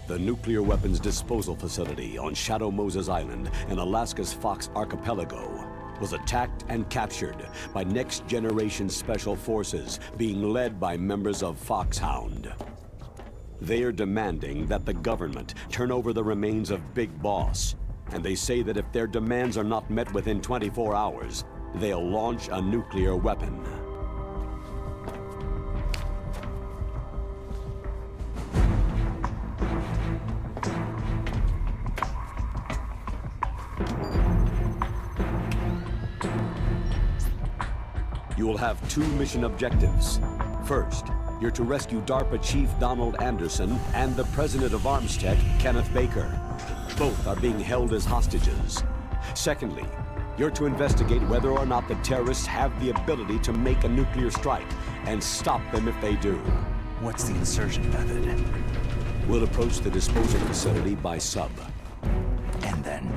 The nuclear weapons disposal facility on Shadow Moses Island in Alaska's Fox Archipelago was attacked and captured by next-generation special forces being led by members of Foxhound. They are demanding that the government turn over the remains of Big Boss, and they say that if their demands are not met within 24 hours, they'll launch a nuclear weapon. You will have two mission objectives. First, you're to rescue DARPA Chief Donald Anderson and the President of Armstech, Kenneth Baker. Both are being held as hostages. Secondly, you're to investigate whether or not the terrorists have the ability to make a nuclear strike and stop them if they do. What's the insertion method? We'll approach the disposal facility by sub. And then?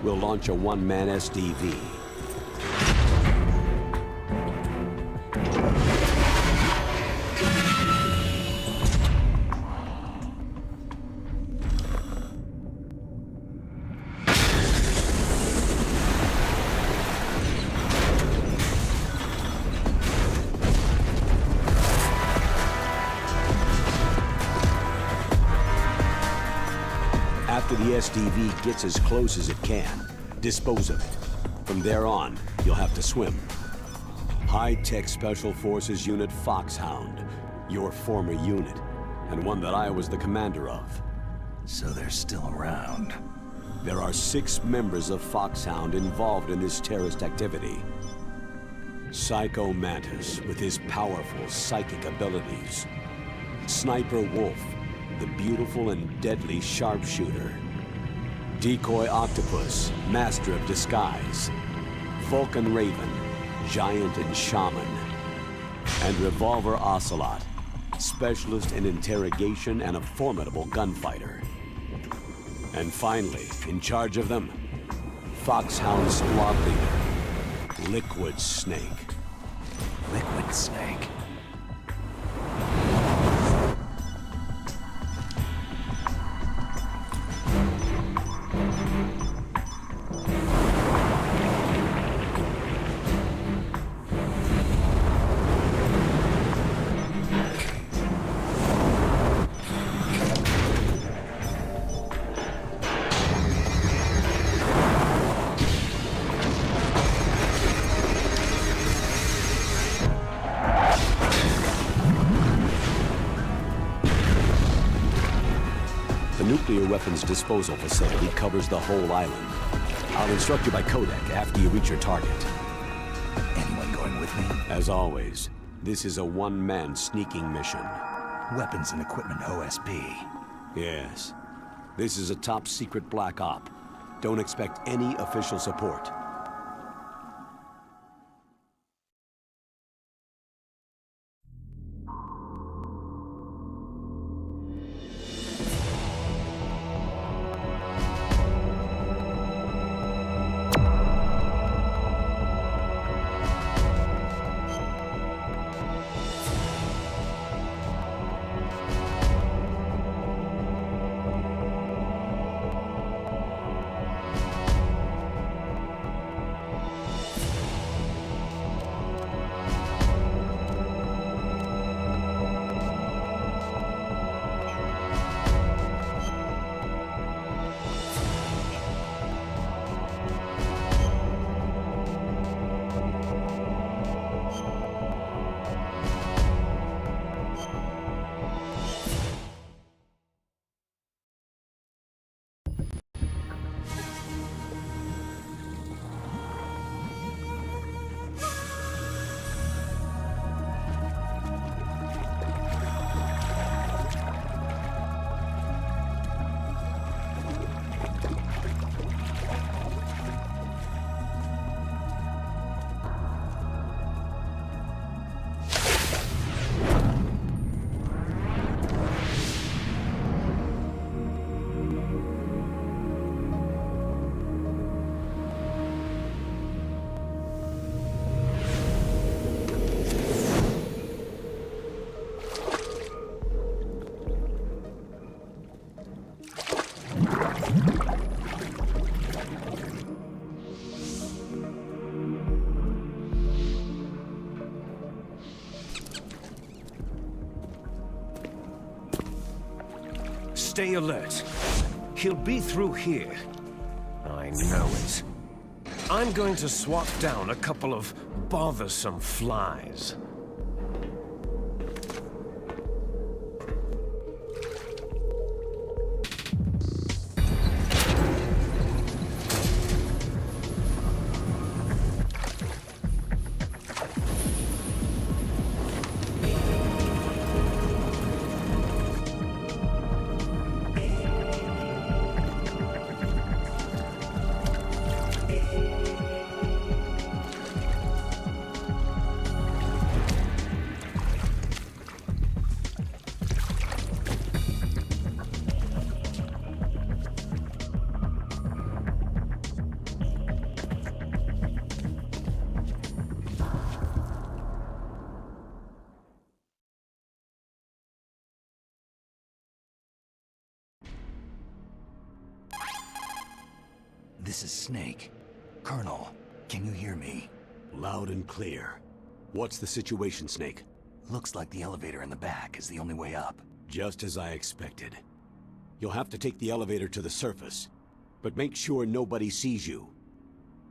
We'll launch a one-man SDV. After the SDV gets as close as it can, dispose of it. From there on, you'll have to swim. High-Tech Special Forces Unit Foxhound, your former unit, and one that I was the commander of. So they're still around. There are 6 members of Foxhound involved in this terrorist activity. Psycho Mantis, with his powerful psychic abilities. Sniper Wolf, the beautiful and deadly sharpshooter. Decoy Octopus, master of disguise. Vulcan Raven, giant and shaman. And Revolver Ocelot, specialist in interrogation and a formidable gunfighter. And finally, in charge of them, Foxhound squad leader, Liquid Snake. Liquid Snake. The nuclear weapons disposal facility covers the whole island. I'll instruct you by codec after you reach your target. Anyone going with me? As always, this is a one-man sneaking mission. Weapons and equipment OSP. Yes. This is a top-secret black op. Don't expect any official support. Stay alert. He'll be through here. I know it. I'm going to swat down a couple of bothersome flies. This is Snake. Colonel, can you hear me? Loud and clear. What's the situation, Snake? Looks like the elevator in the back is the only way up. Just as I expected. You'll have to take the elevator to the surface, but make sure nobody sees you.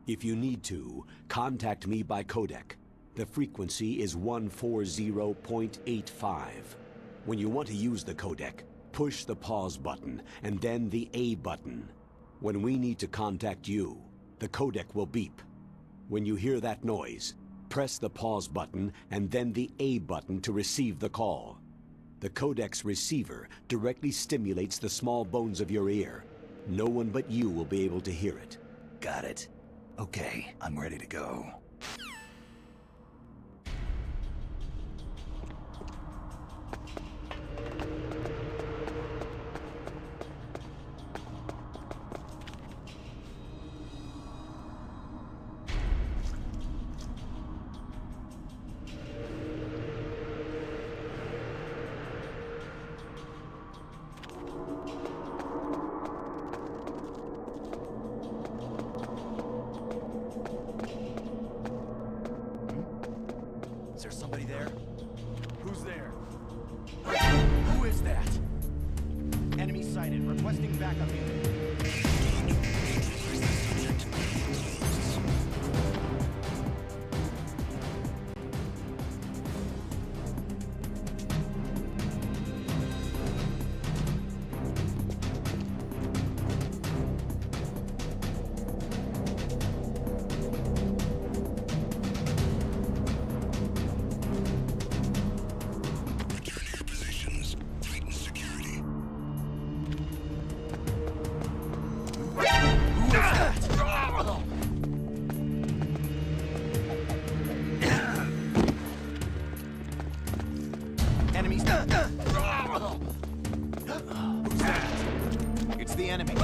If you need to, contact me by codec. The frequency is 140.85. When you want to use the codec, push the pause button and then the A button. When we need to contact you, the codec will beep. When you hear that noise, press the pause button and then the A button to receive the call. The codec's receiver directly stimulates the small bones of your ear. No one but you will be able to hear it. Got it. Okay, I'm ready to go. Is there somebody there? Who's there? Who is that? Enemy sighted. Requesting backup unit. Enemies. Who's that? It's the enemy.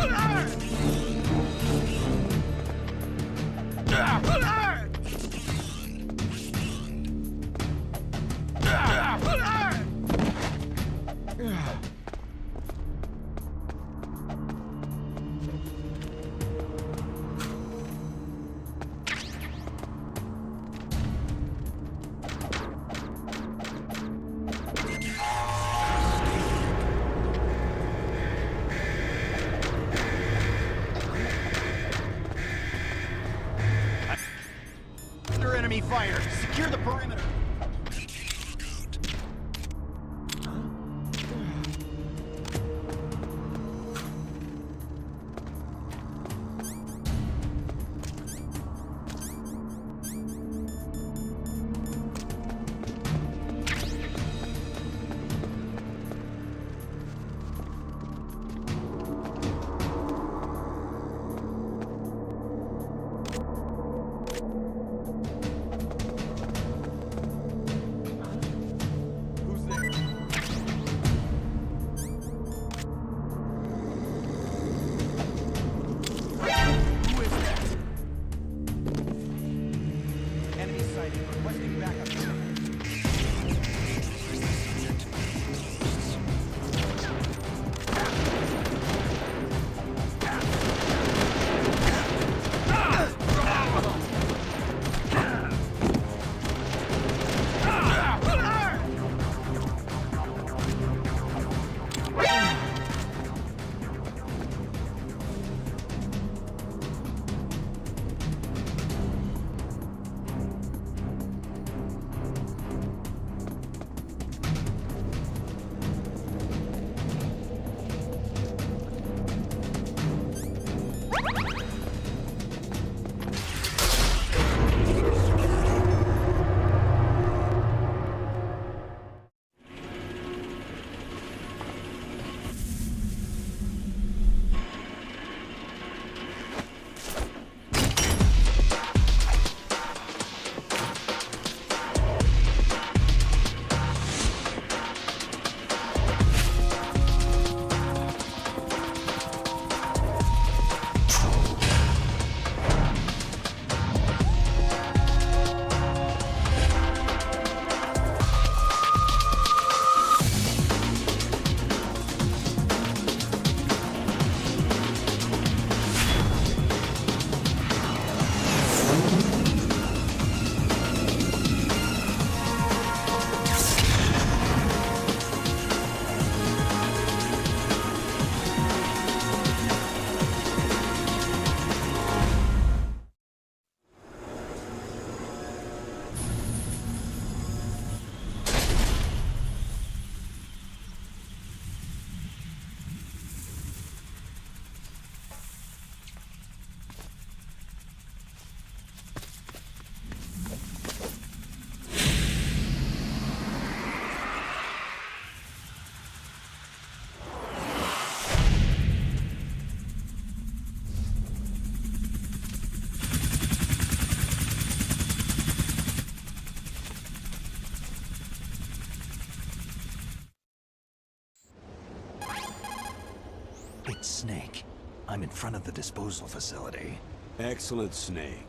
It's Snake. I'm in front of the disposal facility. Excellent, Snake.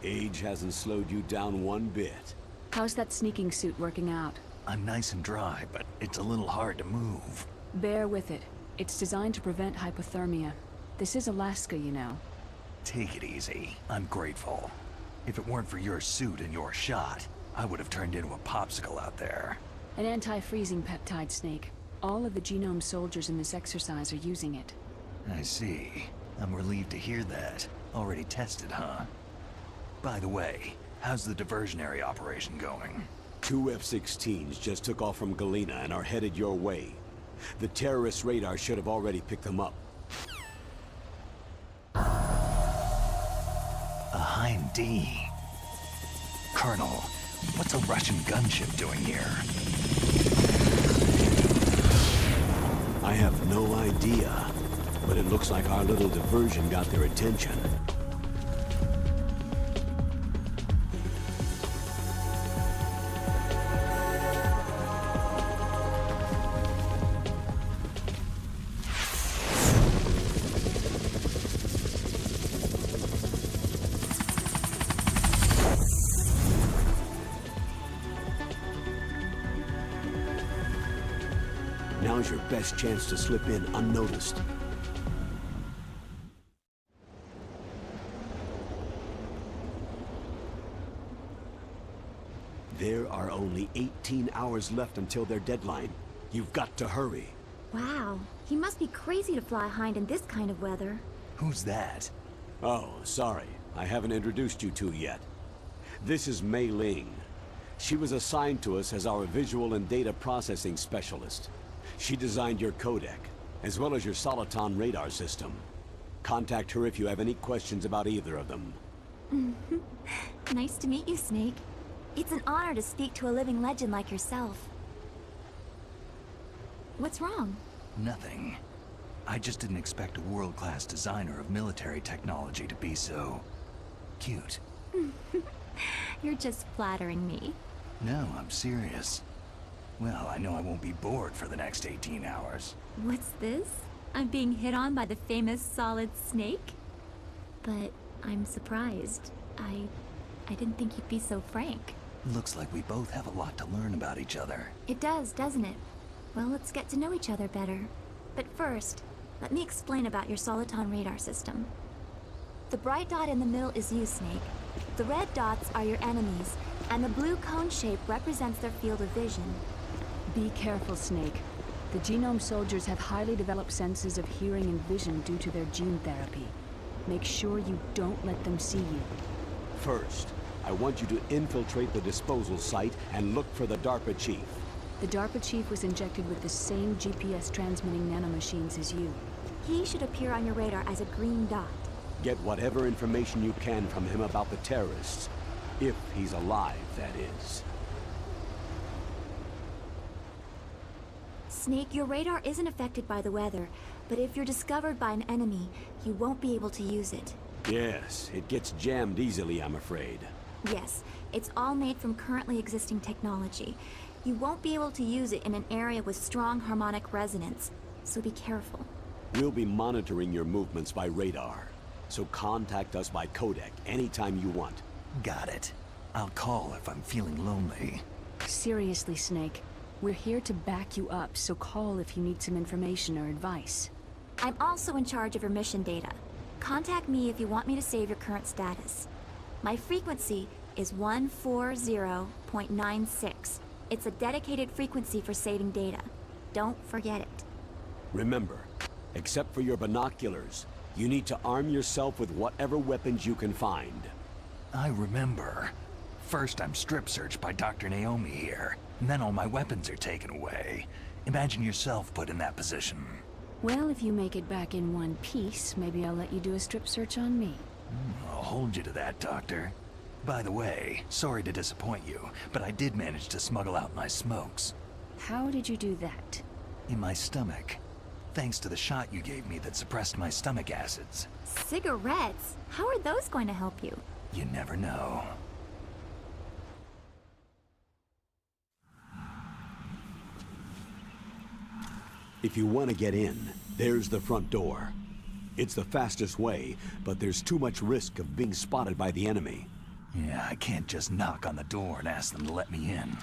Age hasn't slowed you down one bit. How's that sneaking suit working out? I'm nice and dry, but it's a little hard to move. Bear with it. It's designed to prevent hypothermia. This is Alaska, you know. Take it easy. I'm grateful. If it weren't for your suit and your shot, I would have turned into a popsicle out there. An anti-freezing peptide, Snake. All of the Genome soldiers in this exercise are using it. I see. I'm relieved to hear that. Already tested, huh? By the way, how's the diversionary operation going? 2 F-16s just took off from Galena and are headed your way. The terrorist radar should have already picked them up. A Heim D. Colonel, what's a Russian gunship doing here? I have no idea, but it looks like our little diversion got their attention. Now's your best chance to slip in unnoticed. There are only 18 hours left until their deadline. You've got to hurry. Wow, he must be crazy to fly Hind in this kind of weather. Who's that? Oh, sorry. I haven't introduced you to yet. This is Mei Ling. She was assigned to us as our visual and data processing specialist. She designed your codec, as well as your Soliton radar system. Contact her if you have any questions about either of them. Nice to meet you, Snake. It's an honor to speak to a living legend like yourself. What's wrong? Nothing. I just didn't expect a world-class designer of military technology to be so... cute. You're just flattering me. No, I'm serious. Well, I know I won't be bored for the next 18 hours. What's this? I'm being hit on by the famous Solid Snake? But I'm surprised. I didn't think you'd be so frank. Looks like we both have a lot to learn about each other. It does, doesn't it? Well, let's get to know each other better. But first, let me explain about your Soliton radar system. The bright dot in the middle is you, Snake. The red dots are your enemies, and the blue cone shape represents their field of vision. Be careful, Snake. The Genome soldiers have highly developed senses of hearing and vision due to their gene therapy. Make sure you don't let them see you. First, I want you to infiltrate the disposal site and look for the DARPA chief. The DARPA chief was injected with the same GPS transmitting nanomachines as you. He should appear on your radar as a green dot. Get whatever information you can from him about the terrorists. If he's alive, that is. Snake, your radar isn't affected by the weather, but if you're discovered by an enemy, you won't be able to use it. Yes, it gets jammed easily, I'm afraid. Yes, it's all made from currently existing technology. You won't be able to use it in an area with strong harmonic resonance, so be careful. We'll be monitoring your movements by radar, so contact us by codec anytime you want. Got it. I'll call if I'm feeling lonely. Seriously, Snake. We're here to back you up, so call if you need some information or advice. I'm also in charge of your mission data. Contact me if you want me to save your current status. My frequency is 140.96. It's a dedicated frequency for saving data. Don't forget it. Remember, except for your binoculars, you need to arm yourself with whatever weapons you can find. I remember. First I'm strip searched by Dr. Naomi here, and then all my weapons are taken away. Imagine yourself put in that position. Well, if you make it back in one piece, maybe I'll let you do a strip search on me. I'll hold you to that, Doctor. By the way, sorry to disappoint you, but I did manage to smuggle out my smokes. How did you do that? In my stomach. Thanks to the shot you gave me that suppressed my stomach acids. Cigarettes? How are those going to help you? You never know. If you want to get in, there's the front door. It's the fastest way, but there's too much risk of being spotted by the enemy. Yeah, I can't just knock on the door and ask them to let me in.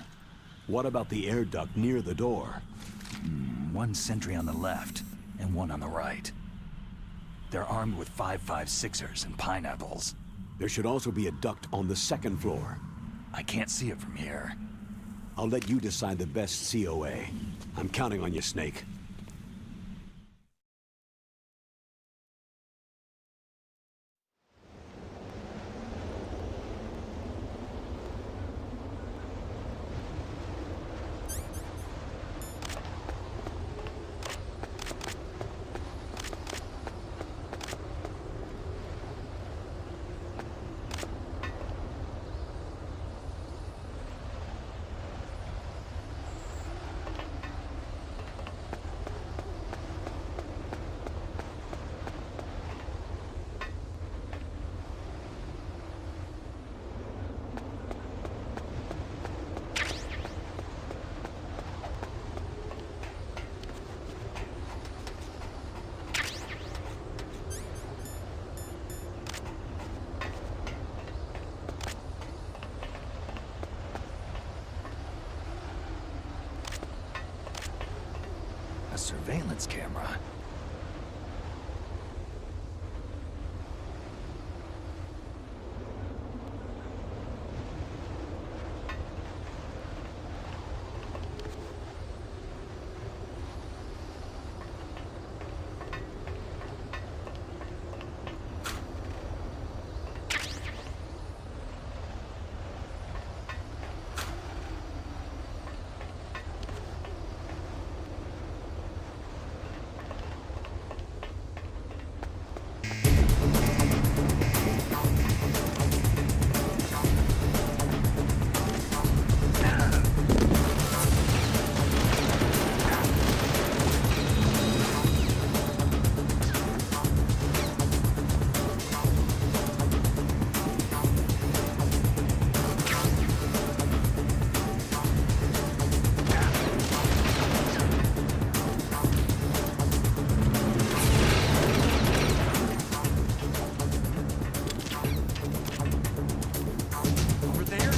What about the air duct near the door? One sentry on the left, and one on the right. They're armed with 5.56ers and pineapples. There should also be a duct on the second floor. I can't see it from here. I'll let you decide the best COA. I'm counting on you, Snake. A surveillance camera. Over there?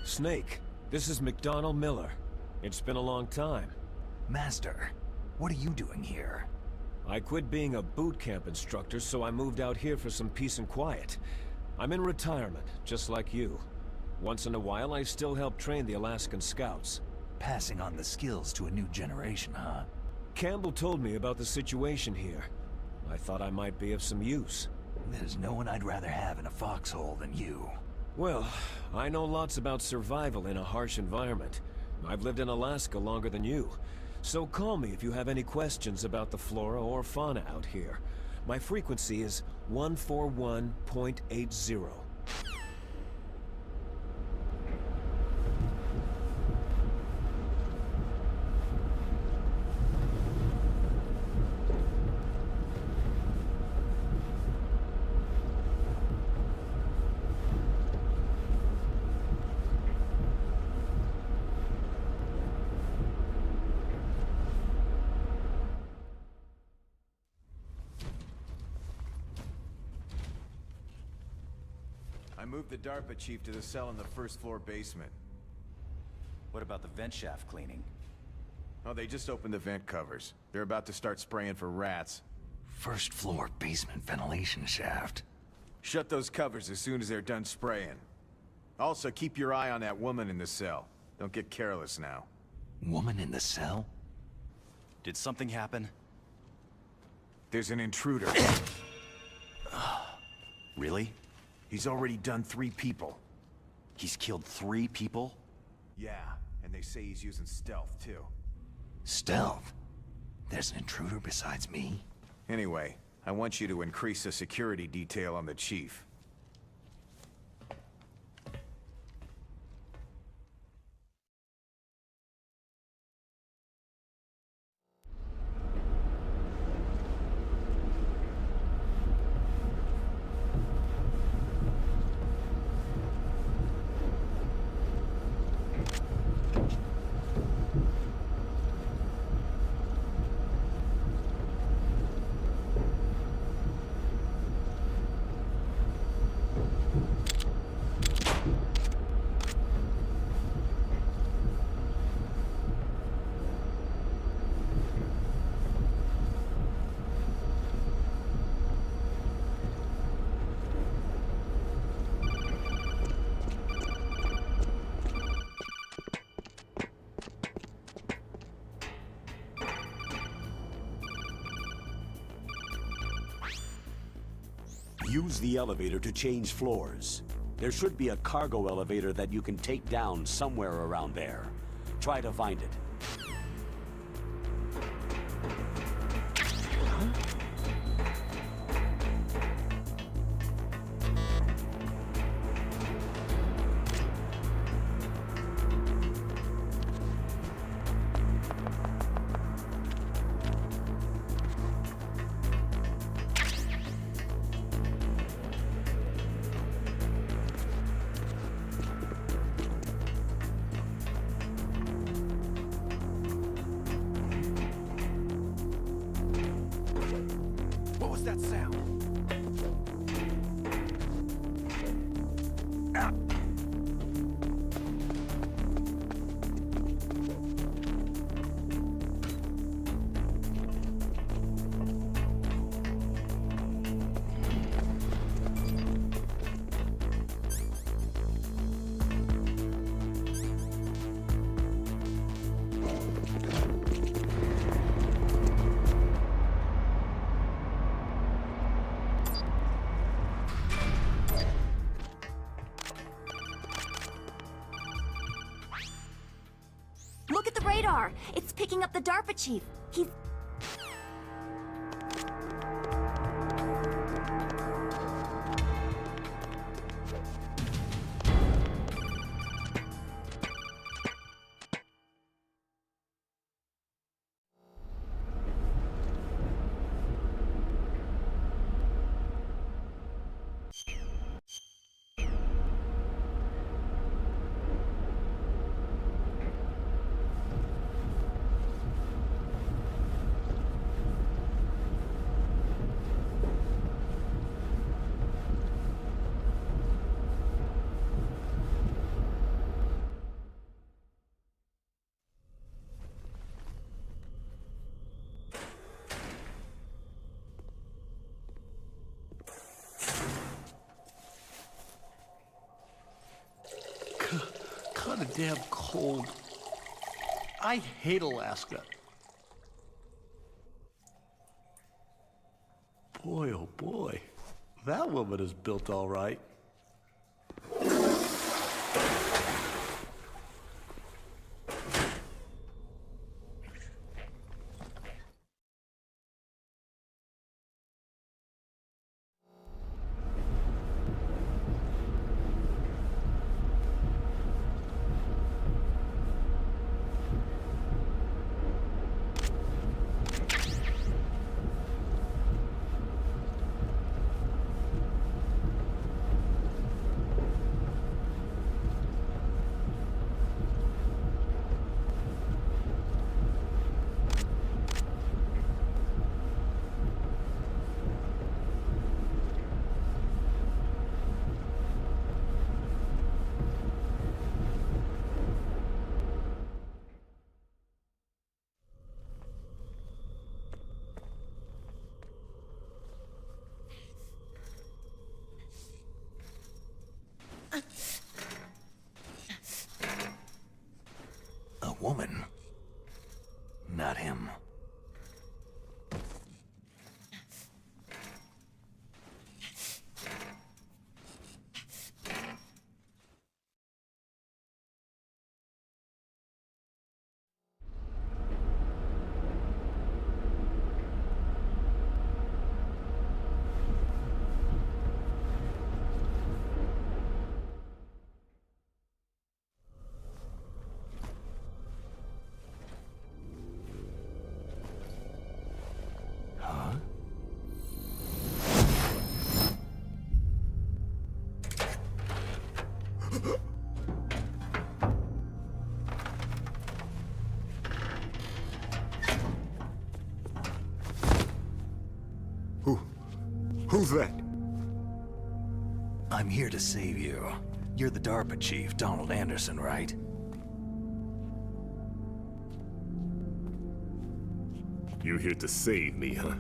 Snake, this is McDonald Miller. It's been a long time. Master, what are you doing here? I quit being a boot camp instructor, so I moved out here for some peace and quiet. I'm in retirement, just like you. Once in a while, I still help train the Alaskan Scouts. Passing on the skills to a new generation, huh? Campbell told me about the situation here. I thought I might be of some use. There's no one I'd rather have in a foxhole than you. Well, I know lots about survival in a harsh environment. I've lived in Alaska longer than you. So call me if you have any questions about the flora or fauna out here. My frequency is 141.80. I moved the DARPA chief to the cell in the first floor basement. What about the vent shaft cleaning? Oh, they just opened the vent covers. They're about to start spraying for rats. First floor basement ventilation shaft. Shut those covers as soon as they're done spraying. Also, keep your eye on that woman in the cell. Don't get careless now. Woman in the cell? Did something happen? There's an intruder. Really? He's already done 3 people. He's killed 3 people? Yeah, and they say he's using stealth, too. Stealth? There's an intruder besides me? Anyway, I want you to increase the security detail on the chief. Use the elevator to change floors. There should be a cargo elevator that you can take down somewhere around there. Try to find it. What was that sound? Ah. Look at the radar! It's picking up the DARPA chief. He's... Kinda damn cold. I hate Alaska. Boy, oh boy. That woman is built all right. Who's that? I'm here to save you. You're the DARPA chief, Donald Anderson, right? You're here to save me, huh?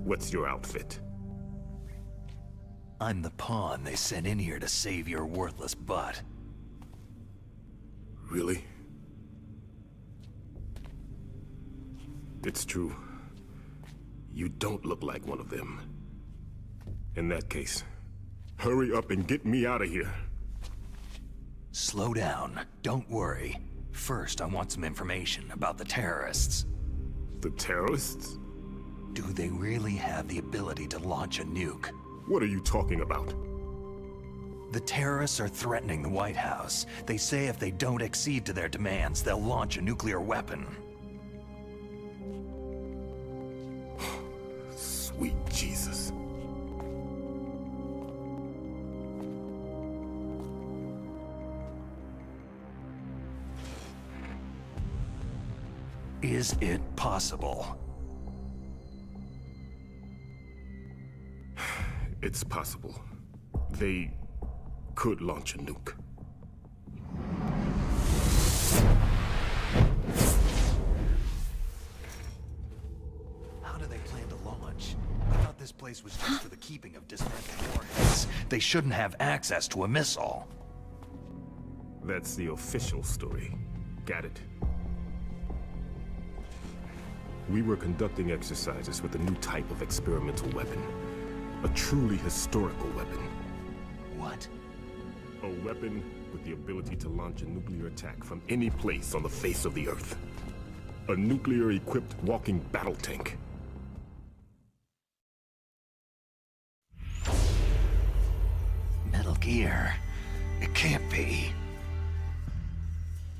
What's your outfit? I'm the pawn they sent in here to save your worthless butt. Really? It's true. You don't look like one of them. In that case, hurry up and get me out of here. Slow down. Don't worry. First, I want some information about the terrorists. The terrorists? Do they really have the ability to launch a nuke? What are you talking about? The terrorists are threatening the White House. They say if they don't accede to their demands, they'll launch a nuclear weapon. Sweet Jesus. Is it possible? It's possible. They could launch a nuke. How do they plan to launch? I thought this place was just for the keeping of dismantled warheads. They shouldn't have access to a missile. That's the official story. Got it. We were conducting exercises with a new type of experimental weapon. A truly historical weapon. What? A weapon with the ability to launch a nuclear attack from any place on the face of the Earth. A nuclear-equipped walking battle tank. Metal Gear. It can't be.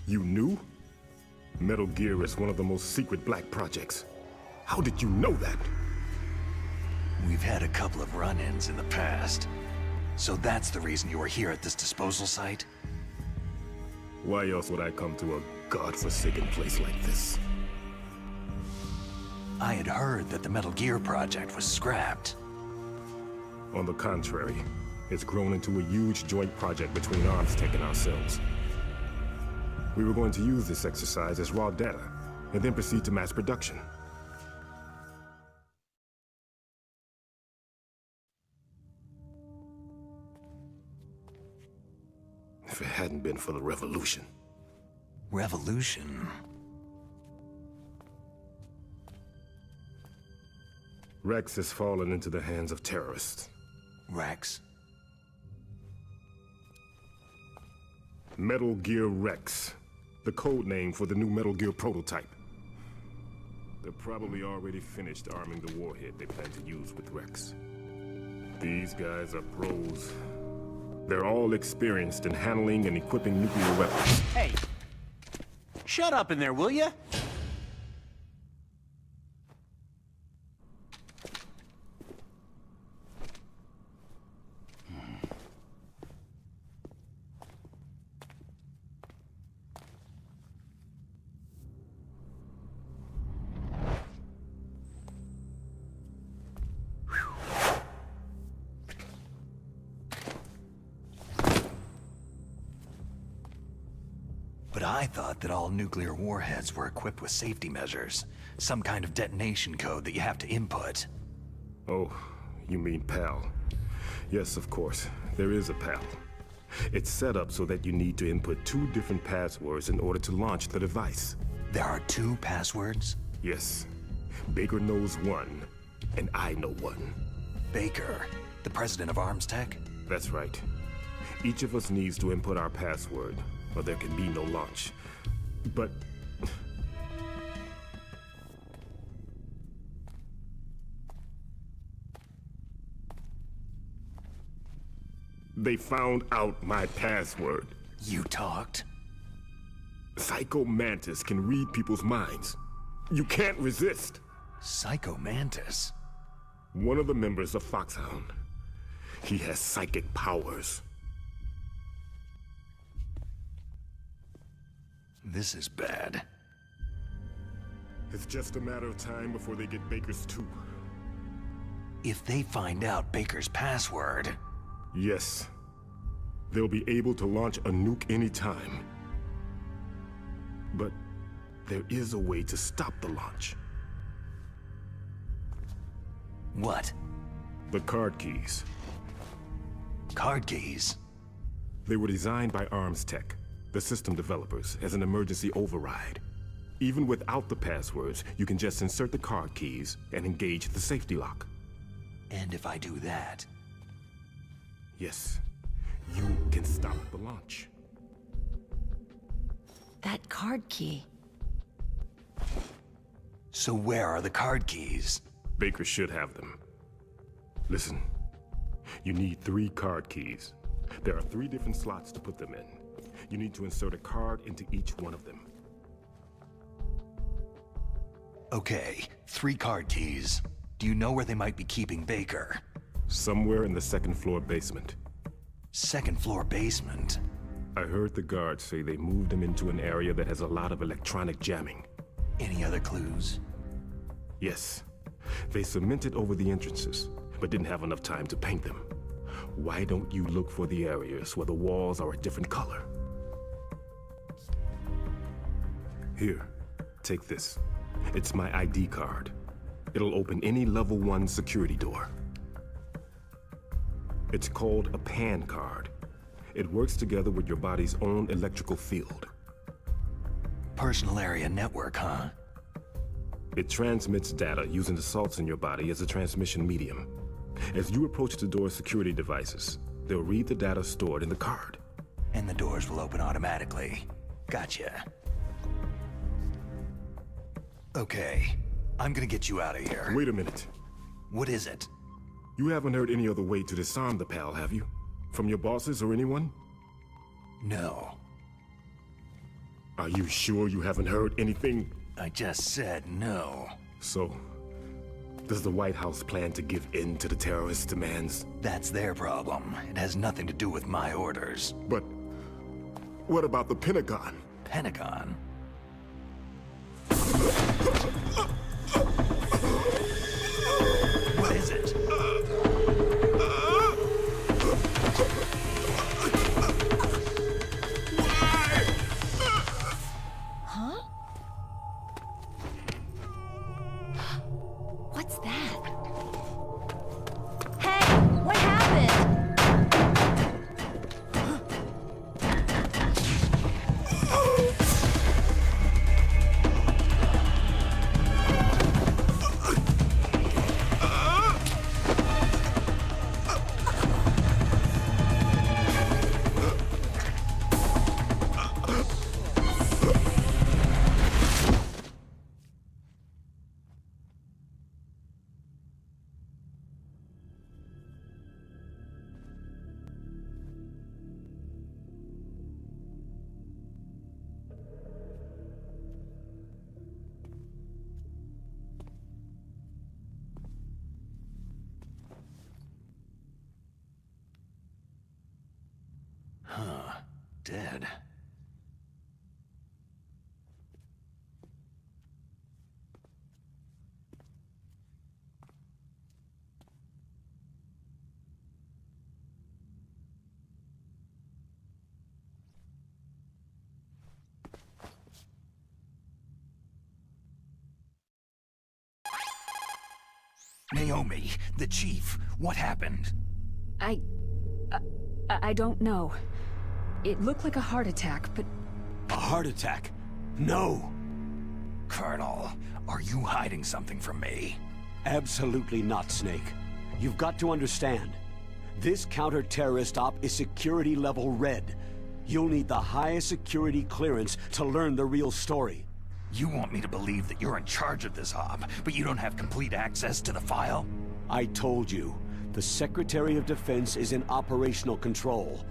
You knew? Metal Gear is one of the most secret black projects. How did you know that? We've had a couple of run-ins in the past. So that's the reason you were here at this disposal site? Why else would I come to a godforsaken place like this? I had heard that the Metal Gear project was scrapped. On the contrary, it's grown into a huge joint project between ArmsTech and ourselves. We were going to use this exercise as raw data, and then proceed to mass production. If it hadn't been for the revolution. Revolution? Rex has fallen into the hands of terrorists. Rex? Metal Gear Rex. The code name for the new Metal Gear prototype. They're probably already finished arming the warhead they plan to use with Rex. These guys are pros. They're all experienced in handling and equipping nuclear weapons. Hey! Shut up in there, will ya? But I thought that all nuclear warheads were equipped with safety measures. Some kind of detonation code that you have to input. Oh, you mean PAL. Yes, of course. There is a PAL. It's set up so that you need to input 2 different passwords in order to launch the device. There are 2 passwords? Yes. Baker knows one, and I know one. Baker, the president of ArmsTech? That's right. Each of us needs to input our password, or there can be no launch. But... they found out my password. You talked? Psycho Mantis can read people's minds. You can't resist. Psycho Mantis? One of the members of Foxhound. He has psychic powers. This is bad. It's just a matter of time before they get Baker's too. If they find out Baker's password... Yes. They'll be able to launch a nuke anytime. But there is a way to stop the launch. What? The card keys. Card keys? They were designed by Arms Tech, the system developers, as an emergency override. Even without the passwords, you can just insert the card keys and engage the safety lock. And if I do that? Yes, you can stop the launch. That card key. So where are the card keys? Baker should have them. Listen, you need 3 card keys. There are 3 different slots to put them in. You need to insert a card into each one of them. Okay, 3 card keys. Do you know where they might be keeping Baker? Somewhere in the 2nd floor basement. 2nd floor basement? I heard the guards say they moved him into an area that has a lot of electronic jamming. Any other clues? Yes. They cemented over the entrances, but didn't have enough time to paint them. Why don't you look for the areas where the walls are a different color? Here, take this. It's my ID card. It'll open any level 1 security door. It's called a PAN card. It works together with your body's own electrical field. Personal area network, huh? It transmits data using the salts in your body as a transmission medium. As you approach the door's security devices, they'll read the data stored in the card. And the doors will open automatically. Gotcha. Okay, I'm gonna get you out of here. Wait a minute. What is it? You haven't heard any other way to disarm the PAL, have you? From your bosses or anyone? No. Are you sure you haven't heard anything? I just said no. So, does the White House plan to give in to the terrorists' demands? That's their problem. It has nothing to do with my orders. But what about the Pentagon? Pentagon? What is it? Huh? What's that? Hey, what happened? Huh. Dead. Naomi, the chief, what happened? I don't know. It looked like a heart attack, but... A heart attack? No! Colonel, are you hiding something from me? Absolutely not, Snake. You've got to understand. This counter-terrorist op is security level red. You'll need the highest security clearance to learn the real story. You want me to believe that you're in charge of this op, but you don't have complete access to the file? I told you. The Secretary of Defense is in operational control.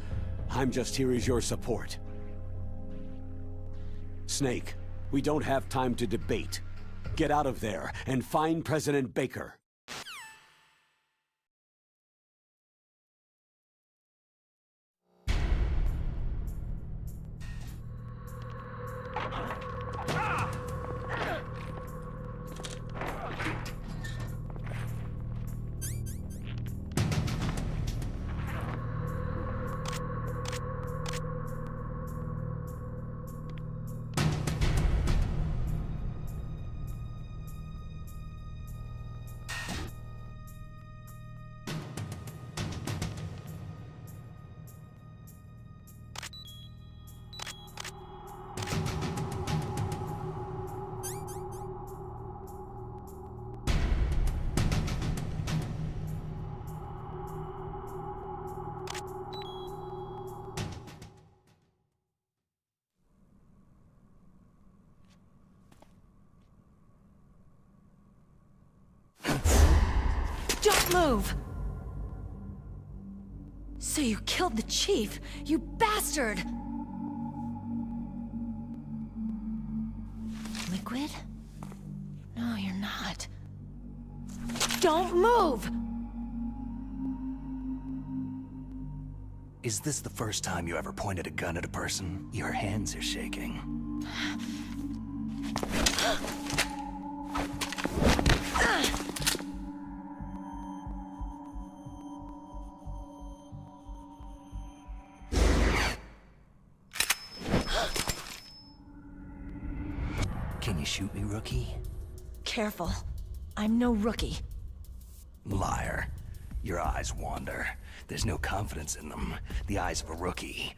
I'm just here as your support. Snake, we don't have time to debate. Get out of there and find President Baker. Don't move! So you killed the chief, you bastard! Liquid? No, you're not. Don't move! Is this the first time you ever pointed a gun at a person? Your hands are shaking. Can you shoot me, rookie? Careful. I'm no rookie. Liar. Your eyes wander. There's no confidence in them. The eyes of a rookie.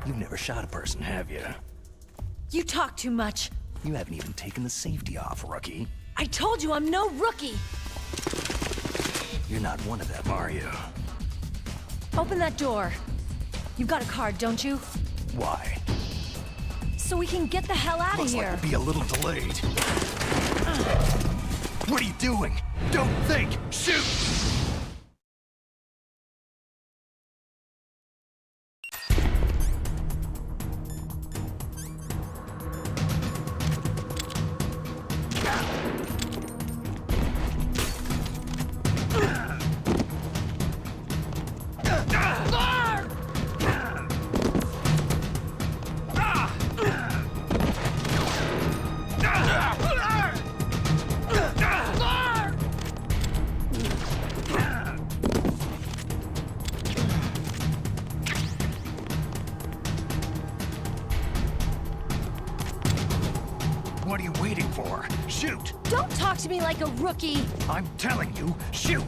You've never shot a person, have you? You talk too much. You haven't even taken the safety off, rookie. I told you I'm no rookie! You're not one of them, are you? Open that door. You've got a card, don't you? Why? So we can get the hell out of Looks here. like we'll be a little delayed. What are you doing? Don't think! Shoot! What are you waiting for? Shoot! Don't talk to me like a rookie! I'm telling you, shoot!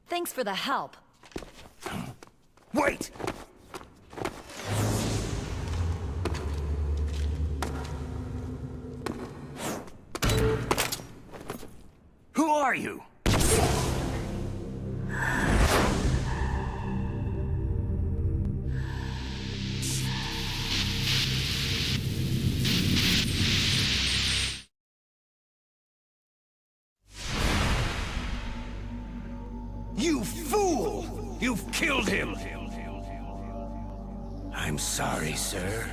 Thanks for the help. Wait! Who are you? You fool! You've killed him! I'm sorry, sir.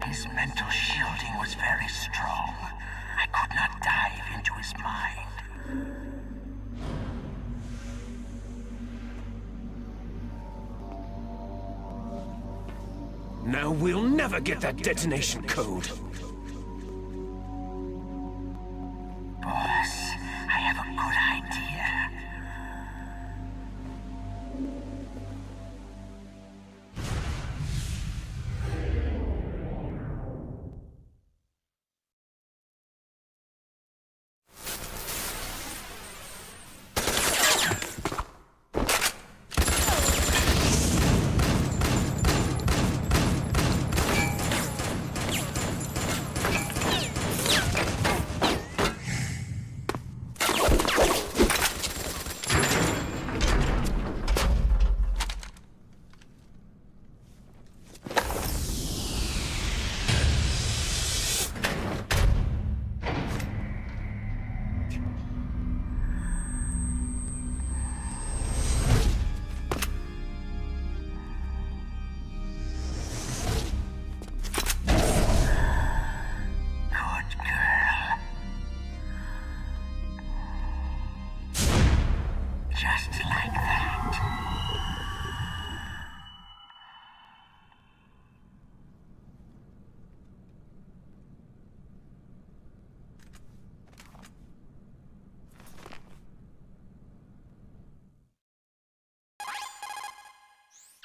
His mental shielding was very strong. I could not dive into his mind. Now we'll never get that detonation code. Boss, I have a good idea.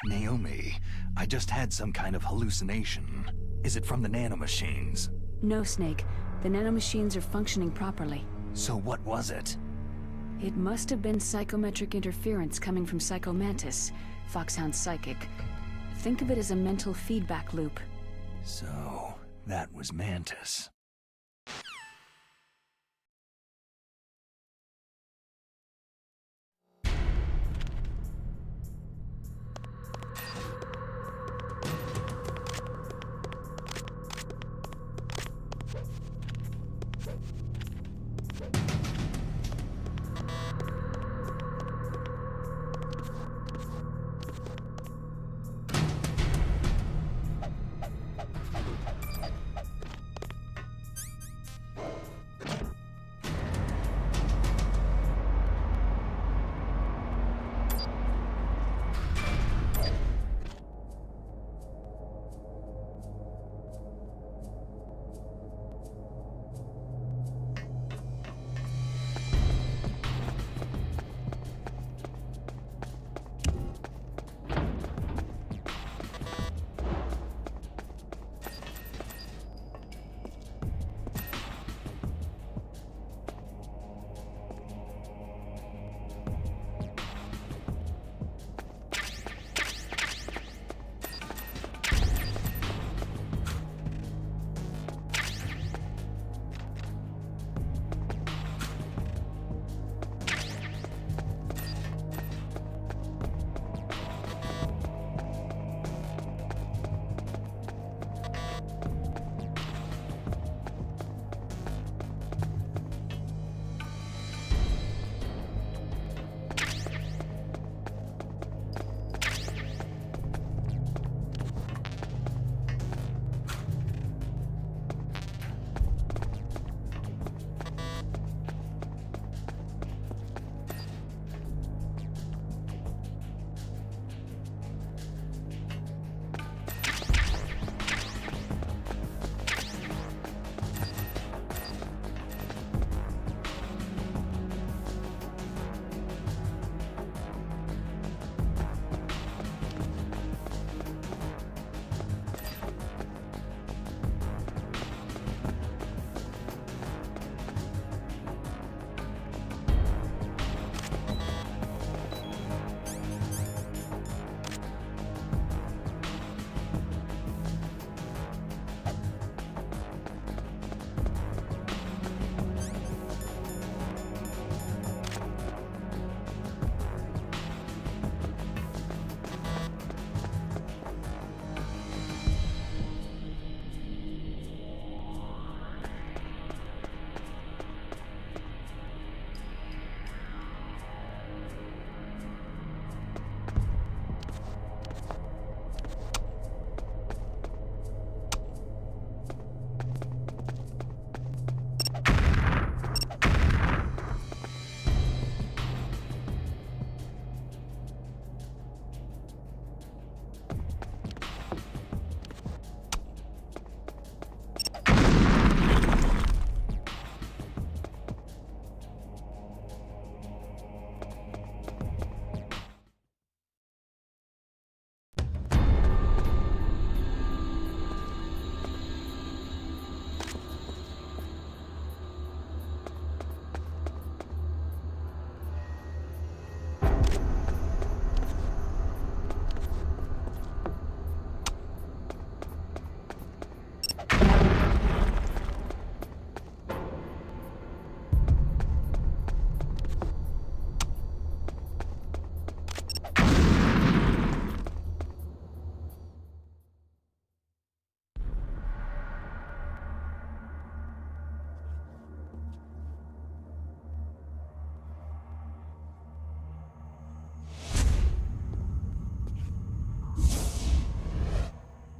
Naomi, I just had some kind of hallucination. Is it from the nanomachines? No, Snake. The nanomachines are functioning properly. So what was it? It must have been psychometric interference coming from Psycho Mantis, Foxhound's psychic. Think of it as a mental feedback loop. So, that was Mantis.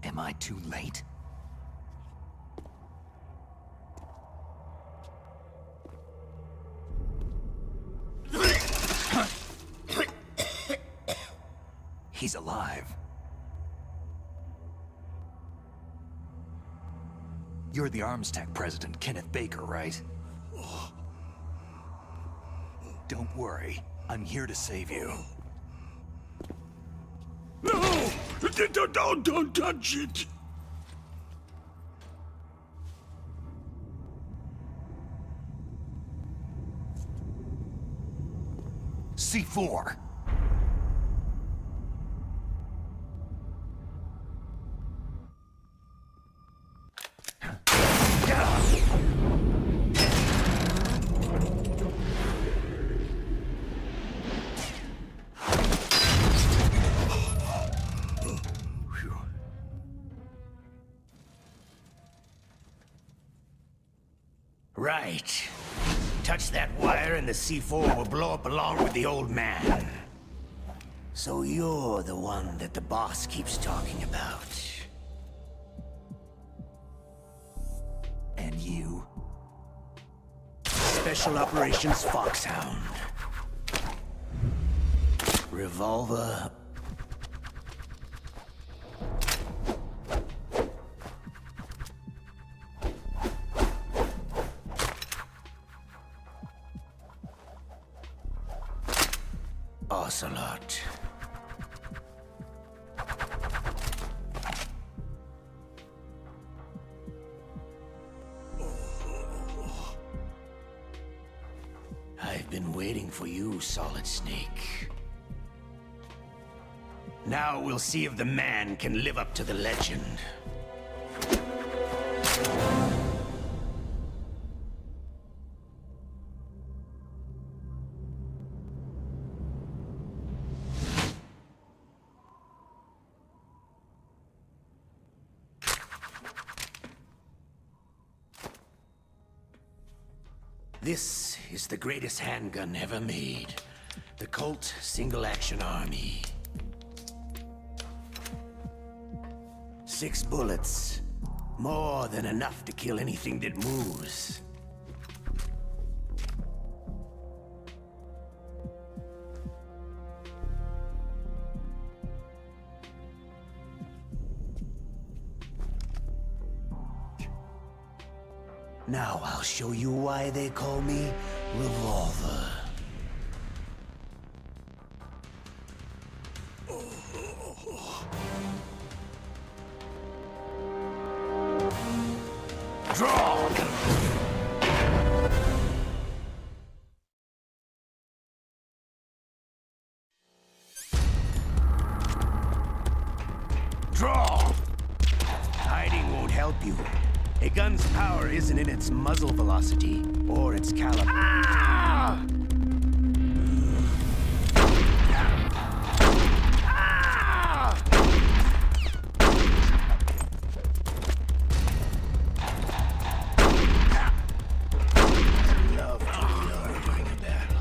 Am I too late? He's alive. You're the Arms Tech president, Kenneth Baker, right? Don't worry. I'm here to save you. No! Don't touch it! C4. Right. Touch that wire and the C4 will blow up along with the old man. So you're the one that the boss keeps talking about. And you? Special Operations Foxhound. Revolver. Ocelot. I've been waiting for you, Solid Snake. Now we'll see if the man can live up to the legend. This is the greatest handgun ever made. The Colt Single Action Army. 6 bullets. More than enough to kill anything that moves. Now I'll show you why they call me Revolver. Draw! Draw! Hiding won't help you. A gun's power isn't in its muzzle velocity or its caliber. Ah! Love to reload during a battle.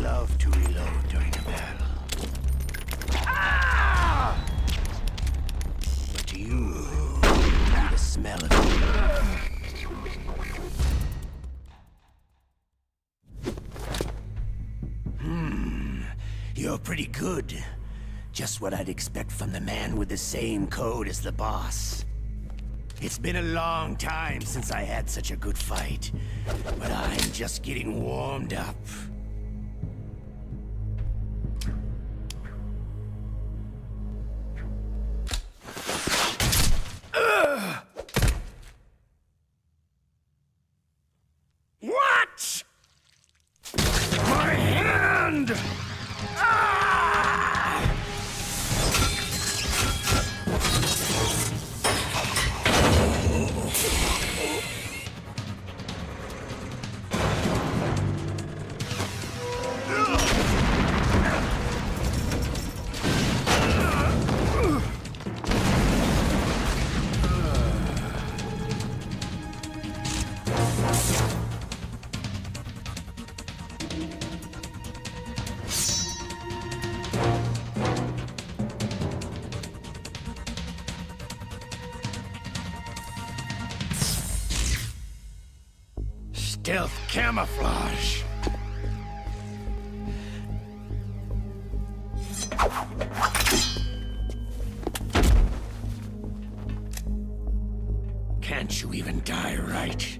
Love to reload during a battle. But to you, the smell of it. You're pretty good. Just what I'd expect from the man with the same code as the boss. It's been a long time since I had such a good fight, but I'm just getting warmed up. What? My hand! Stealth camouflage. Can't you even die right?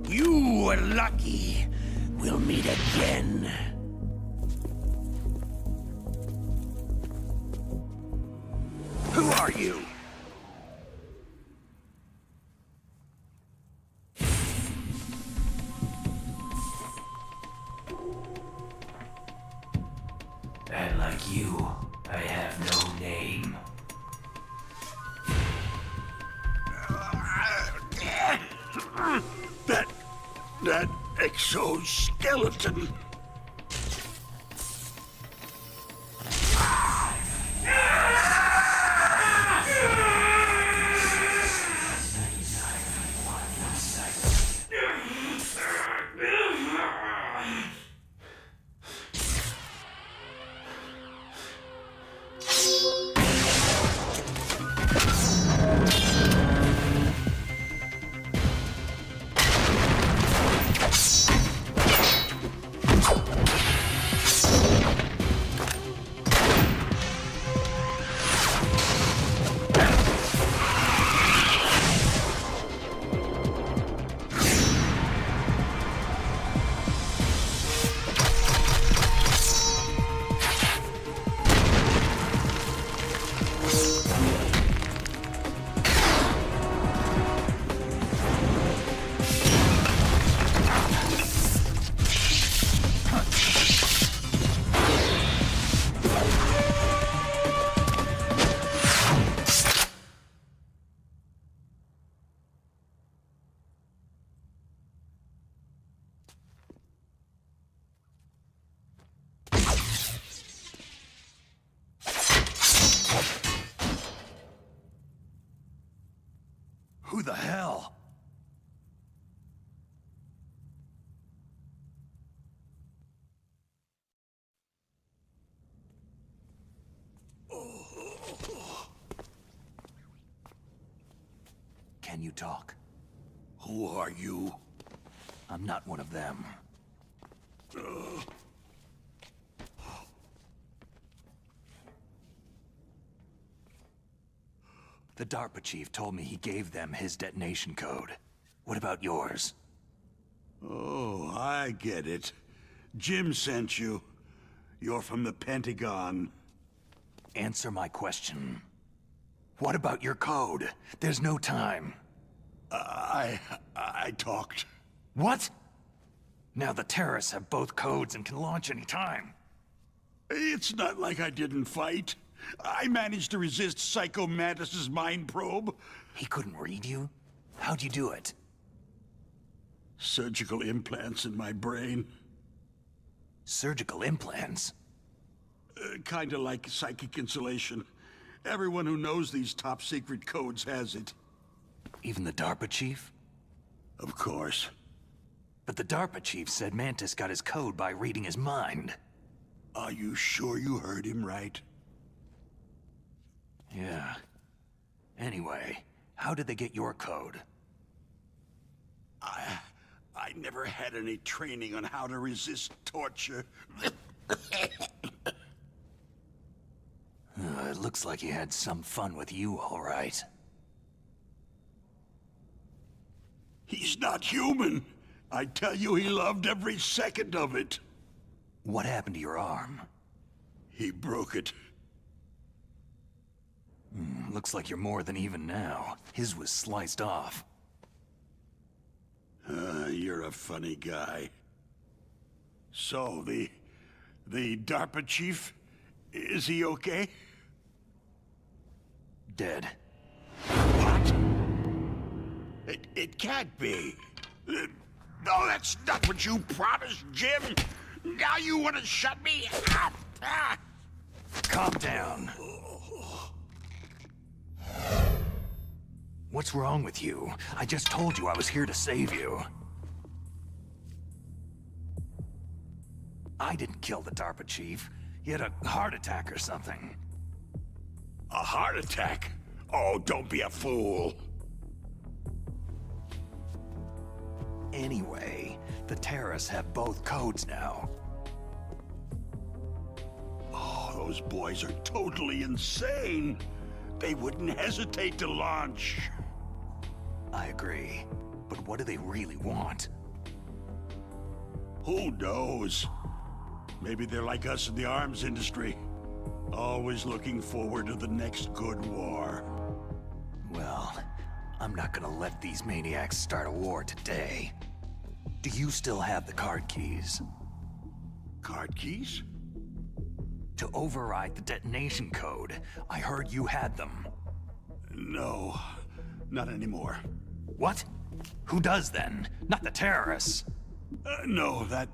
You were lucky. We'll meet again. Who are you? And like you, I have no name. That exoskeleton. Who the hell? Can you talk? Who are you? I'm not one of them. The DARPA chief told me he gave them his detonation code. What about yours? Oh, I get it. Jim sent you. You're from the Pentagon. Answer my question. What about your code? There's no time. I talked. What? Now the terrorists have both codes and can launch any time. It's not like I didn't fight. I managed to resist Psycho Mantis's mind probe. He couldn't read you? How'd you do it? Surgical implants in my brain. Surgical implants? Kinda like psychic insulation. Everyone who knows these top-secret codes has it. Even the DARPA chief? Of course. But the DARPA chief said Mantis got his code by reading his mind. Are you sure you heard him right? Yeah. Anyway, how did they get your code? I never had any training on how to resist torture. It looks like he had some fun with you, all right. He's not human. I tell you, he loved every second of it. What happened to your arm? He broke it. Looks like you're more than even now. His was sliced off. You're a funny guy. So, the DARPA chief, is he okay? Dead. What? It can't be. No, that's not what you promised, Jim. Now you want to shut me up? Calm down. What's wrong with you? I just told you I was here to save you. I didn't kill the DARPA chief. He had a heart attack or something. A heart attack? Oh, don't be a fool. Anyway, the terrorists have both codes now. Oh, Those boys are totally insane. They wouldn't hesitate to launch. I agree. But what do they really want? Who knows? Maybe they're like us in the arms industry. Always looking forward to the next good war. Well, I'm not gonna let these maniacs start a war today. Do you still have the card keys? Card keys? To override the detonation code. I heard you had them. No, not anymore. What? Who does then? Not the terrorists. No, that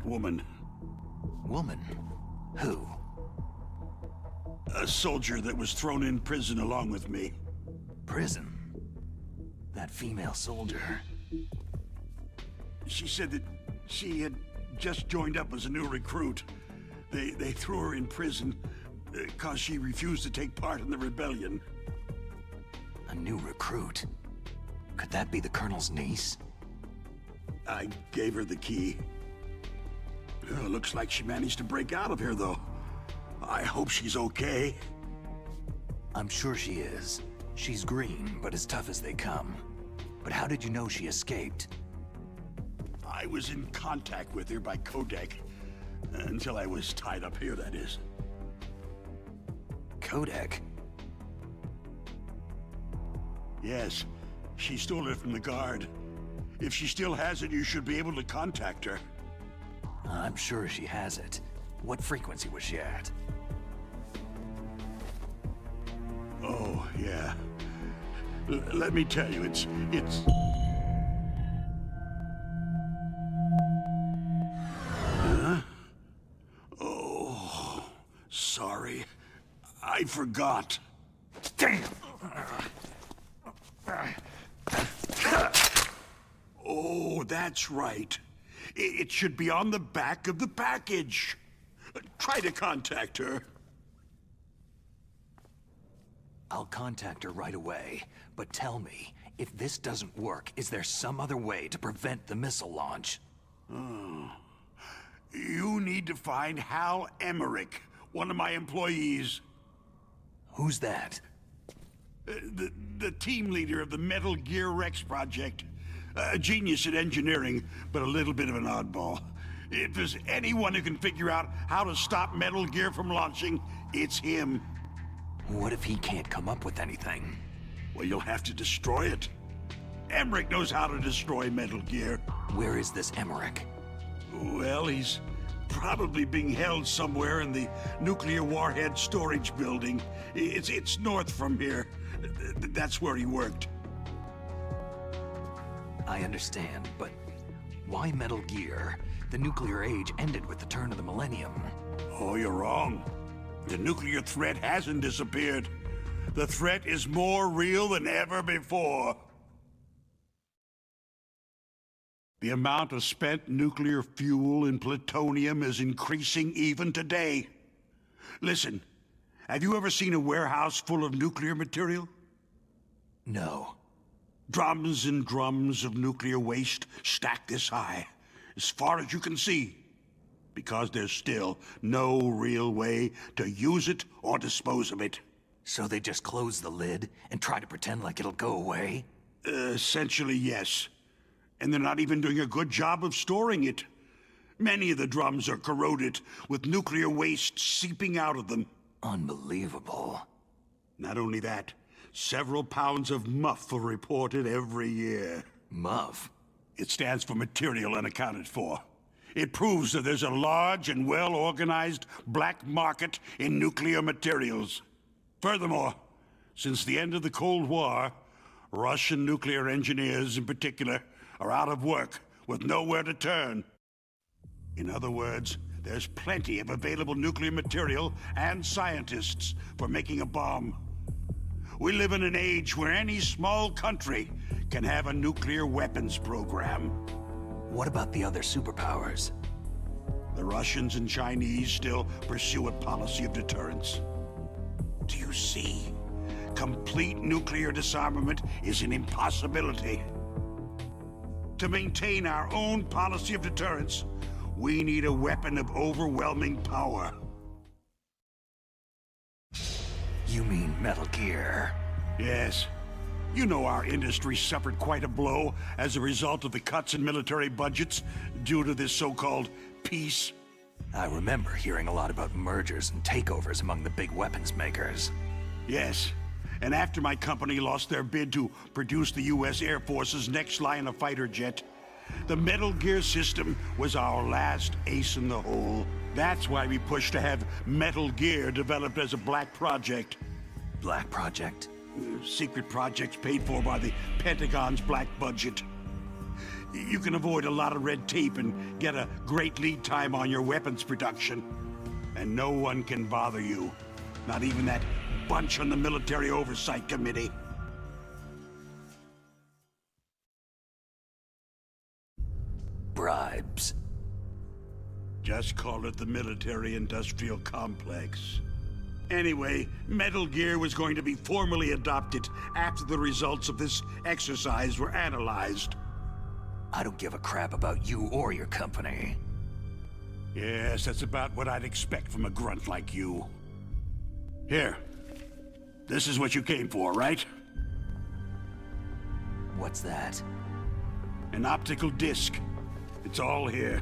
woman. Woman? Who? A soldier that was thrown in prison along with me. Prison? That female soldier. She said that she had just joined up as a new recruit. They threw her in prison because she refused to take part in the rebellion. A new recruit? Could that be the Colonel's niece? I gave her the key. Looks like she managed to break out of here, though. I hope she's okay. I'm sure she is. She's green, but as tough as they come. But how did you know she escaped? I was in contact with her by codec. Until I was tied up here, that is. Codec? Yes. She stole it from the guard. If she still has it, you should be able to contact her. I'm sure she has it. What frequency was she at? Oh, yeah. Let me tell you, it's... Huh? Oh, sorry. I forgot. Damn! Oh, that's right. It should be on the back of the package. Try to contact her. I'll contact her right away, but tell me, if this doesn't work, is there some other way to prevent the missile launch? Oh. You need to find Hal Emmerich, one of my employees. Who's that? The team leader of the Metal Gear Rex project. A genius at engineering, but a little bit of an oddball. If there's anyone who can figure out how to stop Metal Gear from launching, it's him. What if he can't come up with anything? Well, you'll have to destroy it. Emmerich knows how to destroy Metal Gear. Where is this Emmerich? Well, he's probably being held somewhere in the nuclear warhead storage building. It's north from here. That's where he worked. I understand, but why Metal Gear? The nuclear age ended with the turn of the millennium. Oh, you're wrong. The nuclear threat hasn't disappeared. The threat is more real than ever before. The amount of spent nuclear fuel and plutonium is increasing even today. Listen, have you ever seen a warehouse full of nuclear material? No. Drums and drums of nuclear waste stacked this high, as far as you can see, because there's still no real way to use it or dispose of it. So they just close the lid and try to pretend like it'll go away? Essentially, yes. And they're not even doing a good job of storing it. Many of the drums are corroded, with nuclear waste seeping out of them. Unbelievable. Not only that, several pounds of MUF are reported every year. MUF? It stands for Material Unaccounted For. It proves that there's a large and well-organized black market in nuclear materials. Furthermore, since the end of the Cold War, Russian nuclear engineers in particular are out of work with nowhere to turn. In other words, there's plenty of available nuclear material and scientists for making a bomb. We live in an age where any small country can have a nuclear weapons program. What about the other superpowers? The Russians and Chinese still pursue a policy of deterrence. Do you see? Complete nuclear disarmament is an impossibility. To maintain our own policy of deterrence, we need a weapon of overwhelming power. You mean Metal Gear? Yes. You know our industry suffered quite a blow as a result of the cuts in military budgets due to this so-called peace. I remember hearing a lot about mergers and takeovers among the big weapons makers. Yes. And after my company lost their bid to produce the U.S. Air Force's next line of fighter jet, the Metal Gear system was our last ace in the hole. That's why we pushed to have Metal Gear developed as a black project. Black project? Secret projects paid for by the Pentagon's black budget. You can avoid a lot of red tape and get a great lead time on your weapons production. And no one can bother you. Not even that bunch on the Military Oversight Committee. Bribes. Just call it the military-industrial complex. Anyway, Metal Gear was going to be formally adopted after the results of this exercise were analyzed. I don't give a crap about you or your company. Yes, that's about what I'd expect from a grunt like you. Here. This is what you came for, right? What's that? An optical disc. It's all here.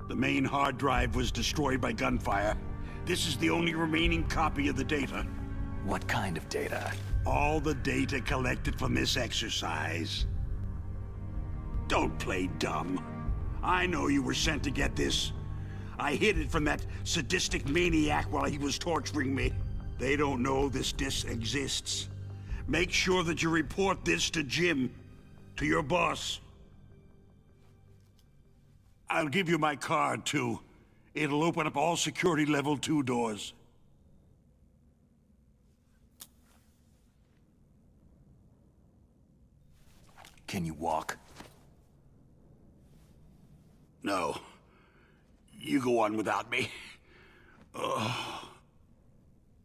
The main hard drive was destroyed by gunfire. This is the only remaining copy of the data. What kind of data? All the data collected from this exercise. Don't play dumb. I know you were sent to get this. I hid it from that sadistic maniac while he was torturing me. They don't know this disc exists. Make sure that you report this to Jim, to your boss. I'll give you my card, too. It'll open up all security level 2 doors. Can you walk? No. You go on without me.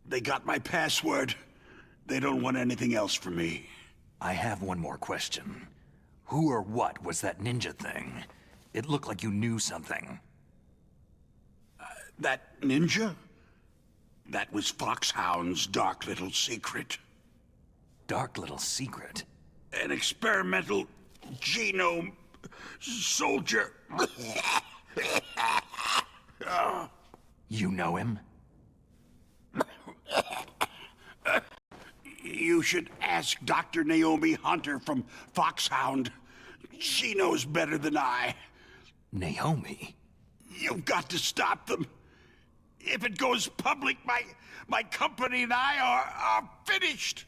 They got my password. They don't want anything else from me. I have one more question. Who or what was that ninja thing? It looked like you knew something. That ninja? That was Foxhound's dark little secret. Dark little secret? An experimental genome soldier. You know him? You should ask Dr. Naomi Hunter from Foxhound. She knows better than I. Naomi? You've got to stop them. If it goes public, my company and I are finished.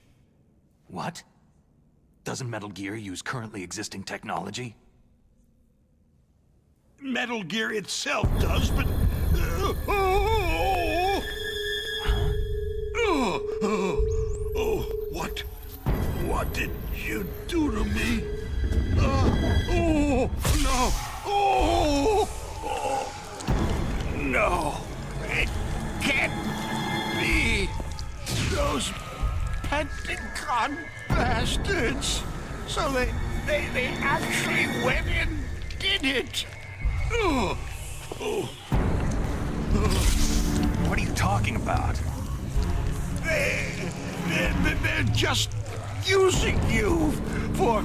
What? Doesn't Metal Gear use currently existing technology? Metal Gear itself does, but... What did you do to me? No! No! It can't be! Those Pentagon bastards! So they actually went and did it! What are you talking about? They're just using you for...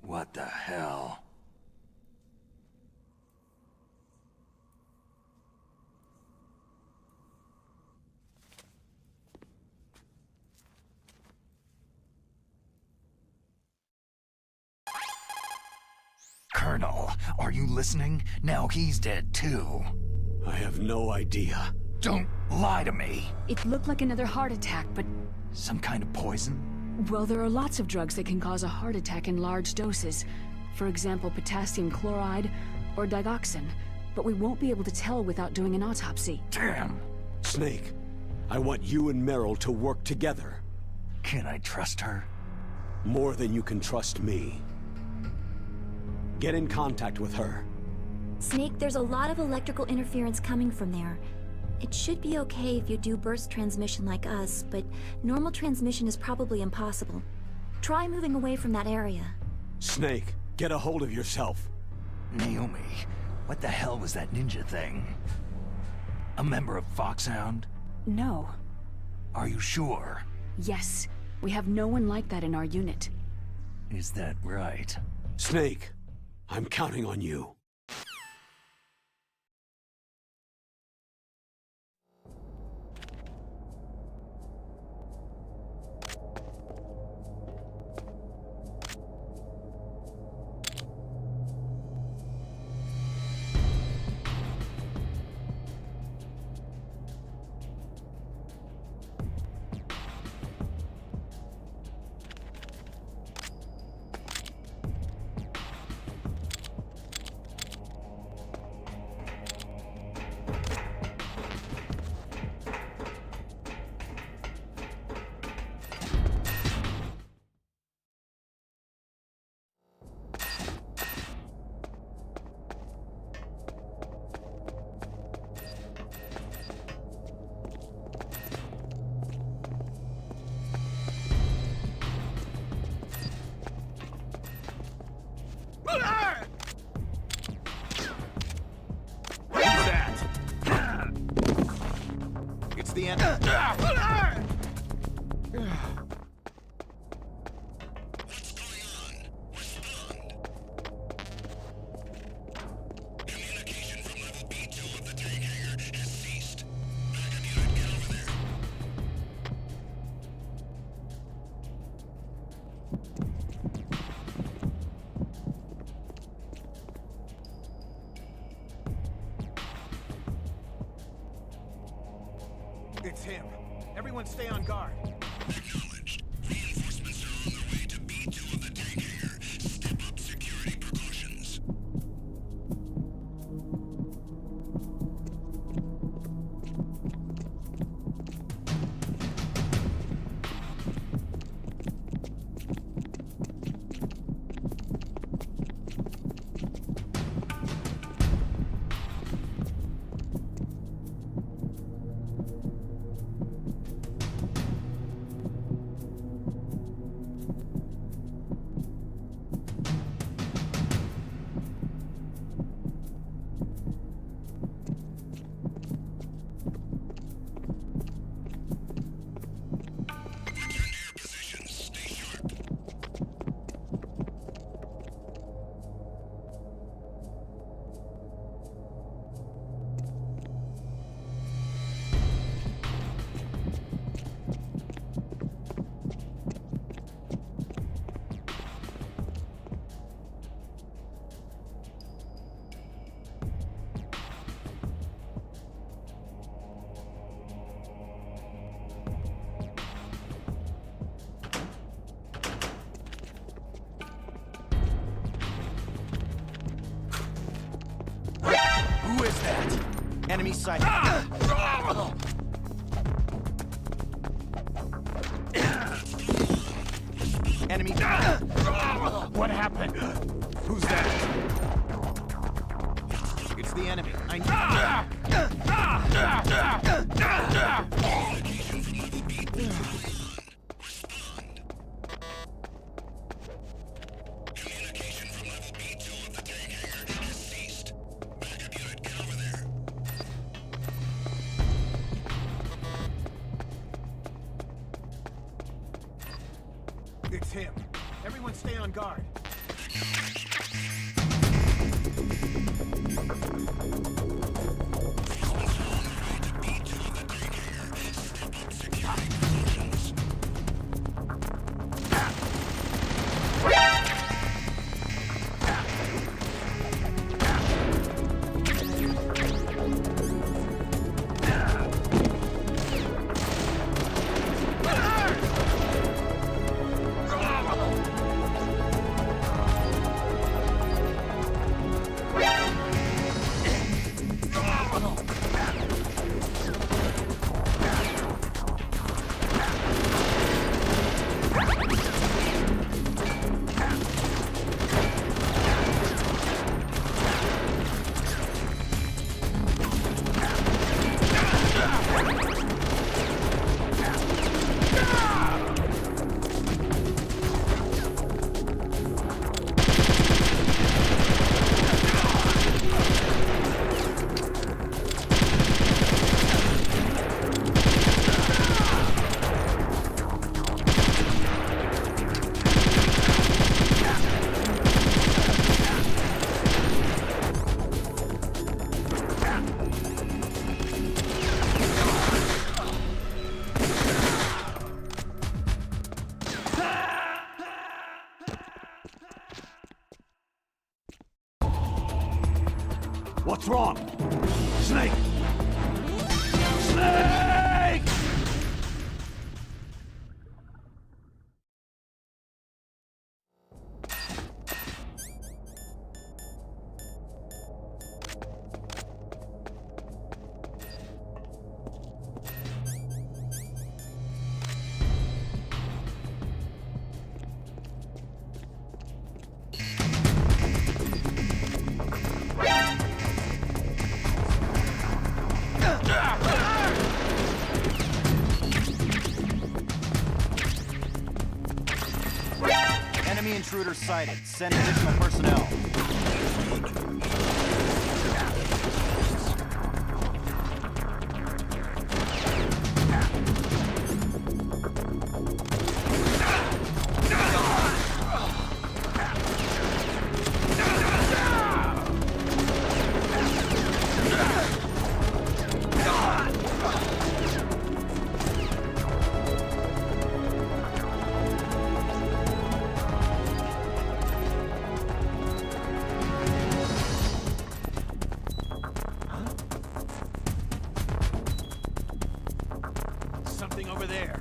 What the hell? Colonel, are you listening? Now he's dead too. I have no idea. Don't lie to me. It looked like another heart attack, but... Some kind of poison? Well, there are lots of drugs that can cause a heart attack in large doses. For example, potassium chloride or digoxin. But we won't be able to tell without doing an autopsy. Damn. Snake, I want you and Meryl to work together. Can I trust her? More than you can trust me. Get in contact with her. Snake, there's a lot of electrical interference coming from there. It should be okay if you do burst transmission like us, but normal transmission is probably impossible. Try moving away from that area. Snake, get a hold of yourself. Naomi, what the hell was that ninja thing? A member of Foxhound? No. Are you sure? Yes. We have no one like that in our unit. Is that right? Snake, I'm counting on you. It's the end. It's him. Everyone stay on guard. Acknowledged. Reinforcements are on their way to B2 of the tank hangar. Step up security precautions. Who is that? Enemy sighted. Enemy. What happened? Who's that? It's the enemy. I It's him. Everyone stay on guard. What's wrong? Snake! Snake! Enemy intruder sighted. Send additional personnel. Something over there.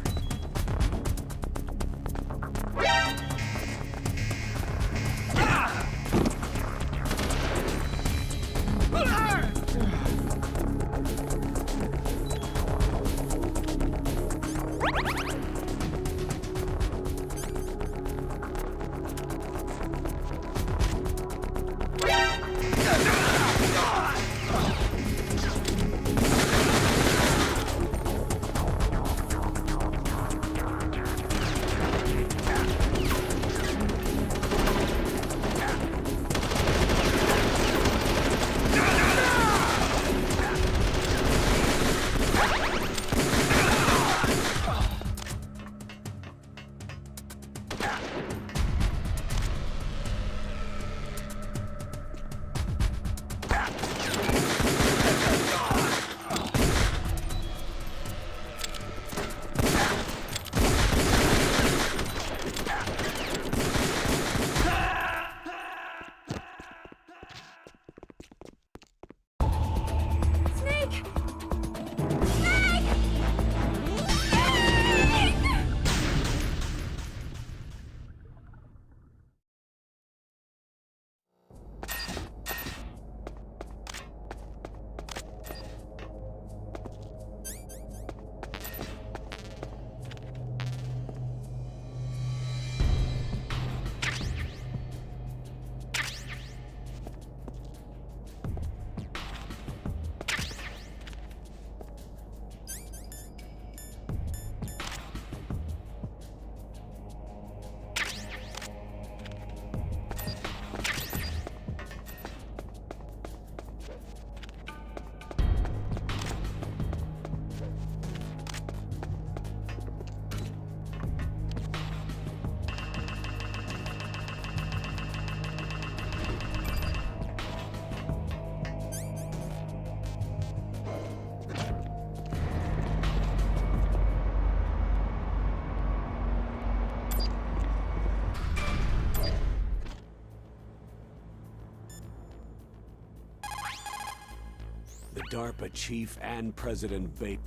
The DARPA chief and President Bates.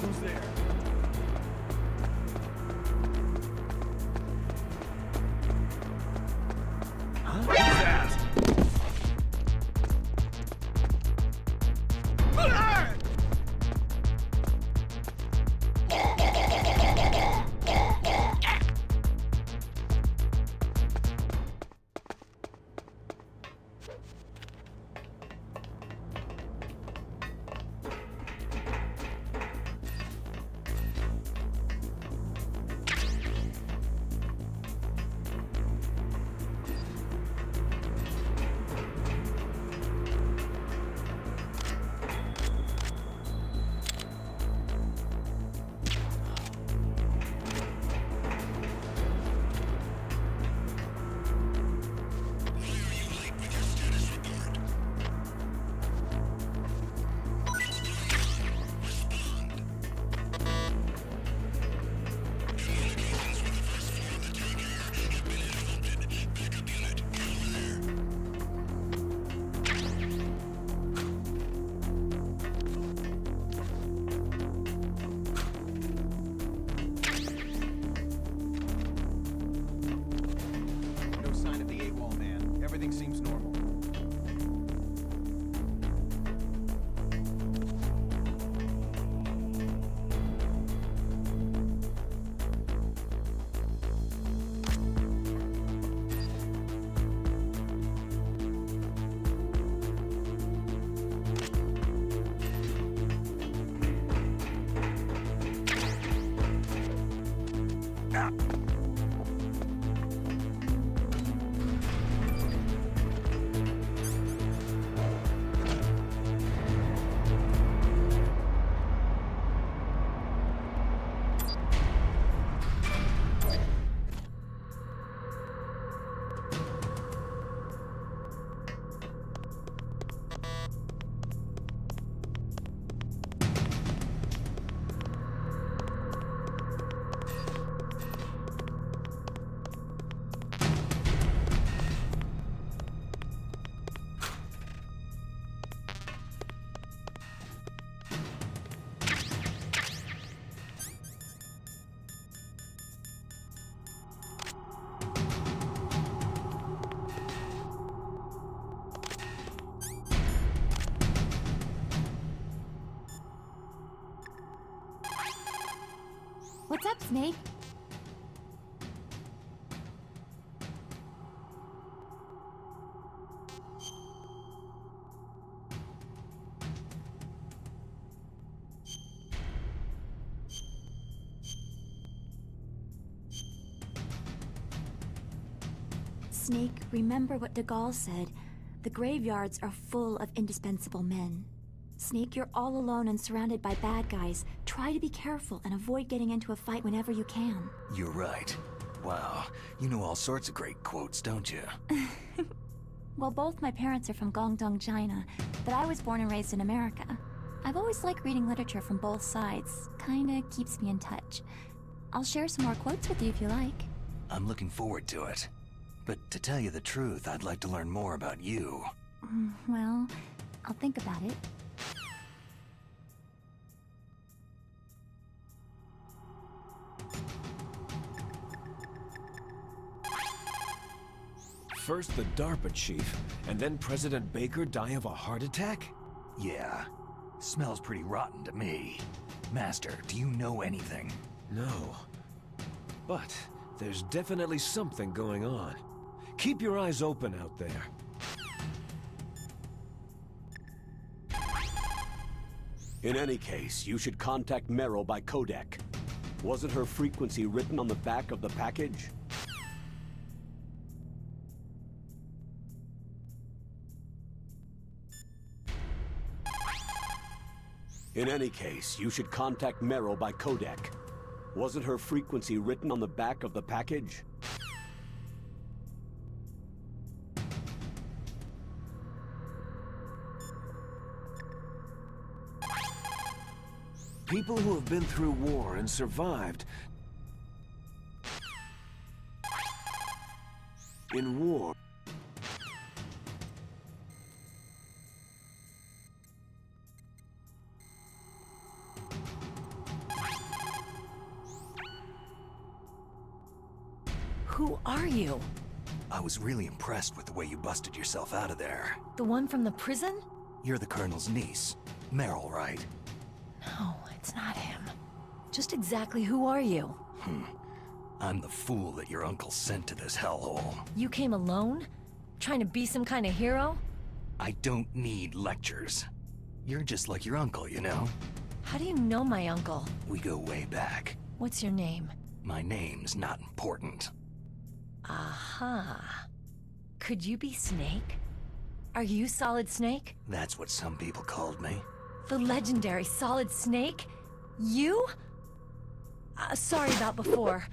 Who's there? Who's that? What's up, Snake? Snake, remember what De Gaulle said. The graveyards are full of indispensable men. Snake, you're all alone and surrounded by bad guys. Try to be careful and avoid getting into a fight whenever you can. You're right. Wow, you know all sorts of great quotes, don't you? Well, both my parents are from Guangdong, China, but I was born and raised in America. I've always liked reading literature from both sides. Kinda keeps me in touch. I'll share some more quotes with you if you like. I'm looking forward to it. But to tell you the truth, I'd like to learn more about you. Well, I'll think about it. First the DARPA chief, and then President Baker die of a heart attack? Yeah. Smells pretty rotten to me. Master, do you know anything? No. But there's definitely something going on. Keep your eyes open out there. In any case, you should contact Meryl by codec. Wasn't her frequency written on the back of the package? In any case, you should contact Meryl by codec. Wasn't her frequency written on the back of the package? People who have been through war and survived. In war. Who are you? I was really impressed with the way you busted yourself out of there. The one from the prison? You're the Colonel's niece. Meryl, right? No, it's not him. Just exactly who are you? I'm the fool that your uncle sent to this hellhole. You came alone? Trying to be some kind of hero? I don't need lectures. You're just like your uncle, you know? How do you know my uncle? We go way back. What's your name? My name's not important. Aha. Could you be Snake? Are you Solid Snake? That's what some people called me. The legendary Solid Snake? You? Sorry about before.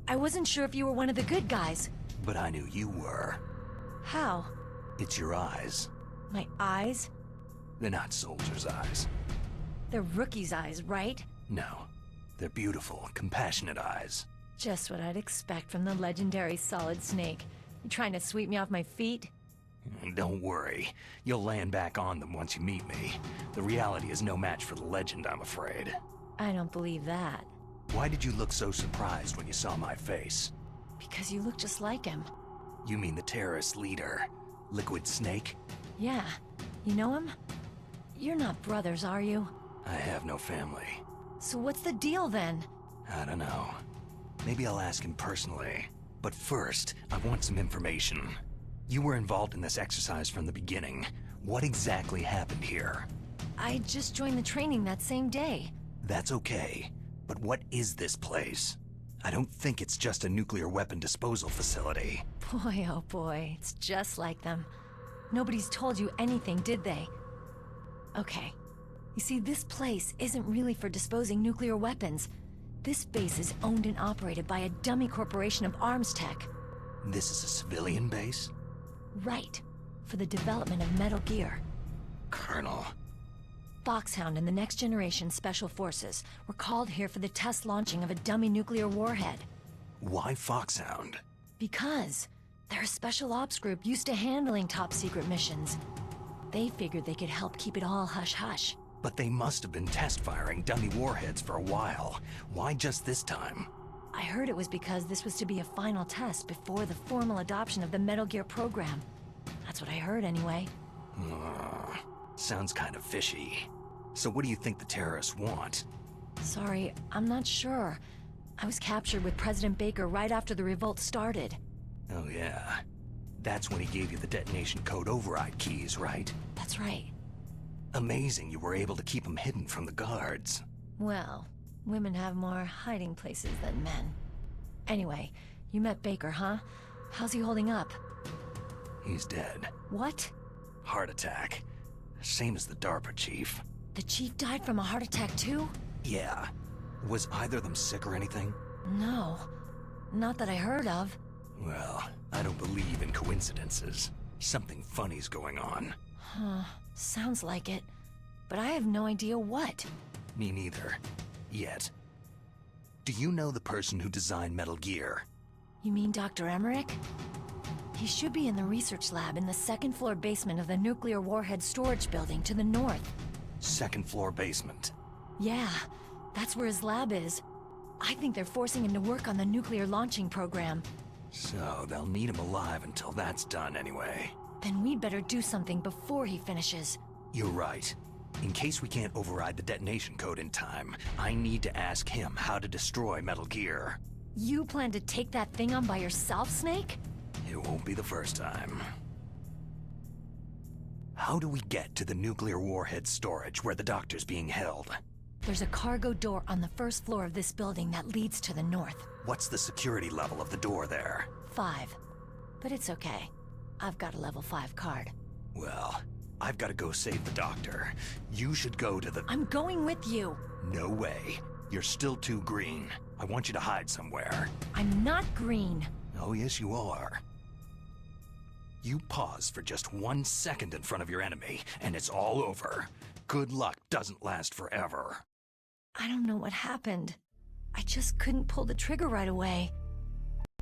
I wasn't sure if you were one of the good guys. But I knew you were. How? It's your eyes. My eyes? They're not soldiers' eyes. They're rookies' eyes, right? No. They're beautiful, compassionate eyes. Just what I'd expect from the legendary Solid Snake. You trying to sweep me off my feet? Don't worry. You'll land back on them once you meet me. The reality is no match for the legend, I'm afraid. I don't believe that. Why did you look so surprised when you saw my face? Because you look just like him. You mean the terrorist leader, Liquid Snake? Yeah. You know him? You're not brothers, are you? I have no family. So what's the deal then? I don't know. Maybe I'll ask him personally. But first, I want some information. You were involved in this exercise from the beginning. What exactly happened here? I just joined the training that same day. That's okay. But what is this place? I don't think it's just a nuclear weapon disposal facility. Boy, oh boy, it's just like them. Nobody's told you anything, did they? Okay. You see, this place isn't really for disposing nuclear weapons. This base is owned and operated by a dummy corporation of arms tech. This is a civilian base? Right. For the development of Metal Gear. Colonel. Foxhound and the Next Generation Special Forces were called here for the test launching of a dummy nuclear warhead. Why Foxhound? Because they're a special ops group used to handling top-secret missions. They figured they could help keep it all hush-hush. But they must have been test-firing dummy warheads for a while. Why just this time? I heard it was because this was to be a final test before the formal adoption of the Metal Gear program. That's what I heard anyway. Sounds kind of fishy. So what do you think the terrorists want? Sorry, I'm not sure. I was captured with President Baker right after the revolt started. Oh yeah. That's when he gave you the detonation code override keys, right? That's right. Amazing you were able to keep them hidden from the guards. Well, women have more hiding places than men. Anyway, you met Baker, huh? How's he holding up? He's dead. What? Heart attack. Same as the DARPA chief. The chief died from a heart attack too? Yeah. Was either of them sick or anything? No. Not that I heard of. Well, I don't believe in coincidences. Something funny's going on. Huh. Sounds like it. But I have no idea what. Me neither. Yet. Do you know the person who designed Metal Gear? You mean Dr. Emmerich? He should be in the research lab in the second-floor basement of the nuclear warhead storage building to the north. Second floor basement? Yeah, that's where his lab is. I think they're forcing him to work on the nuclear launching program. So they'll need him alive until that's done anyway. Then we'd better do something before he finishes. You're right. In case we can't override the detonation code in time, I need to ask him how to destroy Metal Gear. You plan to take that thing on by yourself, Snake? It won't be the first time. How do we get to the nuclear warhead storage where the doctor's being held? There's a cargo door on the first floor of this building that leads to the north. What's the security level of the door there? 5. But it's okay. I've got a level 5 card. Well, I've got to go save the doctor. You should go to the... I'm going with you! No way. You're still too green. I want you to hide somewhere. I'm not green. Oh, yes, you are. You pause for just 1 second in front of your enemy, and it's all over. Good luck doesn't last forever. I don't know what happened. I just couldn't pull the trigger right away.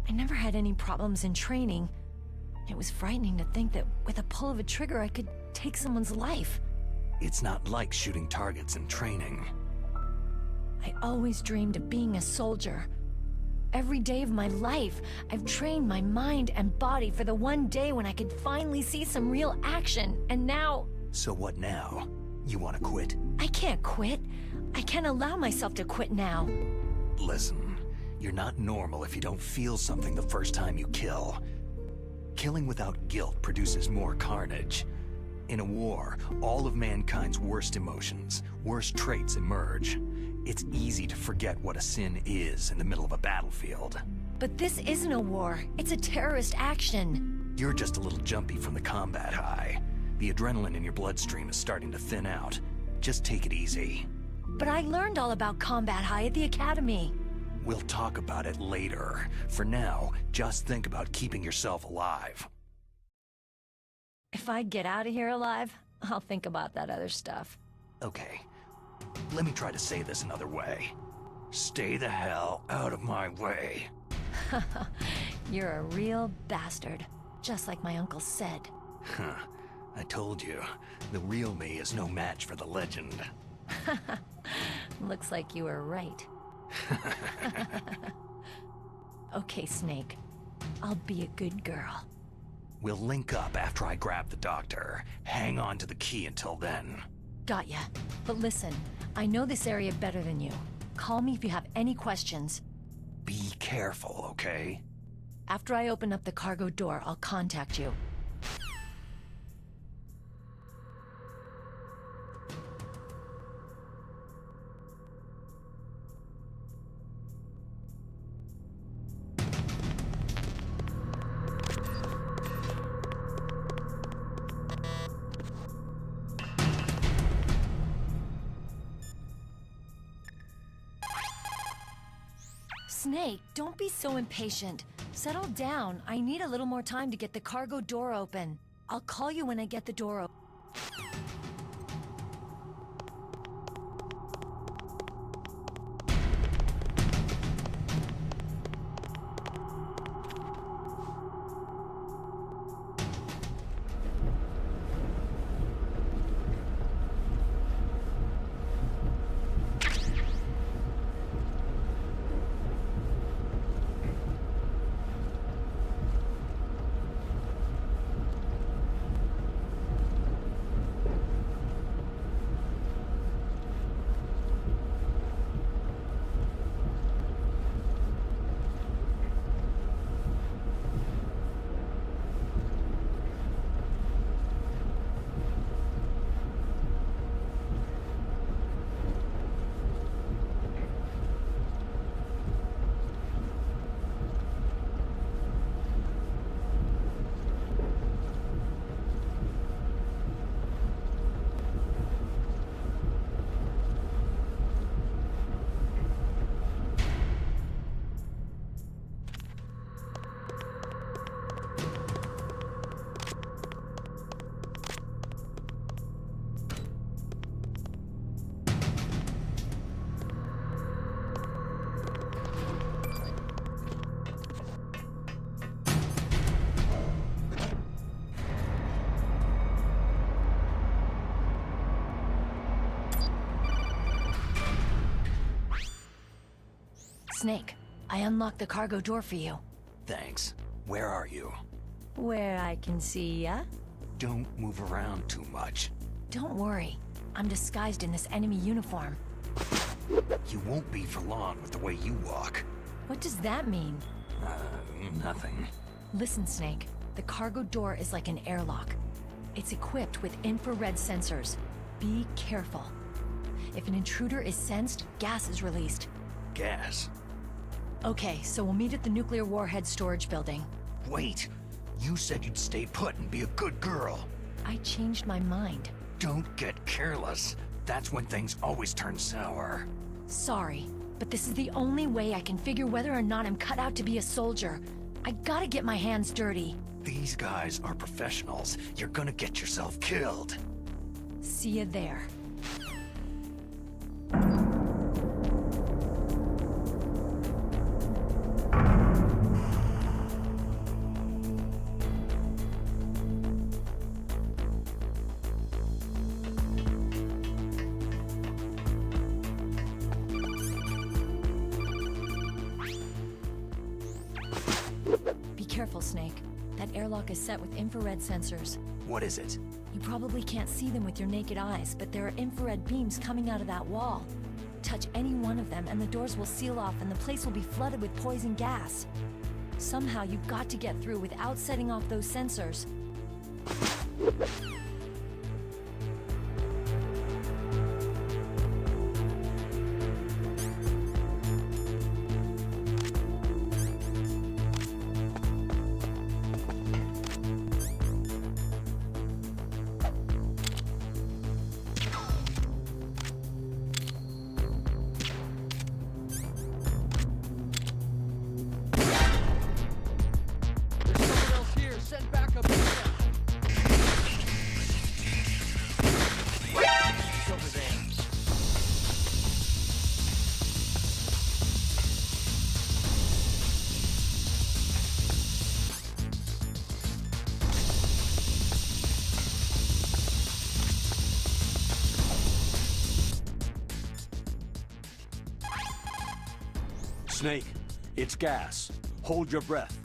I never had any problems in training. It was frightening to think that with a pull of a trigger I could take someone's life. It's not like shooting targets in training. I always dreamed of being a soldier. Every day of my life, I've trained my mind and body for the one day when I could finally see some real action, and now... So what now? You want to quit? I can't quit. I can't allow myself to quit now. Listen, you're not normal if you don't feel something the first time you kill. Killing without guilt produces more carnage. In a war, all of mankind's worst emotions, worst traits emerge. It's easy to forget what a sin is in the middle of a battlefield. But this isn't a war. It's a terrorist action. You're just a little jumpy from the combat high. The adrenaline in your bloodstream is starting to thin out. Just take it easy. But I learned all about combat high at the academy. We'll talk about it later. For now, just think about keeping yourself alive. If I get out of here alive, I'll think about that other stuff. Okay. Let me try to say this another way. Stay the hell out of my way. You're a real bastard. Just like my uncle said. Huh. I told you, the real me is no match for the legend. Looks like you were right. Okay, Snake. I'll be a good girl. We'll link up after I grab the doctor. Hang on to the key until then. Got ya. But listen, I know this area better than you. Call me if you have any questions. Be careful, okay? After I open up the cargo door, I'll contact you. Snake, don't be so impatient. Settle down. I need a little more time to get the cargo door open. I'll call you when I get the door open. Snake, I unlocked the cargo door for you. Thanks. Where are you? Where I can see ya. Don't move around too much. Don't worry. I'm disguised in this enemy uniform. You won't be for long with the way you walk. What does that mean? Nothing. Listen, Snake. The cargo door is like an airlock. It's equipped with infrared sensors. Be careful. If an intruder is sensed, gas is released. Gas? Okay, so we'll meet at the nuclear warhead storage building. Wait! You said you'd stay put and be a good girl. I changed my mind. Don't get careless. That's when things always turn sour. Sorry, but this is the only way I can figure whether or not I'm cut out to be a soldier. I gotta get my hands dirty. These guys are professionals. You're gonna get yourself killed. See you there. Careful, Snake. That airlock is set with infrared sensors. What is it? You probably can't see them with your naked eyes, but there are infrared beams coming out of that wall. Touch any one of them and the doors will seal off and the place will be flooded with poison gas. Somehow you've got to get through without setting off those sensors. Snake, it's gas. Hold your breath.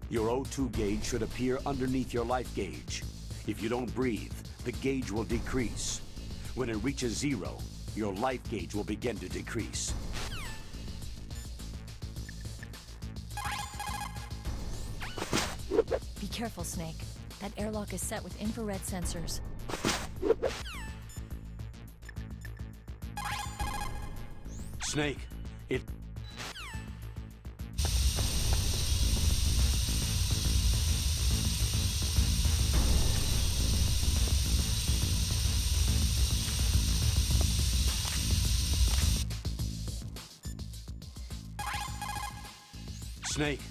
Your O2 gauge should appear underneath your life gauge. If you don't breathe, the gauge will decrease. When it reaches 0, your life gauge will begin to decrease. Be careful, Snake. That airlock is set with infrared sensors. Snake, it... Snake.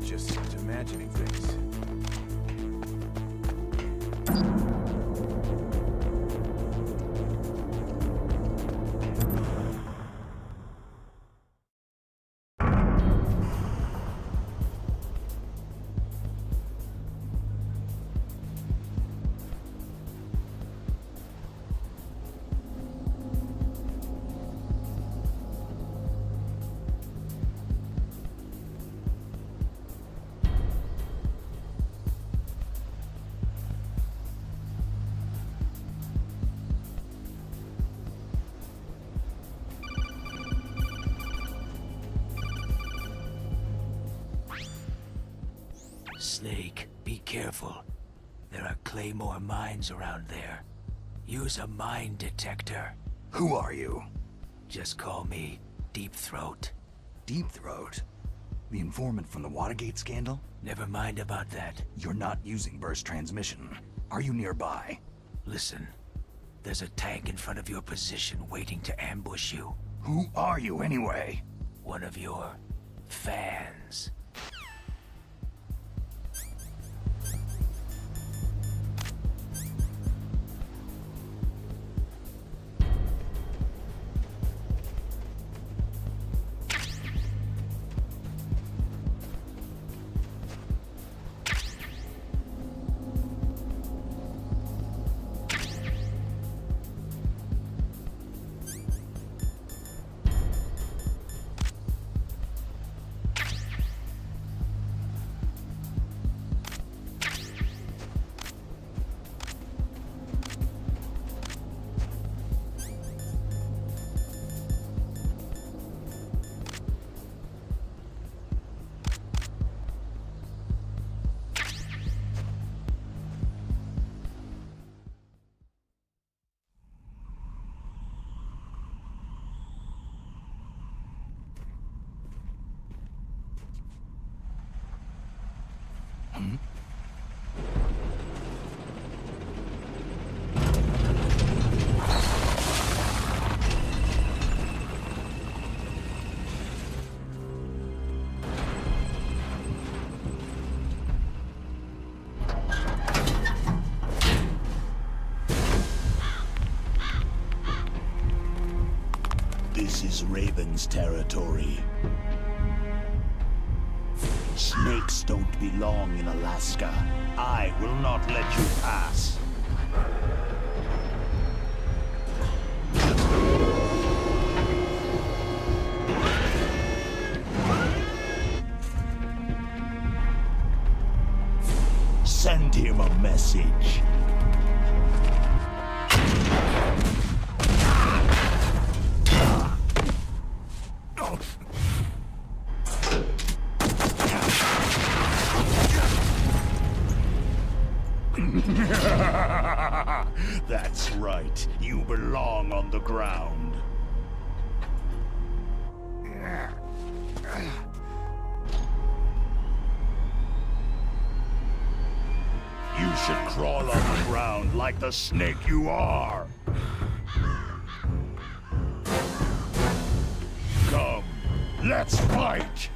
Just imagining things. Snake, be careful. There are Claymore mines around there. Use a mine detector. Who are you? Just call me Deep Throat. Deep Throat? The informant from the Watergate scandal? Never mind about that. You're not using burst transmission. Are you nearby? Listen, there's a tank in front of your position waiting to ambush you. Who are you anyway? One of your fans. This is Raven's territory. Snakes don't belong in Alaska. I will not let you pass. Send him a message. That's right. You belong. belong on the ground. You should crawl on the ground like the snake you are. Come, let's fight!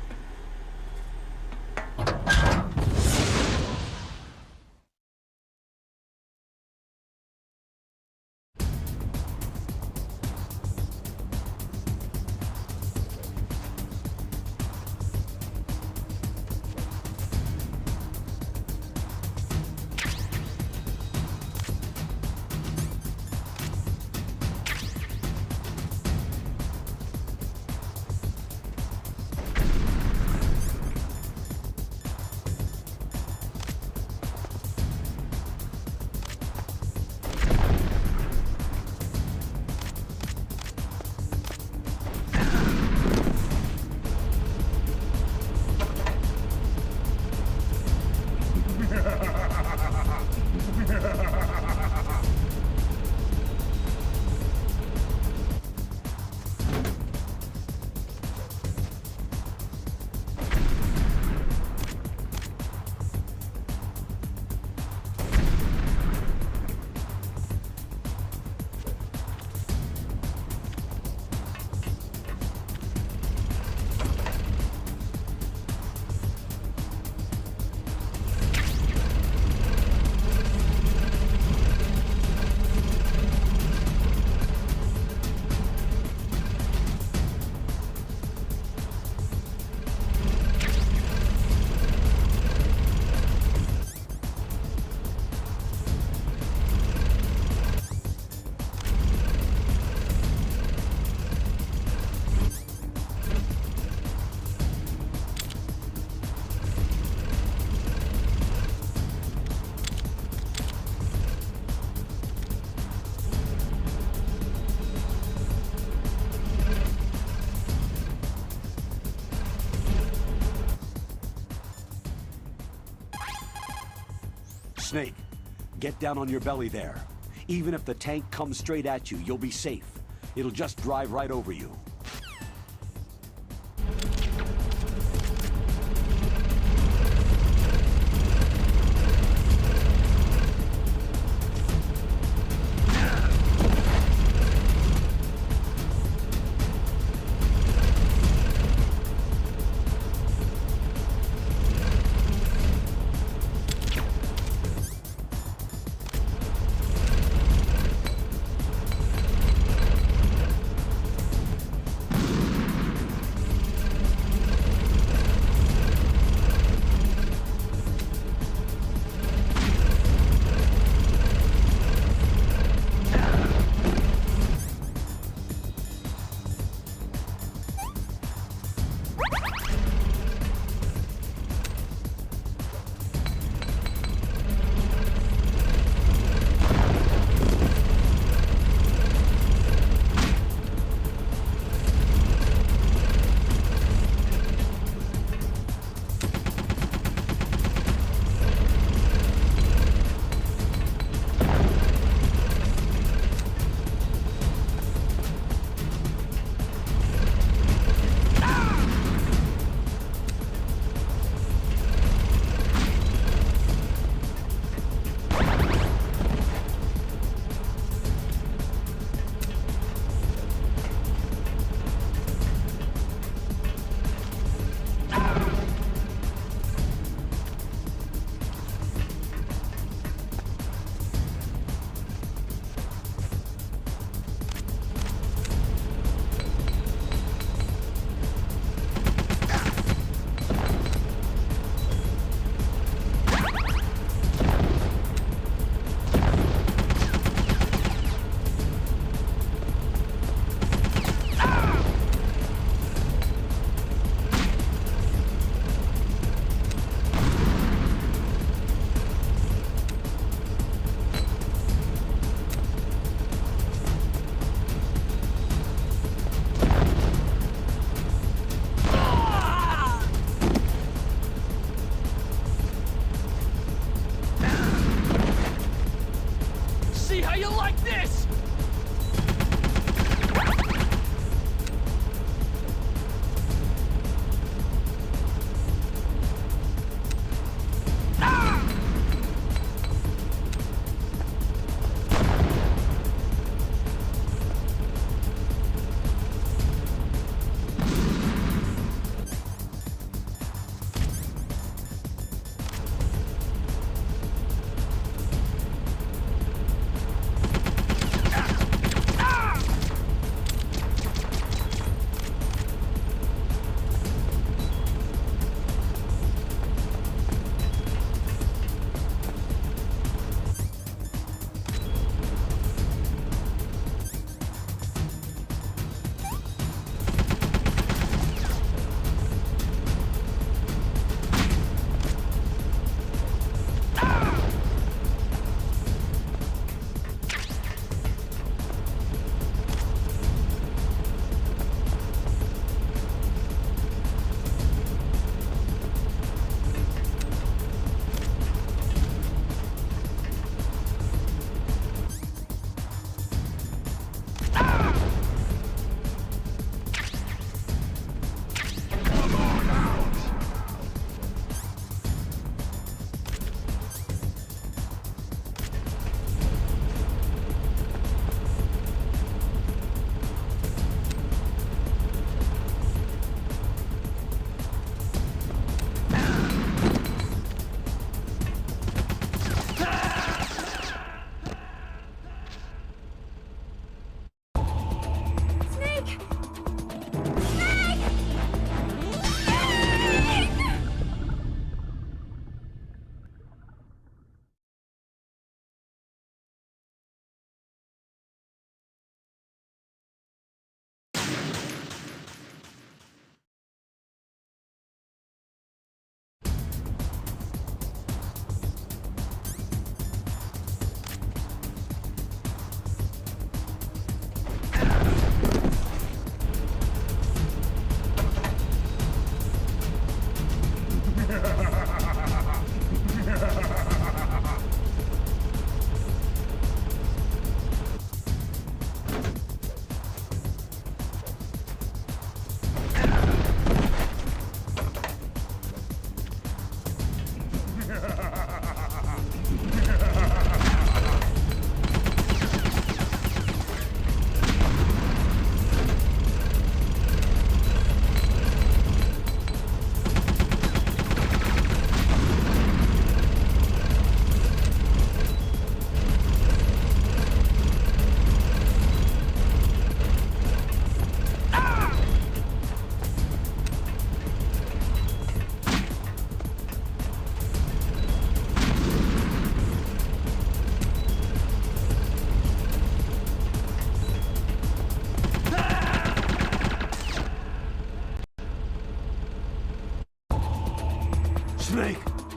Snake, get down on your belly there. Even if the tank comes straight at you, you'll be safe. It'll just drive right over you.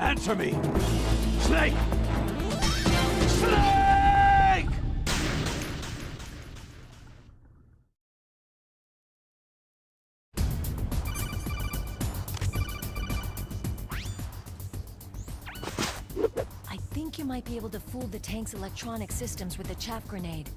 Answer me! Snake! Snake! I think you might be able to fool the tank's electronic systems with the chaff grenade.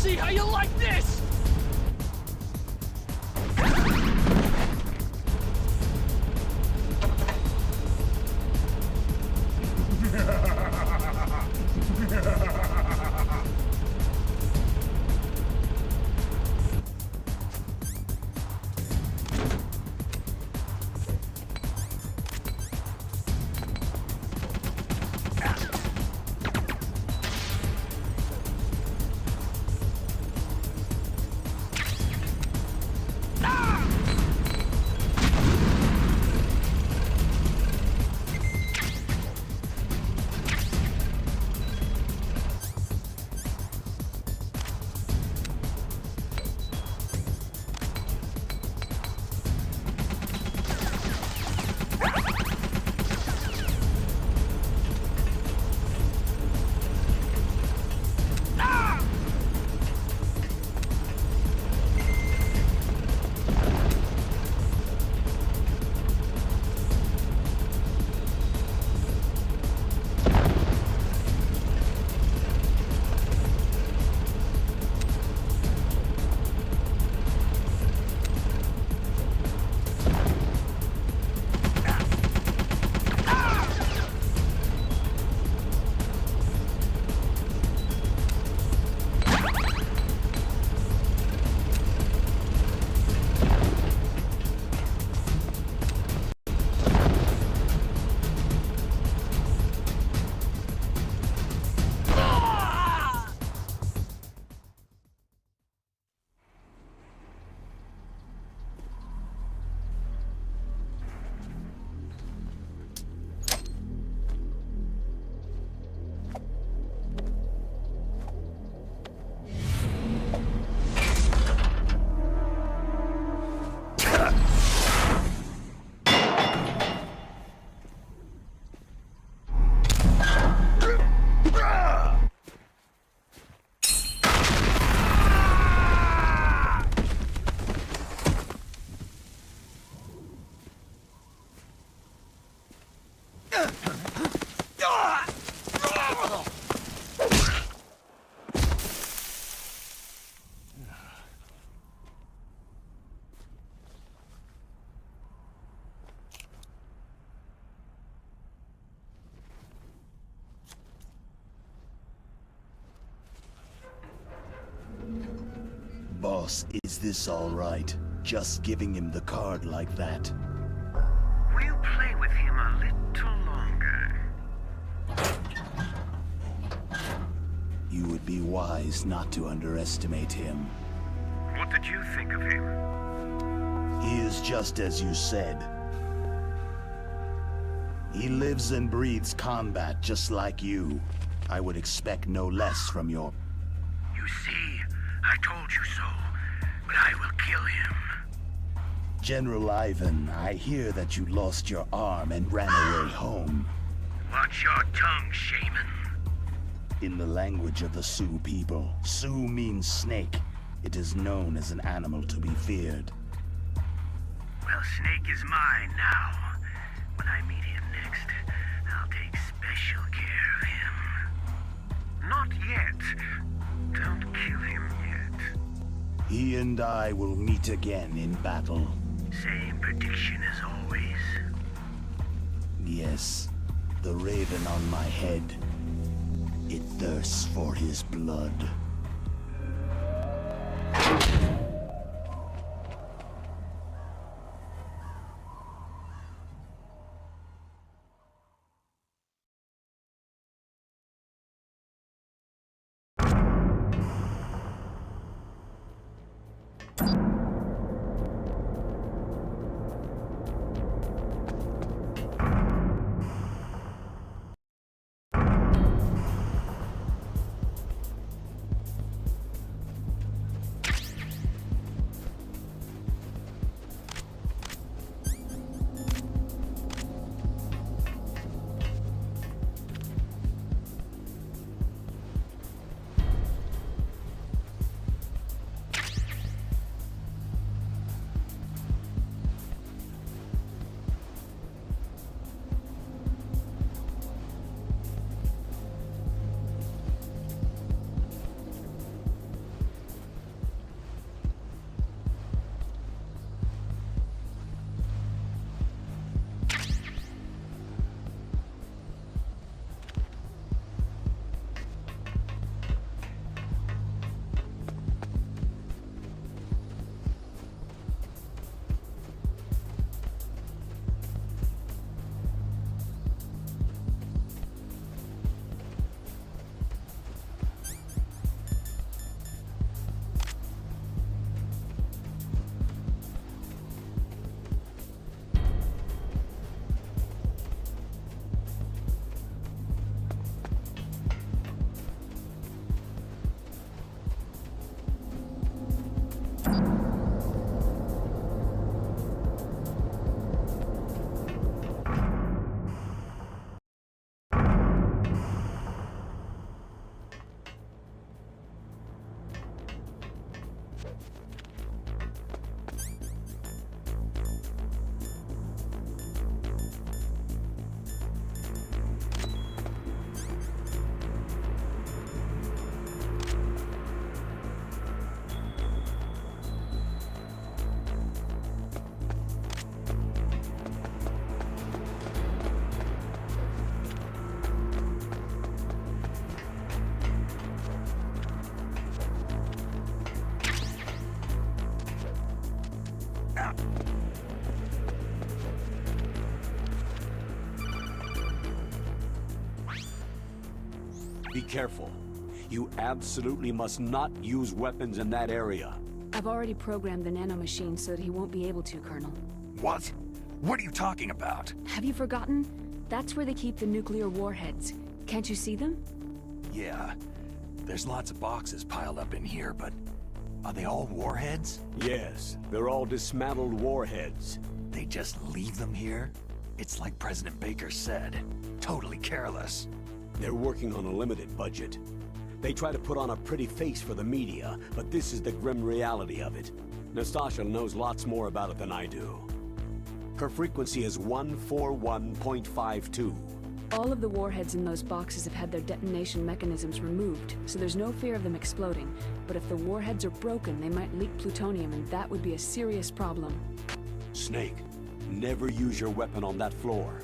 See how you like this! Boss, is this all right? Just giving him the card like that? We'll play with him a little longer. You would be wise not to underestimate him. What did you think of him? He is just as you said. He lives and breathes combat just like you. I would expect no less from your... You see, I told you so, but I will kill him. General Ivan, I hear that you lost your arm and ran away home. Watch your tongue, shaman. In the language of the Sioux people, Sioux means snake. It is known as an animal to be feared. Well, Snake is mine now. When I meet him next, I'll take special care of him. Not yet. Don't kill him yet. He and I will meet again in battle. Same prediction as always. Yes, the raven on my head. It thirsts for his blood. Be careful. You absolutely must not use weapons in that area. I've already programmed the nanomachine so that he won't be able to, Colonel. What? What are you talking about? Have you forgotten? That's where they keep the nuclear warheads. Can't you see them? Yeah. There's lots of boxes piled up in here, but are they all warheads? Yes, they're all dismantled warheads. They just leave them here? It's like President Baker said. Totally careless. They're working on a limited budget. They try to put on a pretty face for the media, but this is the grim reality of it. Nastasha knows lots more about it than I do. Her frequency is 141.52. All of the warheads in those boxes have had their detonation mechanisms removed, so there's no fear of them exploding. But if the warheads are broken, they might leak plutonium, and that would be a serious problem. Snake, never use your weapon on that floor.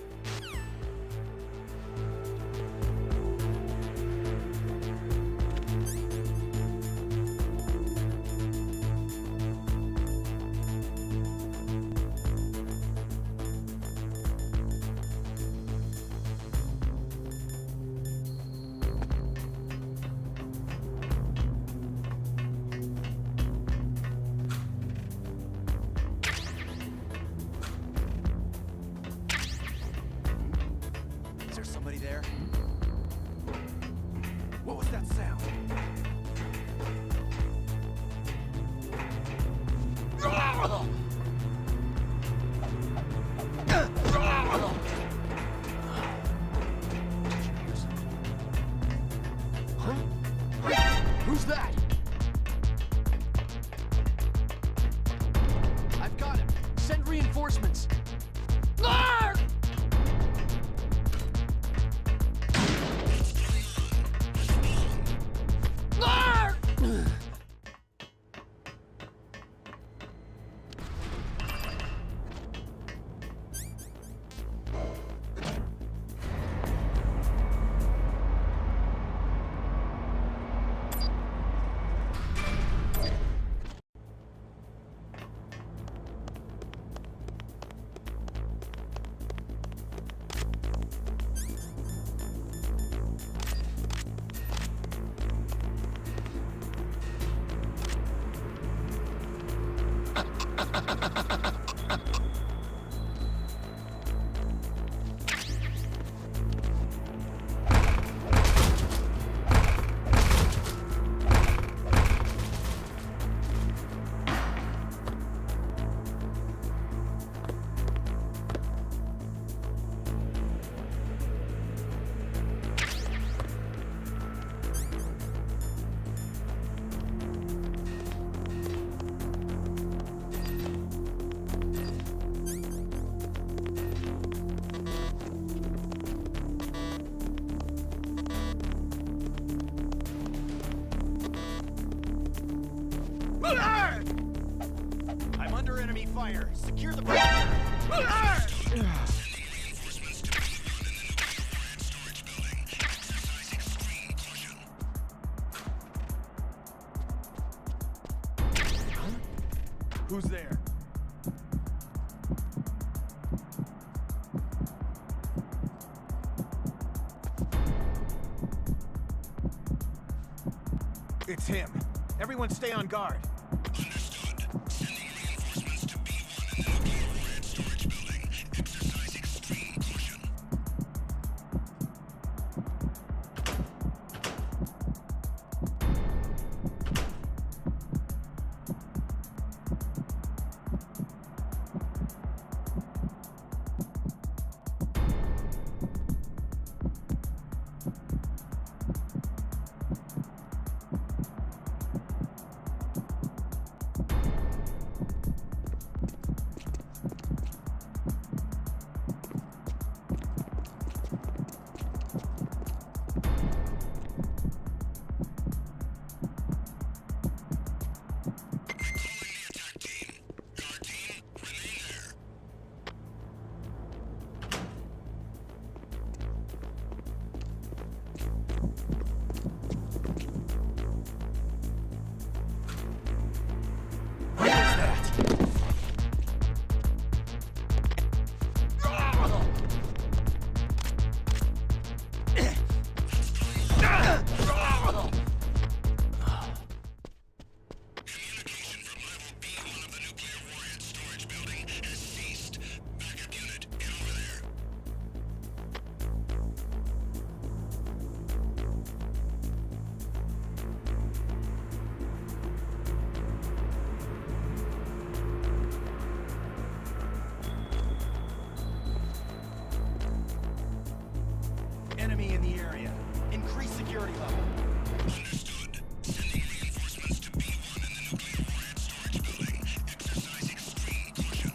reinforcements! Arr! Arr! I'm under enemy fire. Secure the perimeter. Who's there? It's him. Everyone stay on guard. Enemy in the area. Increase security level. Understood. Sending reinforcements to B1 in the nuclear warhead storage building. Exercise extreme caution.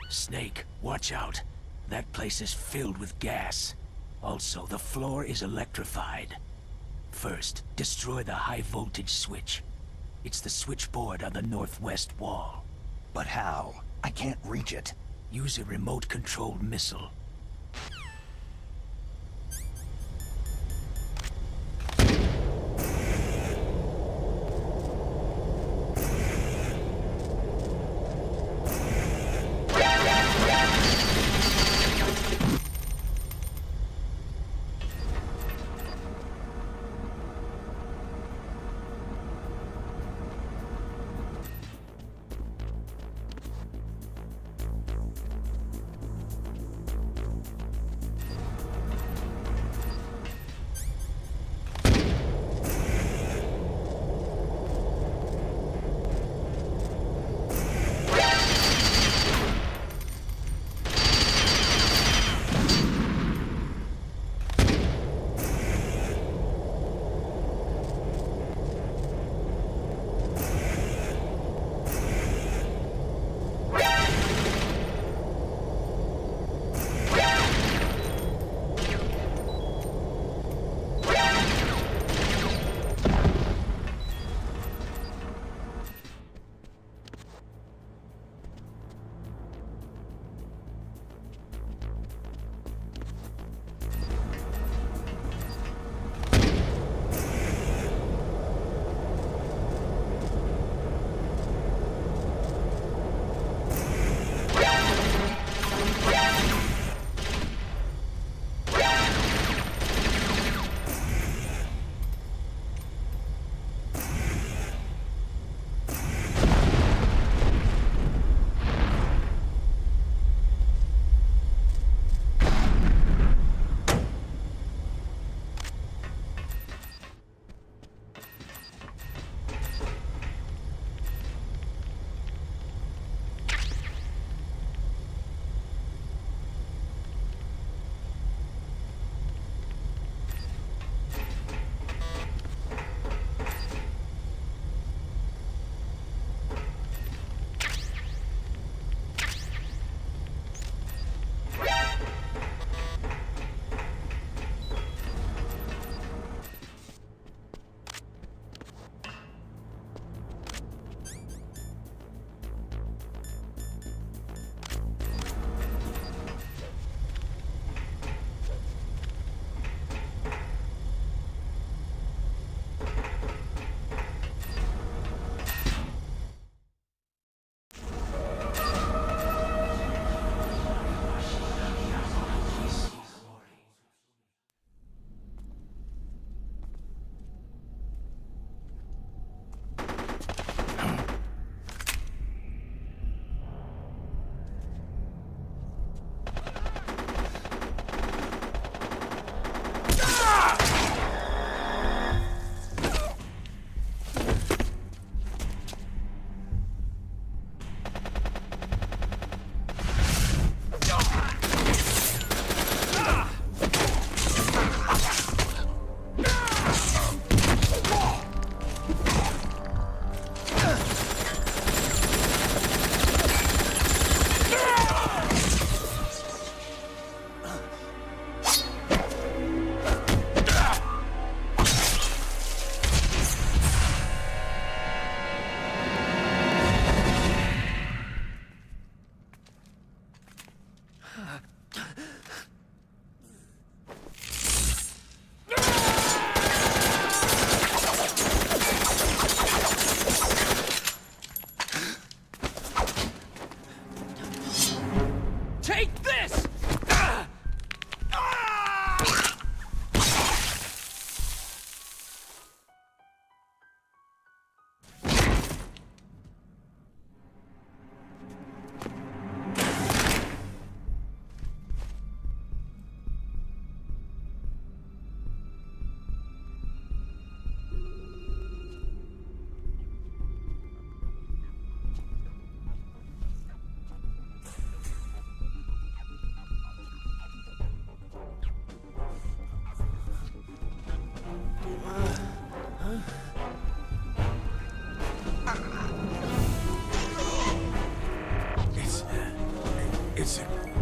Snake, watch out. That place is filled with gas. Also, the floor is electrified. First, destroy the high-voltage switch. It's the switchboard on the northwest wall. But how? I can't reach it. Use a remote-controlled missile.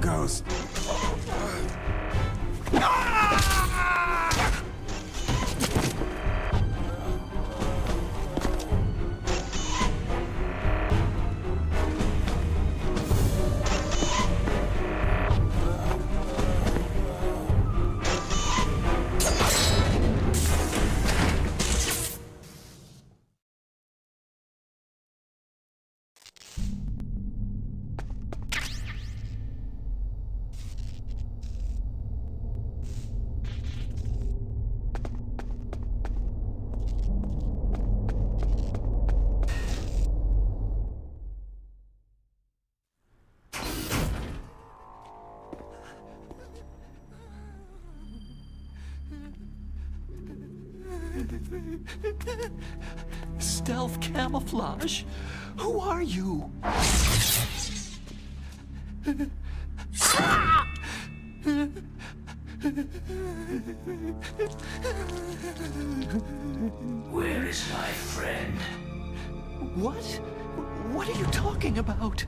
goes. Stealth camouflage? Who are you? Where is my friend? What? What are you talking about?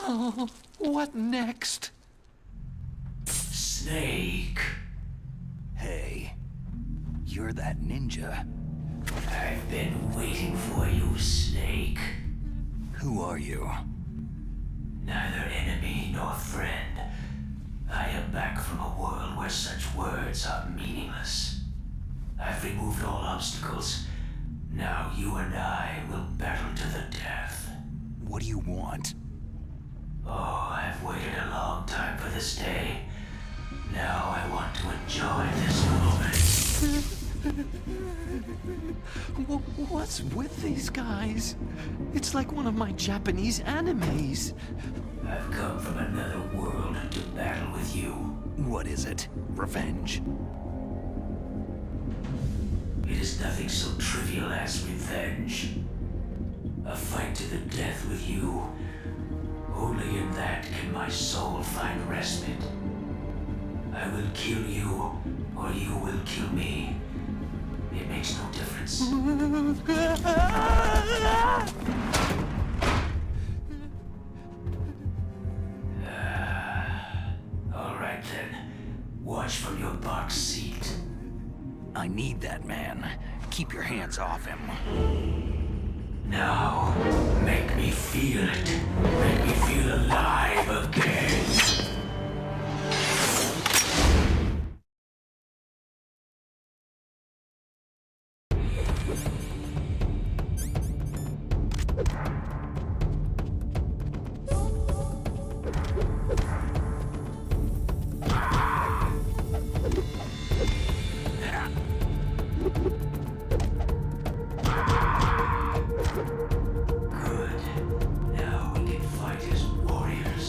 Oh, what next? Snake. Hey, you're that ninja. I've been waiting for you, Snake. Who are you? Neither enemy nor friend. I am back from a world where such words are meaningless. I've removed all obstacles. Now you and I will battle to the death. What do you want? Oh, I've waited a long time for this day. Now I want to enjoy this moment. What's with these guys? It's like one of my Japanese animes. I've come from another world to battle with you. What is it? Revenge? It is nothing so trivial as revenge. A fight to the death with you. Only in that can my soul find respite. I will kill you, or you will kill me. It makes no difference. All right then. Watch from your box seat. I need that man. Keep your hands off him. Now, make me feel it. Make me feel alive again. Good. Now we can fight as warriors.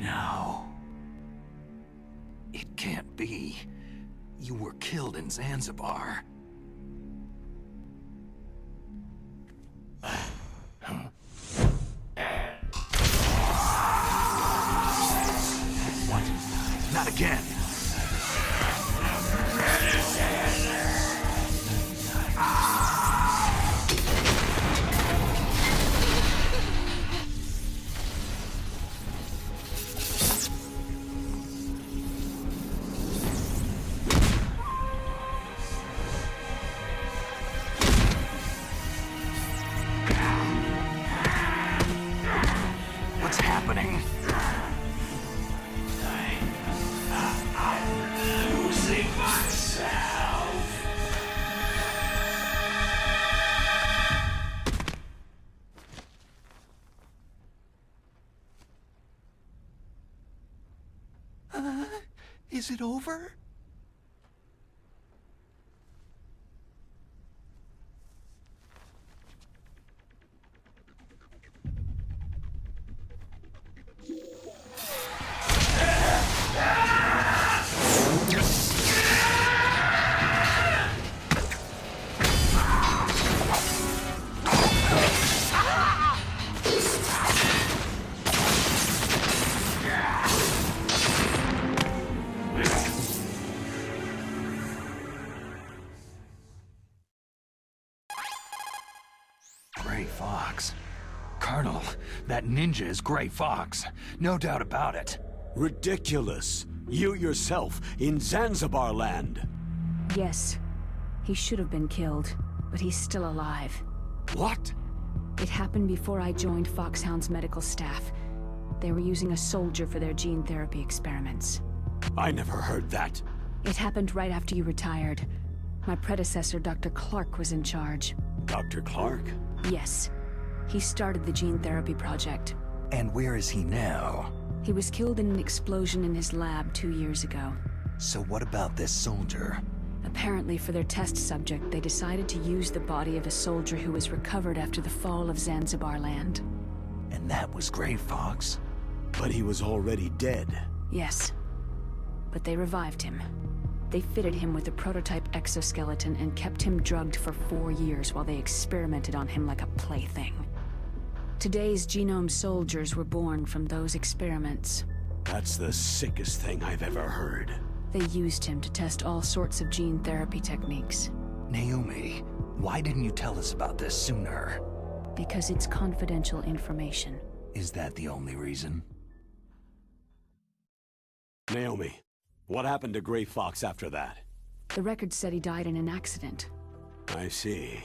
now. It can't be. You were killed in Zanzibar. What? Not again! What's happening? I'm losing myself. Is it over? Gray Fox. Colonel, that ninja is Gray Fox. No doubt about it. Ridiculous. You yourself in Zanzibar land. Yes. He should have been killed, but he's still alive. What? It happened before I joined Foxhound's medical staff. They were using a soldier for their gene therapy experiments. I never heard that. It happened right after you retired. My predecessor, Dr. Clark, was in charge. Dr. Clark? Yes. He started the gene therapy project. And where is he now? He was killed in an explosion in his lab 2 years ago. So what about this soldier? Apparently, for their test subject, they decided to use the body of a soldier who was recovered after the fall of Zanzibar land. And that was Gray Fox? But he was already dead. Yes. But they revived him. They fitted him with a prototype exoskeleton and kept him drugged for 4 years while they experimented on him like a plaything. Today's genome soldiers were born from those experiments. That's the sickest thing I've ever heard. They used him to test all sorts of gene therapy techniques. Naomi, why didn't you tell us about this sooner? Because it's confidential information. Is that the only reason? Naomi, what happened to Gray Fox after that? The record said he died in an accident. I see.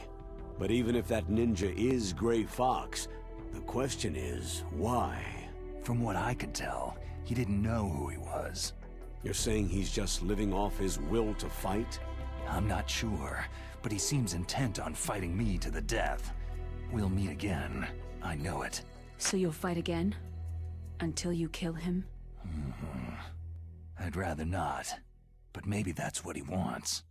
But even if that ninja is Gray Fox, the question is, why? From what I could tell, he didn't know who he was. You're saying he's just living off his will to fight? I'm not sure, but he seems intent on fighting me to the death. We'll meet again. I know it. So you'll fight again? Until you kill him? I'd rather not, but maybe that's what he wants.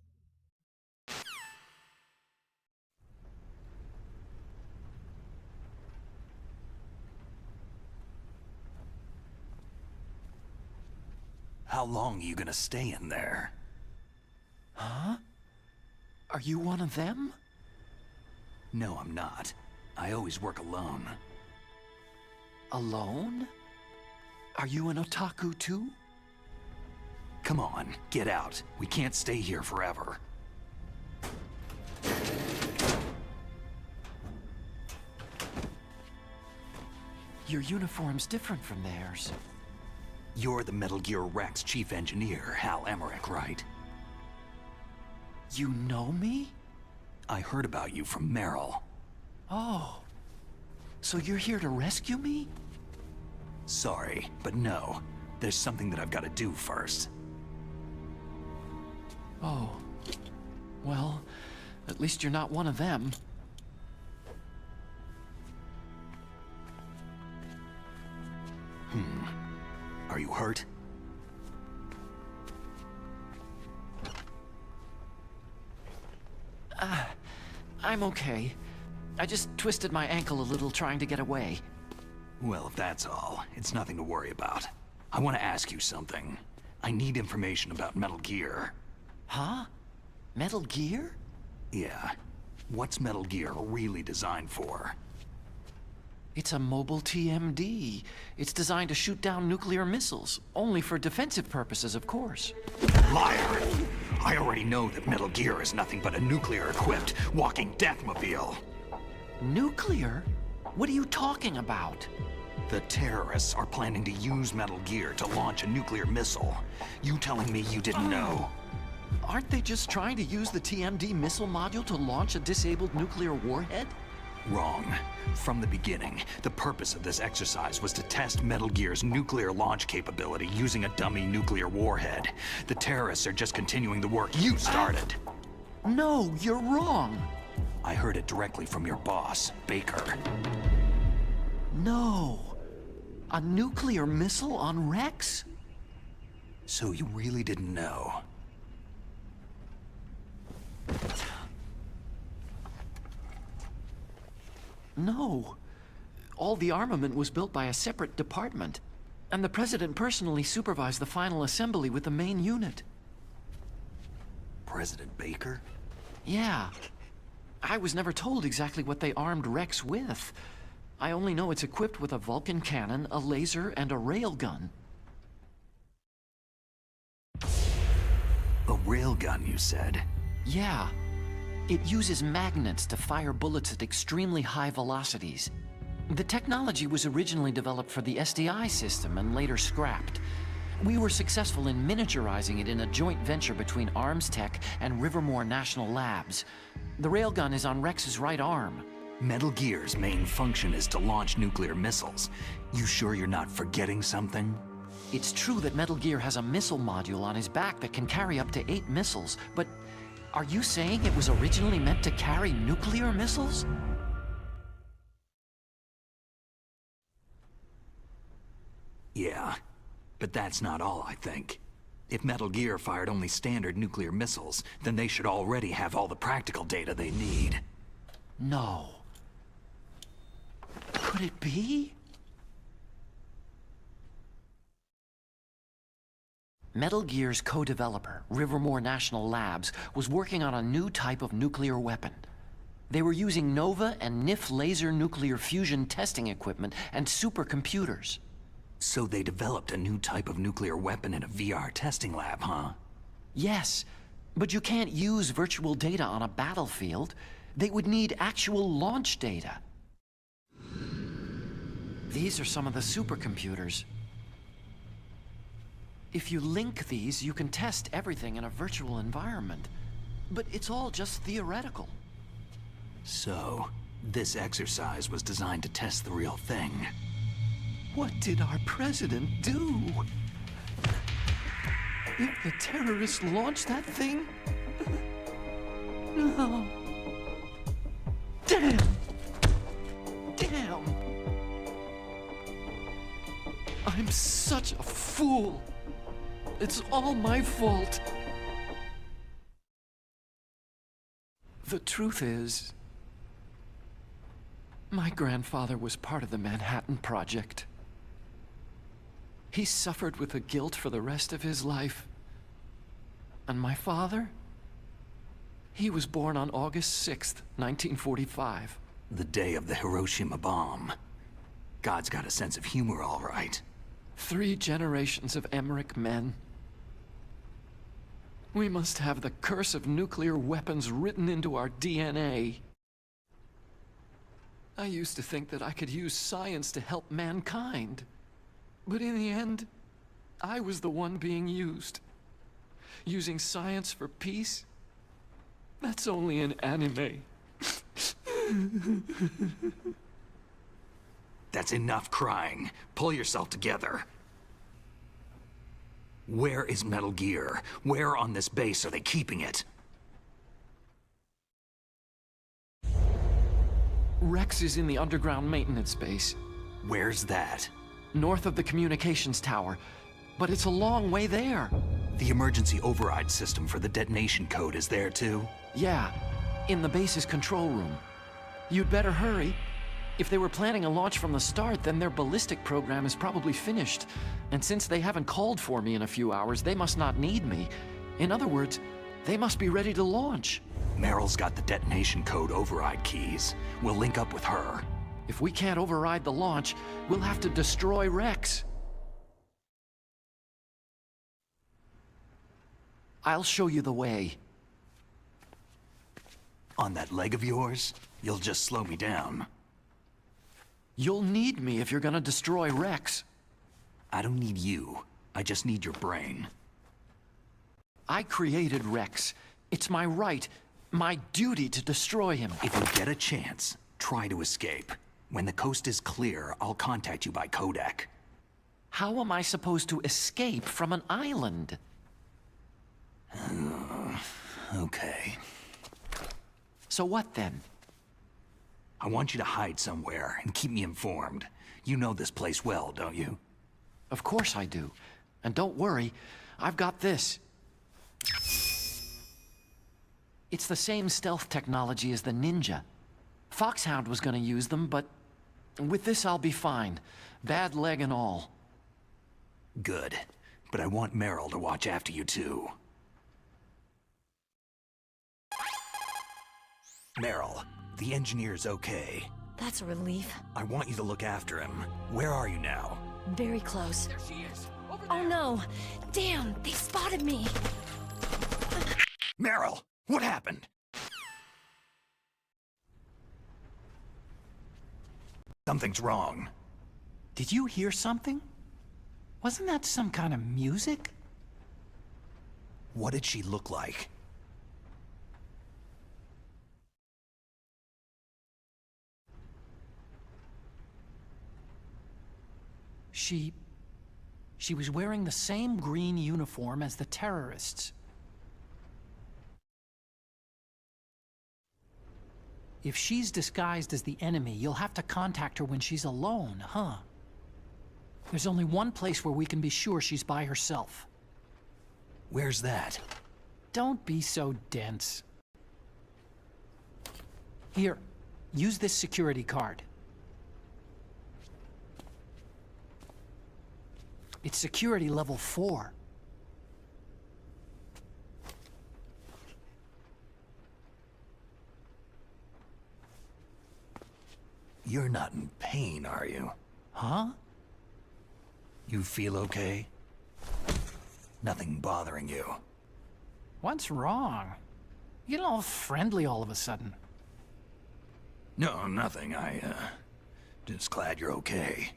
How long are you gonna stay in there? Huh? Are you one of them? No, I'm not. I always work alone. Alone? Are you an otaku too? Come on, get out. We can't stay here forever. Your uniform's different from theirs. You're the Metal Gear Rex chief engineer, Hal Emmerich, right? You know me? I heard about you from Meryl. Oh. So you're here to rescue me? Sorry, but no. There's something that I've got to do first. Oh. Well, at least you're not one of them. Are you hurt? I'm okay. I just twisted my ankle a little trying to get away. Well, if that's all, it's nothing to worry about. I want to ask you something. I need information about Metal Gear. Huh? Metal Gear? Yeah. What's Metal Gear really designed for? It's a mobile TMD. It's designed to shoot down nuclear missiles. Only for defensive purposes, of course. Liar! I already know that Metal Gear is nothing but a nuclear-equipped walking deathmobile. Nuclear? What are you talking about? The terrorists are planning to use Metal Gear to launch a nuclear missile. You telling me you didn't know? Aren't they just trying to use the TMD missile module to launch a disabled nuclear warhead? Wrong. From the beginning, the purpose of this exercise was to test Metal Gear's nuclear launch capability using a dummy nuclear warhead. The terrorists are just continuing the work you started. No, you're wrong. I heard it directly from your boss, Baker. No. A nuclear missile on Rex? So you really didn't know? No. All the armament was built by a separate department, and the President personally supervised the final assembly with the main unit. President Baker? Yeah. I was never told exactly what they armed Rex with. I only know it's equipped with a Vulcan cannon, a laser, and a railgun. A railgun, you said? Yeah. It uses magnets to fire bullets at extremely high velocities. The technology was originally developed for the SDI system and later scrapped. We were successful in miniaturizing it in a joint venture between Arms Tech and Rivermore National Labs. The railgun is on Rex's right arm. Metal Gear's main function is to launch nuclear missiles. You sure you're not forgetting something? It's true that Metal Gear has a missile module on his back that can carry up to 8 missiles, but are you saying it was originally meant to carry nuclear missiles? Yeah, but that's not all, I think. If Metal Gear fired only standard nuclear missiles, then they should already have all the practical data they need. No. Could it be? Metal Gear's co-developer, Rivermore National Labs, was working on a new type of nuclear weapon. They were using NOVA and NIF laser nuclear fusion testing equipment and supercomputers. So they developed a new type of nuclear weapon in a VR testing lab, huh? Yes, but you can't use virtual data on a battlefield. They would need actual launch data. These are some of the supercomputers. If you link these, you can test everything in a virtual environment. But it's all just theoretical. So, this exercise was designed to test the real thing. What did our president do? If the terrorists launched that thing? No. Damn! Damn! I'm such a fool. It's all my fault. The truth is, my grandfather was part of the Manhattan Project. He suffered with the guilt for the rest of his life. And my father? He was born on August 6th, 1945. The day of the Hiroshima bomb. God's got a sense of humor, all right. 3 generations of Emmerich men. We must have the curse of nuclear weapons written into our DNA. I used to think that I could use science to help mankind. But in the end, I was the one being used. Using science for peace? That's only in anime. That's enough crying. Pull yourself together. Where is Metal Gear? Where on this base are they keeping it? Rex is in the underground maintenance base. Where's that? North of the communications tower. But it's a long way there. The emergency override system for the detonation code is there too? Yeah, in the base's control room. You'd better hurry. If they were planning a launch from the start, then their ballistic program is probably finished. And since they haven't called for me in a few hours, they must not need me. In other words, they must be ready to launch. Meryl's got the detonation code override keys. We'll link up with her. If we can't override the launch, we'll have to destroy Rex. I'll show you the way. On that leg of yours, you'll just slow me down. You'll need me if you're gonna destroy Rex. I don't need you. I just need your brain. I created Rex. It's my right, my duty to destroy him. If you get a chance, try to escape. When the coast is clear, I'll contact you by codec. How am I supposed to escape from an island? Okay. So what then? I want you to hide somewhere and keep me informed. You know this place well, don't you? Of course I do. And don't worry, I've got this. It's the same stealth technology as the Ninja. Foxhound was gonna use them, but with this I'll be fine. Bad leg and all. Good. But I want Meryl to watch after you too. Meryl, the engineer's okay. That's a relief. I want you to look after him. Where are you now? Very close. There she is. Over Oh there. no! Damn, they spotted me! Meryl, what happened? Something's wrong. Did you hear something? Wasn't that some kind of music? What did she look like? She was wearing the same green uniform as the terrorists. If she's disguised as the enemy, you'll have to contact her when she's alone, huh? There's only one place where we can be sure she's by herself. Where's that? Don't be so dense. Here, use this security card. It's security level 4. You're not in pain, are you? Huh? You feel okay? Nothing bothering you? What's wrong? You get all friendly all of a sudden. No, nothing. Just glad you're okay.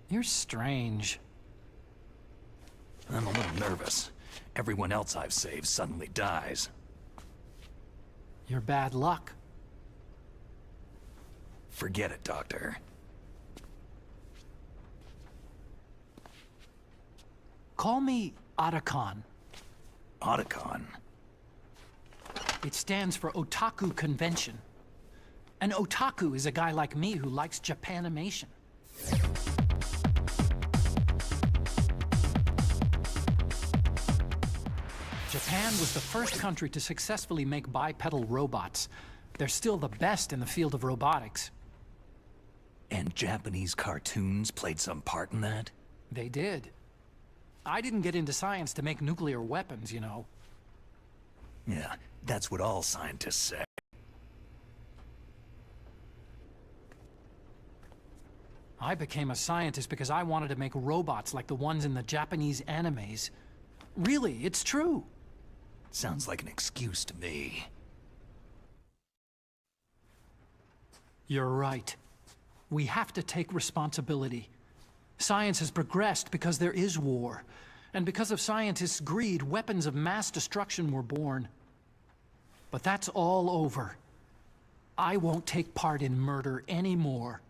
You're strange. I'm a little nervous. Everyone else I've saved suddenly dies. You're bad luck. Forget it, Doctor. Call me Otacon. Otacon? It stands for Otaku Convention. An otaku is a guy like me who likes Japanimation. Japan was the first country to successfully make bipedal robots. They're still the best in the field of robotics. And Japanese cartoons played some part in that? They did. I didn't get into science to make nuclear weapons, you know. Yeah, that's what all scientists say. I became a scientist because I wanted to make robots like the ones in the Japanese animes. Really, it's true. Sounds like an excuse to me. You're right. We have to take responsibility. Science has progressed because there is war. And because of scientists' greed, weapons of mass destruction were born. But that's all over. I won't take part in murder anymore.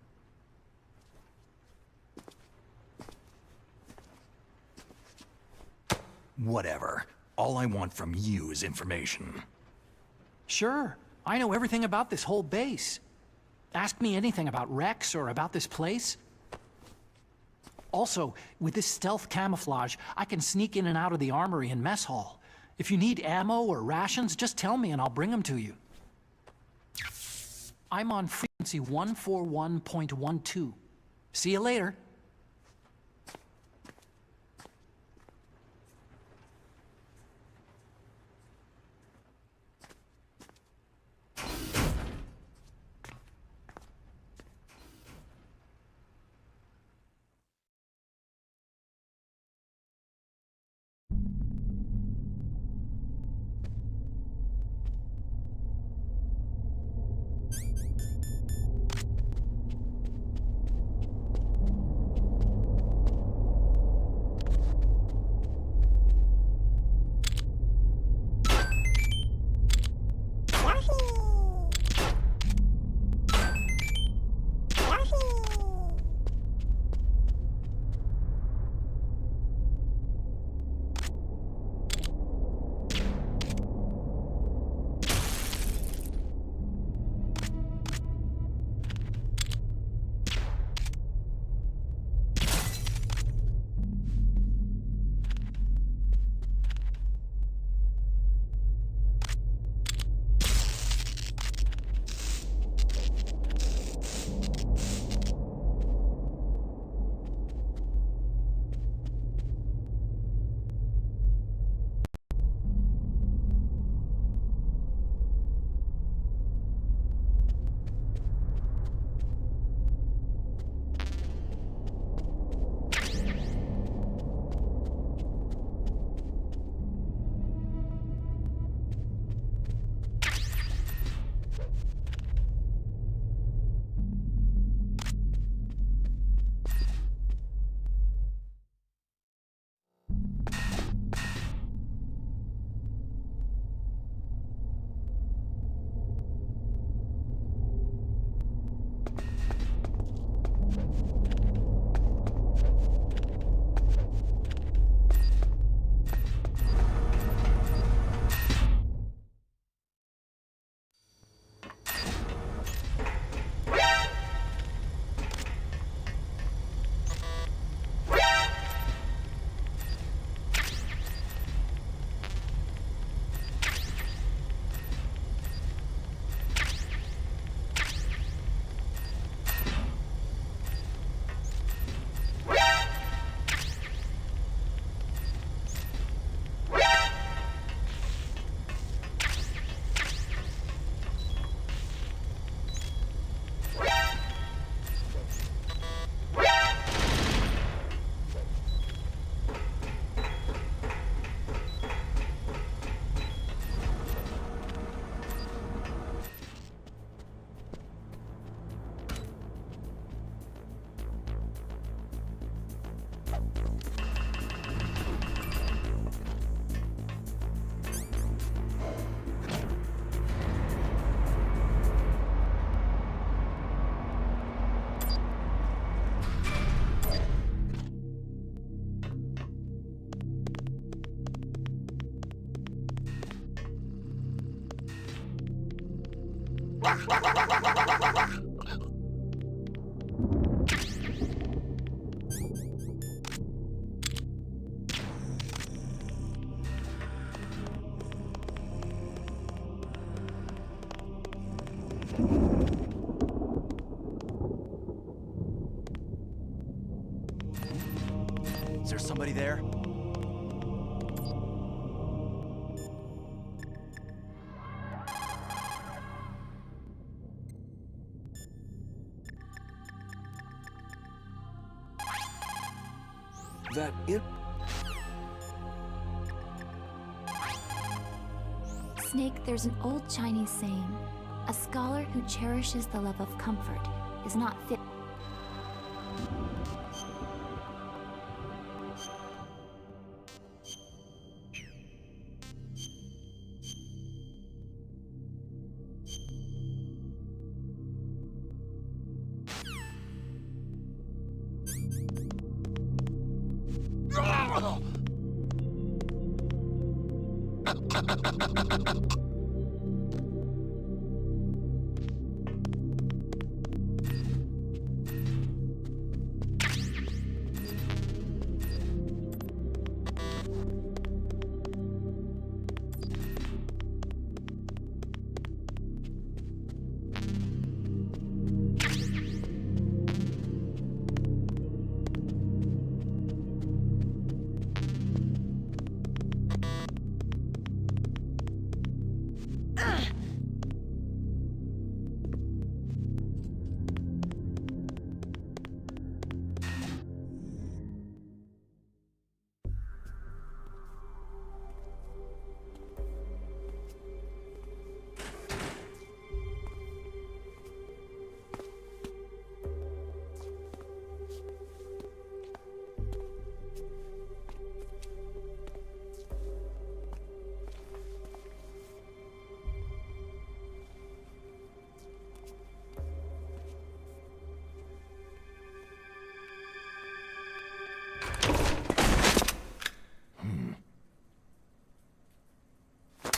Whatever. All I want from you is information. Sure. I know everything about this whole base. Ask me anything about Rex or about this place. Also, with this stealth camouflage, I can sneak in and out of the armory and mess hall. If you need ammo or rations, just tell me and I'll bring them to you. I'm on frequency 141.12. See you later. Is there somebody there? That it. Snake, there's an old Chinese saying, a scholar who cherishes the love of comfort is not fit.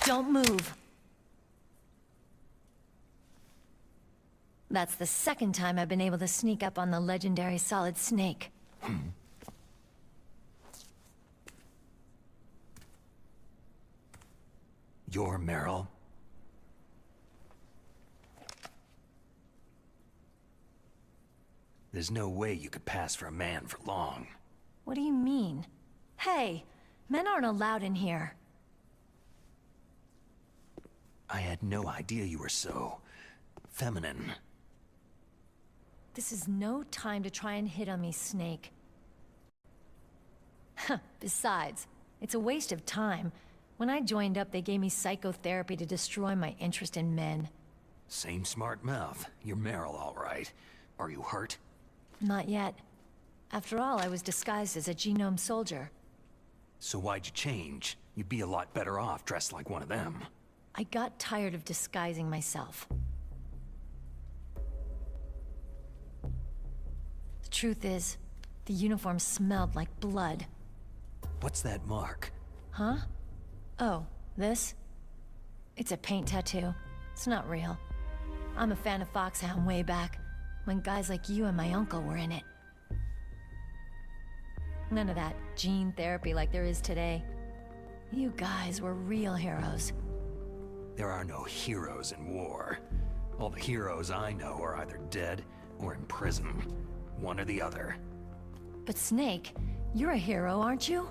Don't move. That's the second time I've been able to sneak up on the legendary Solid Snake. You're Meryl? There's no way you could pass for a man for long. What do you mean? Hey, men aren't allowed in here. I had no idea you were so... feminine. This is no time to try and hit on me, Snake. Besides, it's a waste of time. When I joined up, they gave me psychotherapy to destroy my interest in men. Same smart mouth. You're Meryl, all right. Are you hurt? Not yet. After all, I was disguised as a genome soldier. So why'd you change? You'd be a lot better off dressed like one of them. I got tired of disguising myself. The truth is, the uniform smelled like blood. What's that mark? Huh? Oh, this? It's a paint tattoo. It's not real. I'm a fan of Foxhound way back, when guys like you and my uncle were in it. None of that gene therapy like there is today. You guys were real heroes. There are no heroes in war. All the heroes I know are either dead or in prison. One or the other. But Snake, you're a hero, aren't you?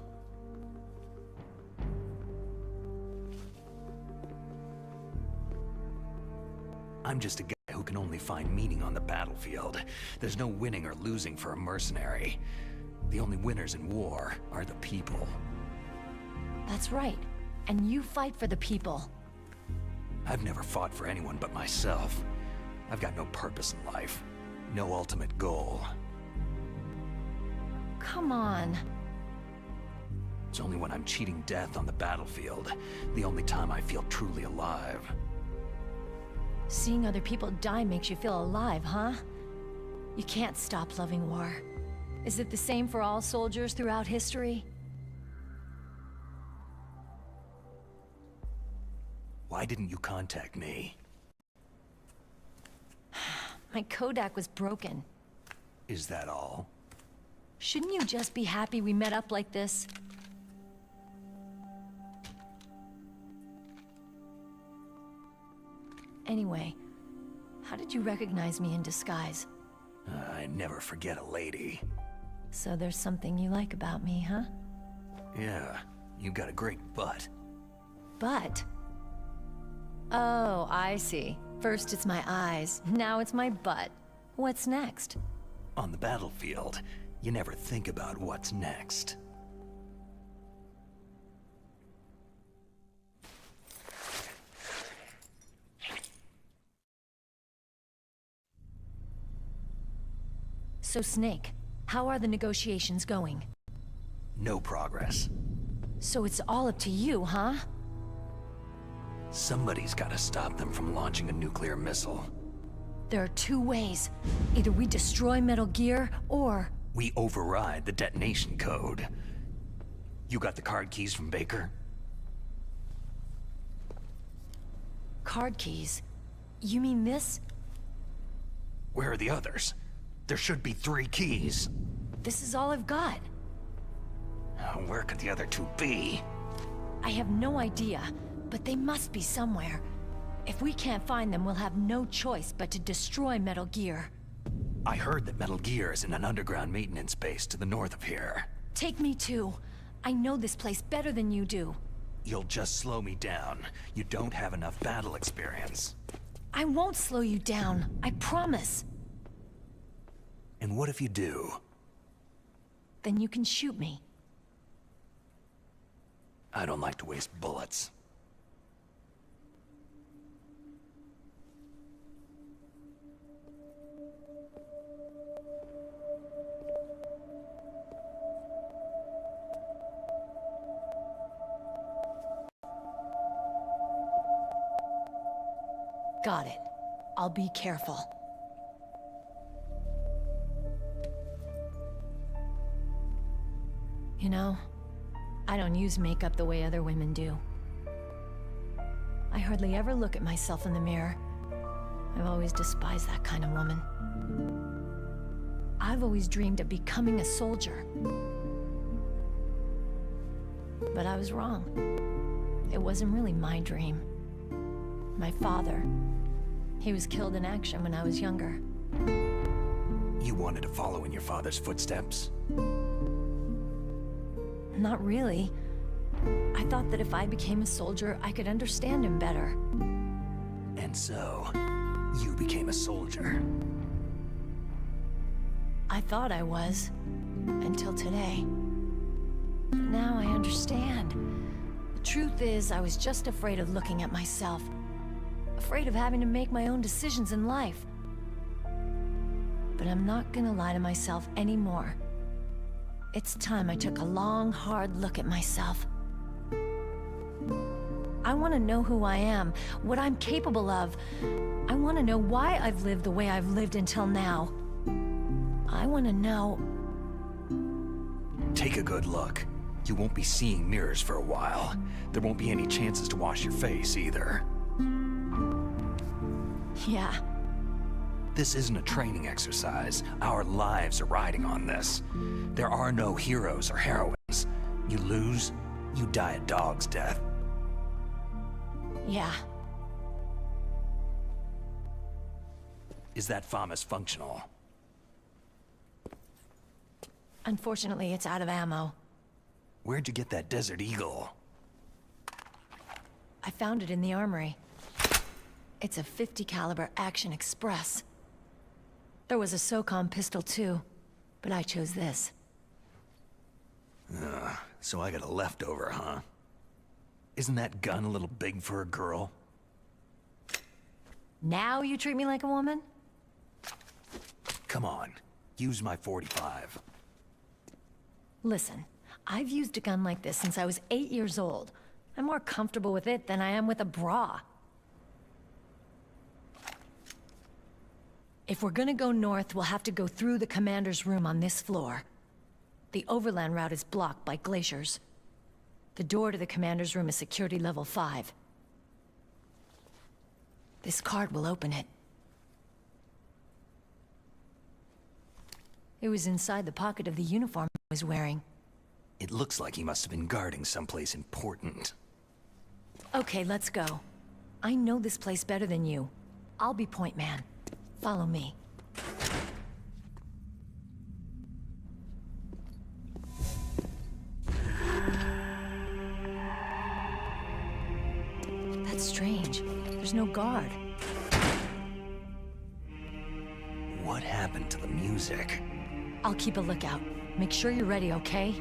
I'm just a guy who can only find meaning on the battlefield. There's no winning or losing for a mercenary. The only winners in war are the people. That's right. And you fight for the people. I've never fought for anyone but myself. I've got no purpose in life. No ultimate goal. Come on. It's only when I'm cheating death on the battlefield, the only time I feel truly alive. Seeing other people die makes you feel alive, huh? You can't stop loving war. Is it the same for all soldiers throughout history? Why didn't you contact me? My Kodak was broken. Is that all? Shouldn't you just be happy we met up like this? Anyway, how did you recognize me in disguise? I never forget a lady. So there's something you like about me, huh? Yeah, you got a great butt. Butt? Oh, I see. First it's my eyes, now it's my butt. What's next? On the battlefield, you never think about what's next. So Snake, how are the negotiations going? No progress. So it's all up to you, huh? Somebody's gotta stop them from launching a nuclear missile. There are two ways. Either we destroy Metal Gear, or... we override the detonation code. You got the card keys from Baker? Card keys? You mean this? Where are the others? There should be 3 keys. This is all I've got. Where could the other 2 be? I have no idea, but they must be somewhere. If we can't find them, we'll have no choice but to destroy Metal Gear. I heard that Metal Gear is in an underground maintenance base to the north of here. Take me too. I know this place better than you do. You'll just slow me down. You don't have enough battle experience. I won't slow you down, I promise. And what if you do? Then you can shoot me. I don't like to waste bullets. Got it. I'll be careful. You know, I don't use makeup the way other women do. I hardly ever look at myself in the mirror. I've always despised that kind of woman. I've always dreamed of becoming a soldier. But I was wrong. It wasn't really my dream. My father, he was killed in action when I was younger. You wanted to follow in your father's footsteps? Not really. I thought that if I became a soldier, I could understand him better. And so, you became a soldier. I thought I was, until today. But now I understand. The truth is, I was just afraid of looking at myself. Afraid of having to make my own decisions in life. But I'm not gonna lie to myself anymore. It's time I took a long, hard look at myself. I want to know who I am, what I'm capable of. I want to know why I've lived the way I've lived until now. I want to know... Take a good look. You won't be seeing mirrors for a while. There won't be any chances to wash your face, either. Yeah. This isn't a training exercise. Our lives are riding on this. There are no heroes or heroines. You lose, you die a dog's death. Yeah. Is that FAMAS functional? Unfortunately, it's out of ammo. Where'd you get that Desert Eagle? I found it in the armory. It's a .50 caliber Action Express. There was a SOCOM pistol too, but I chose this. So I got a leftover, huh? Isn't that gun a little big for a girl? Now you treat me like a woman? Come on, use my .45. Listen, I've used a gun like this since I was 8 years old. I'm more comfortable with it than I am with a bra. If we're gonna go north, we'll have to go through the commander's room on this floor. The overland route is blocked by glaciers. The door to the commander's room is security level 5. This card will open it. It was inside the pocket of the uniform I was wearing. It looks like he must have been guarding someplace important. Okay, let's go. I know this place better than you. I'll be point man. Follow me. That's strange. There's no guard. What happened to the music? I'll keep a lookout. Make sure you're ready, okay?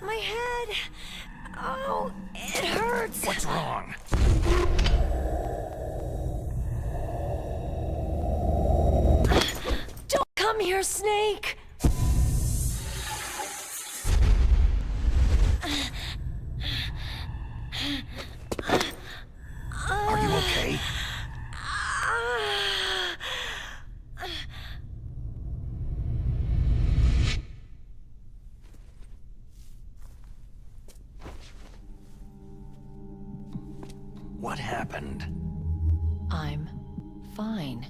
My head! Oh, it hurts! What's wrong? Don't come here, Snake! happened? I'm fine.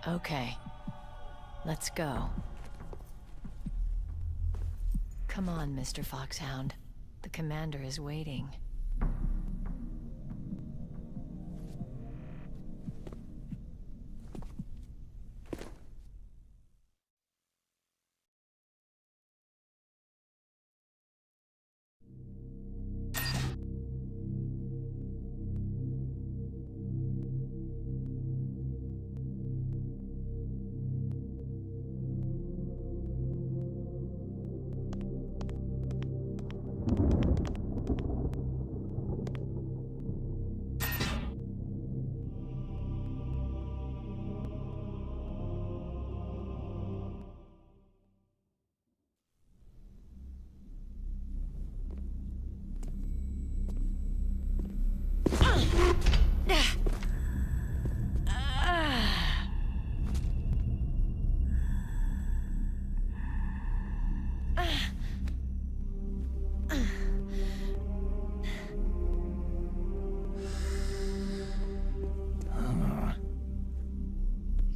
Okay. Let's go. Come on, Mr. Foxhound. The commander is waiting.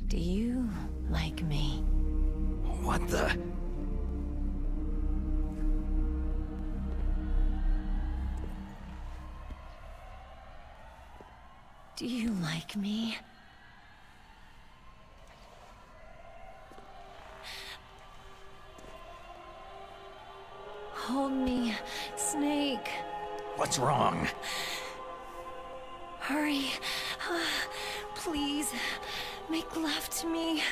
Do you like me? What the? Do you like me? Hold me, Snake. What's wrong? Hurry. Please, make love to me.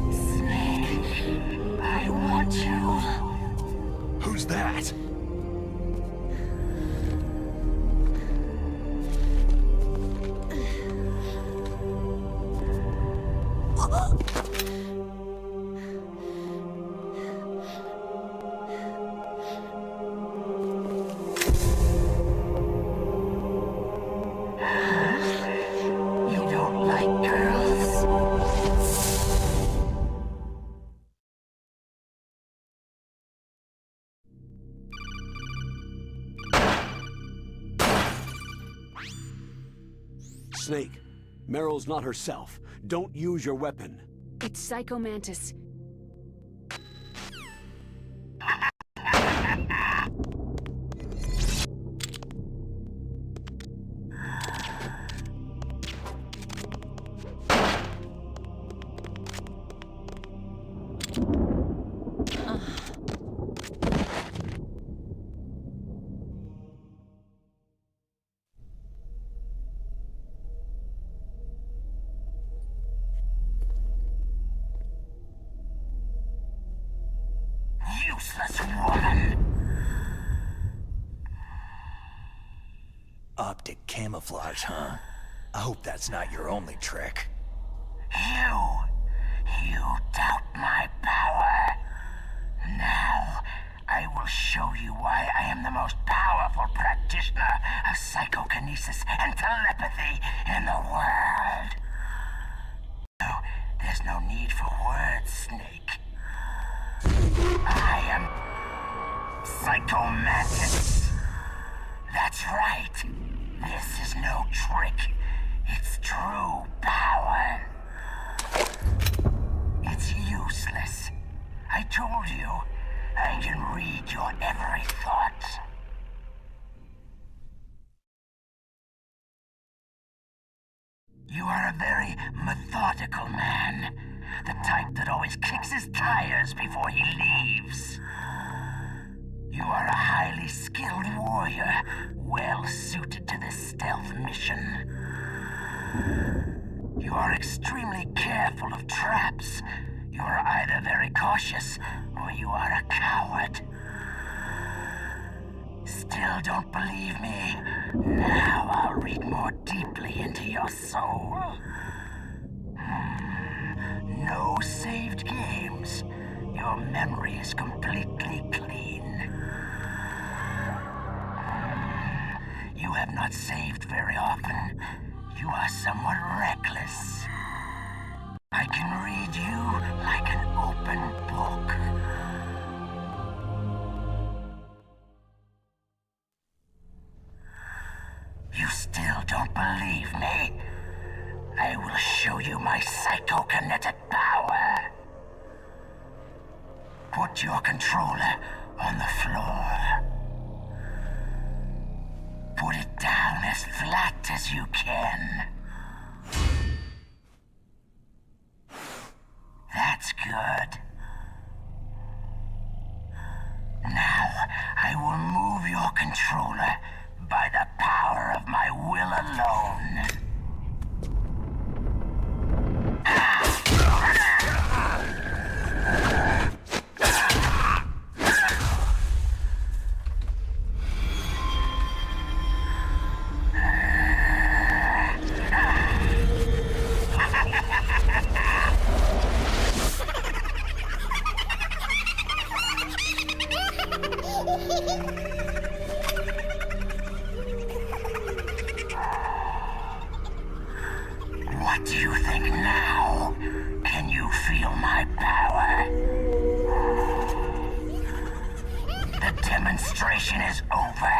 Snake, I want you. Who's that? You don't like girls? Snake, Meryl's not herself. Don't use your weapon. It's Psycho Mantis. Useless woman! Optic camouflage, huh? I hope that's not your only trick. You doubt my power. Now, I will show you why I am the most powerful practitioner of psychokinesis and telepathy in the world. No, there's no need for words, Snake. I am Psycho Mantis. That's right. This is no trick. It's true power. It's useless. I told you, I can read your every thought. You are a very methodical man. The type that always kicks his tires before he leaves. You are a highly skilled warrior, well suited to this stealth mission. You are extremely careful of traps. You are either very cautious, or you are a coward. Still, still don't believe me? Now I'll read more deeply into your soul. No saved games. Your memory is completely clean. You have not saved very often. You are somewhat reckless. I can read you like an open book. You still don't believe me? I will show you my psychokinetic power. Put your controller on the floor. Put it down as flat as you can. That's good. Now, I will move your controller by the power of my will alone. What do you think now? Can you feel my power? The demonstration is over.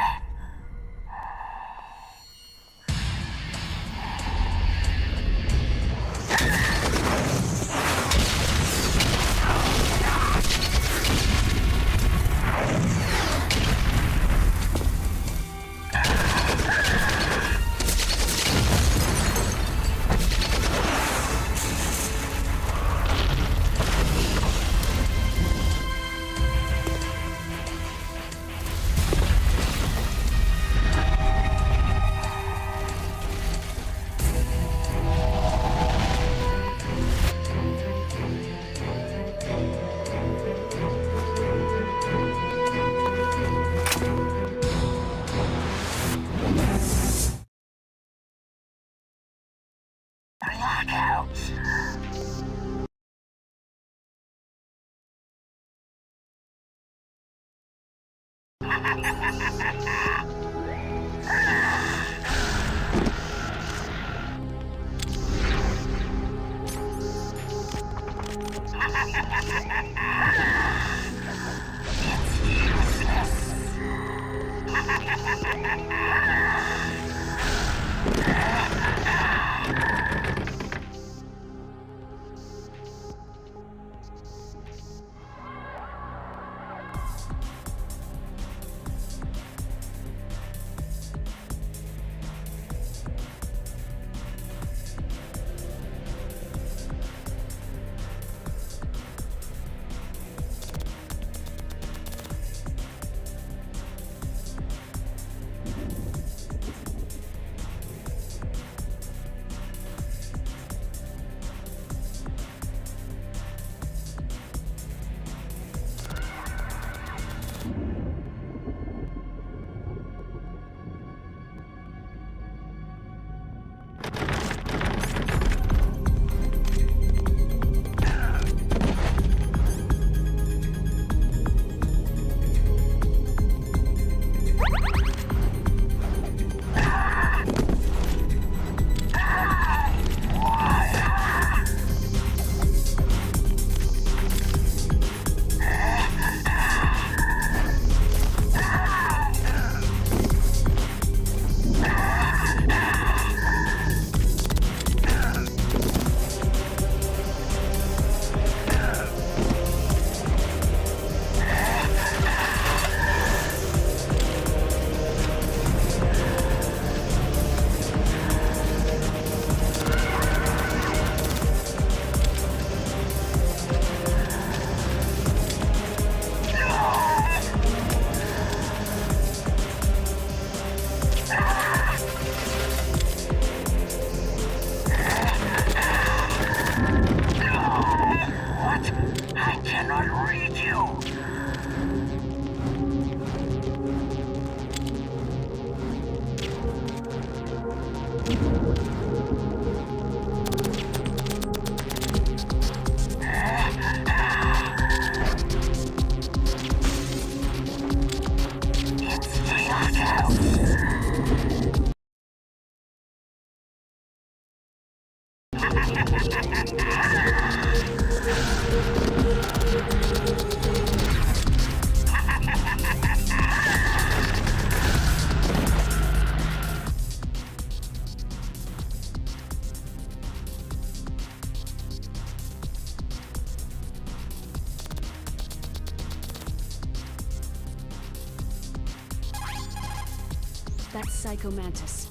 That's Psycho Mantis,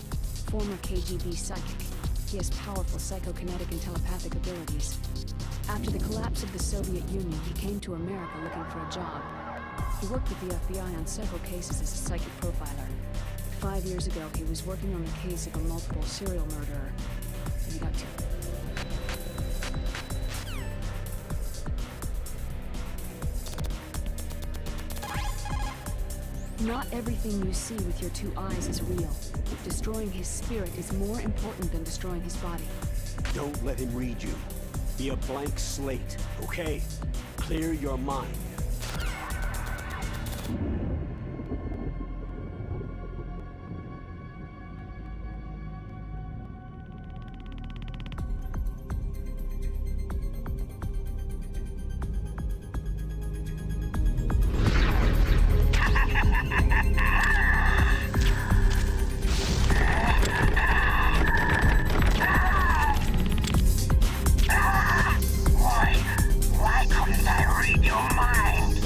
former KGB psychic. He has powerful psychokinetic and telepathic abilities. After the collapse of the Soviet Union, he came to America looking for a job. He worked with the FBI on several cases as a psychic profiler. 5 years ago, he was working on the case of a multiple serial murderer. He got to... Not everything you see with your 2 eyes is real. Destroying his spirit is more important than destroying his body. Don't let him read you. Be a blank slate, okay? Clear your mind. Why couldn't I read your mind?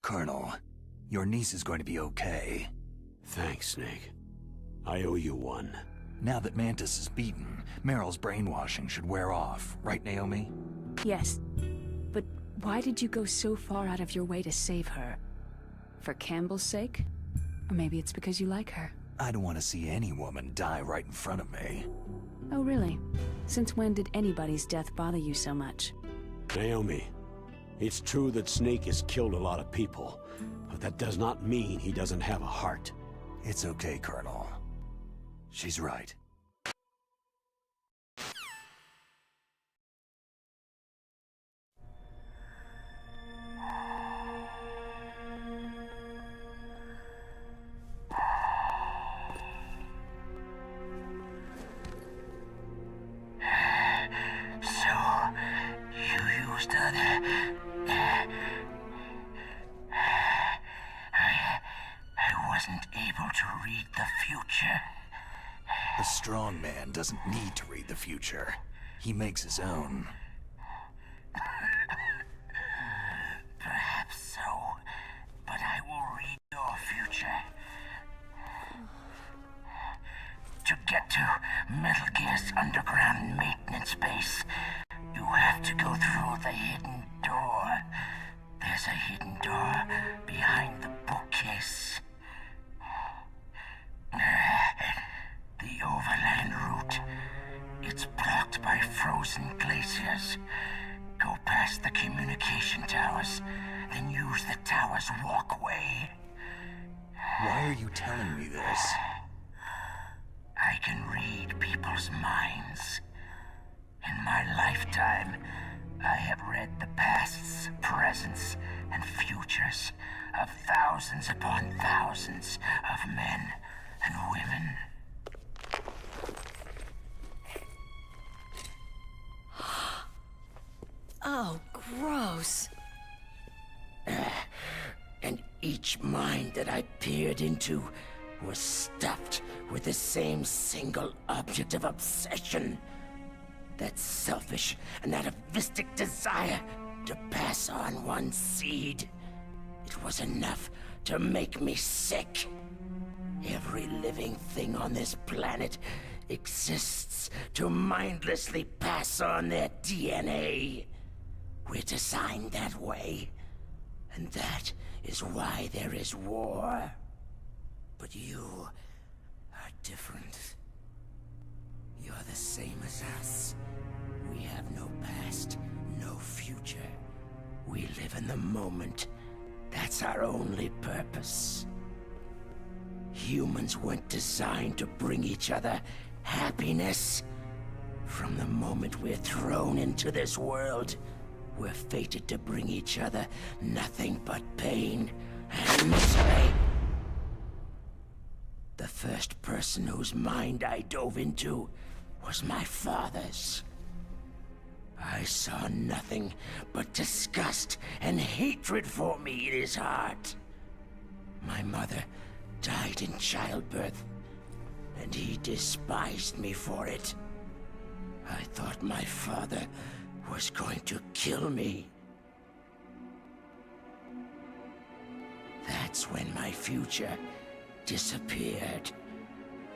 Colonel, your niece is going to be okay. Thanks, Snake. I owe you one. Now that Mantis is beaten, Meryl's brainwashing should wear off, right, Naomi? Yes. But why did you go so far out of your way to save her? For Campbell's sake? Or maybe it's because you like her. I don't want to see any woman die right in front of me. Oh, really? Since when did anybody's death bother you so much? Naomi, it's true that Snake has killed a lot of people, but that does not mean he doesn't have a heart. It's okay, Colonel. She's right. A strong man doesn't need to read the future. He makes his own. Perhaps so, but I will read your future. To get to Metal Gear's underground maintenance base, you have to go through the hidden door. There's a hidden door behind the bookcase. The overland route. It's blocked by frozen glaciers. Go past the communication towers, then use the tower's walkway. Why are you telling me this? I can read people's minds. In my lifetime, I have read the pasts, presents, and futures of thousands upon thousands of men and women. Oh, gross. And each mind that I peered into was stuffed with the same single object of obsession. That selfish and atavistic desire to pass on one seed. It was enough to make me sick. Every living thing on this planet exists to mindlessly pass on their DNA. We're designed that way, and that is why there is war. But you are different. You're the same as us. We have no past, no future. We live in the moment. That's our only purpose. Humans weren't designed to bring each other happiness. From the moment we're thrown into this world, we're fated to bring each other nothing but pain and misery. The first person whose mind I dove into was my father's. I saw nothing but disgust and hatred for me in his heart. My mother died in childbirth, and he despised me for it. I thought my father was going to kill me. That's when my future disappeared.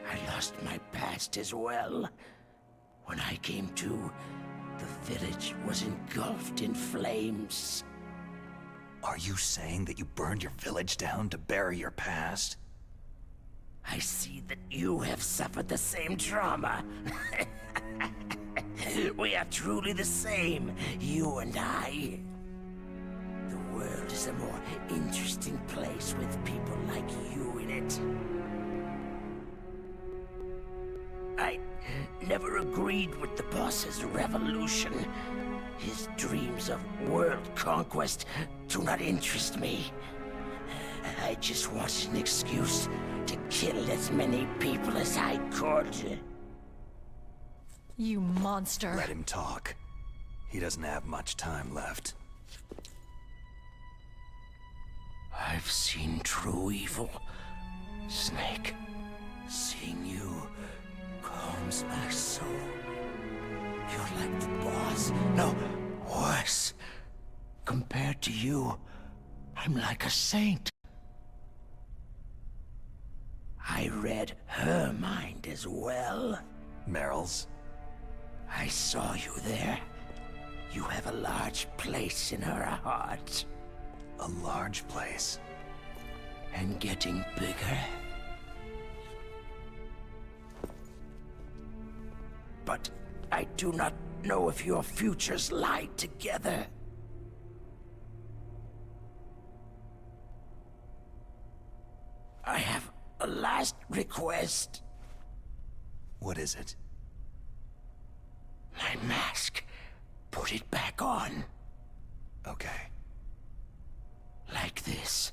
I lost my past as well. When I came to, the village was engulfed in flames. Are you saying that you burned your village down to bury your past? I see that you have suffered the same trauma. We are truly the same, you and I. The world is a more interesting place with people like you in it. I never agreed with the boss's revolution. His dreams of world conquest do not interest me. I just wanted an excuse to kill as many people as I could. You monster. Let him talk. He doesn't have much time left. I've seen true evil, Snake. Seeing you calms my soul. You're like the boss. No, worse. Compared to you, I'm like a saint. I read her mind as well? Meryl's? I saw you there. You have a large place in her heart. A large place? And getting bigger. But I do not know if your futures lie together. I have a last request. What is it? My mask. Put it back on. Okay. Like this.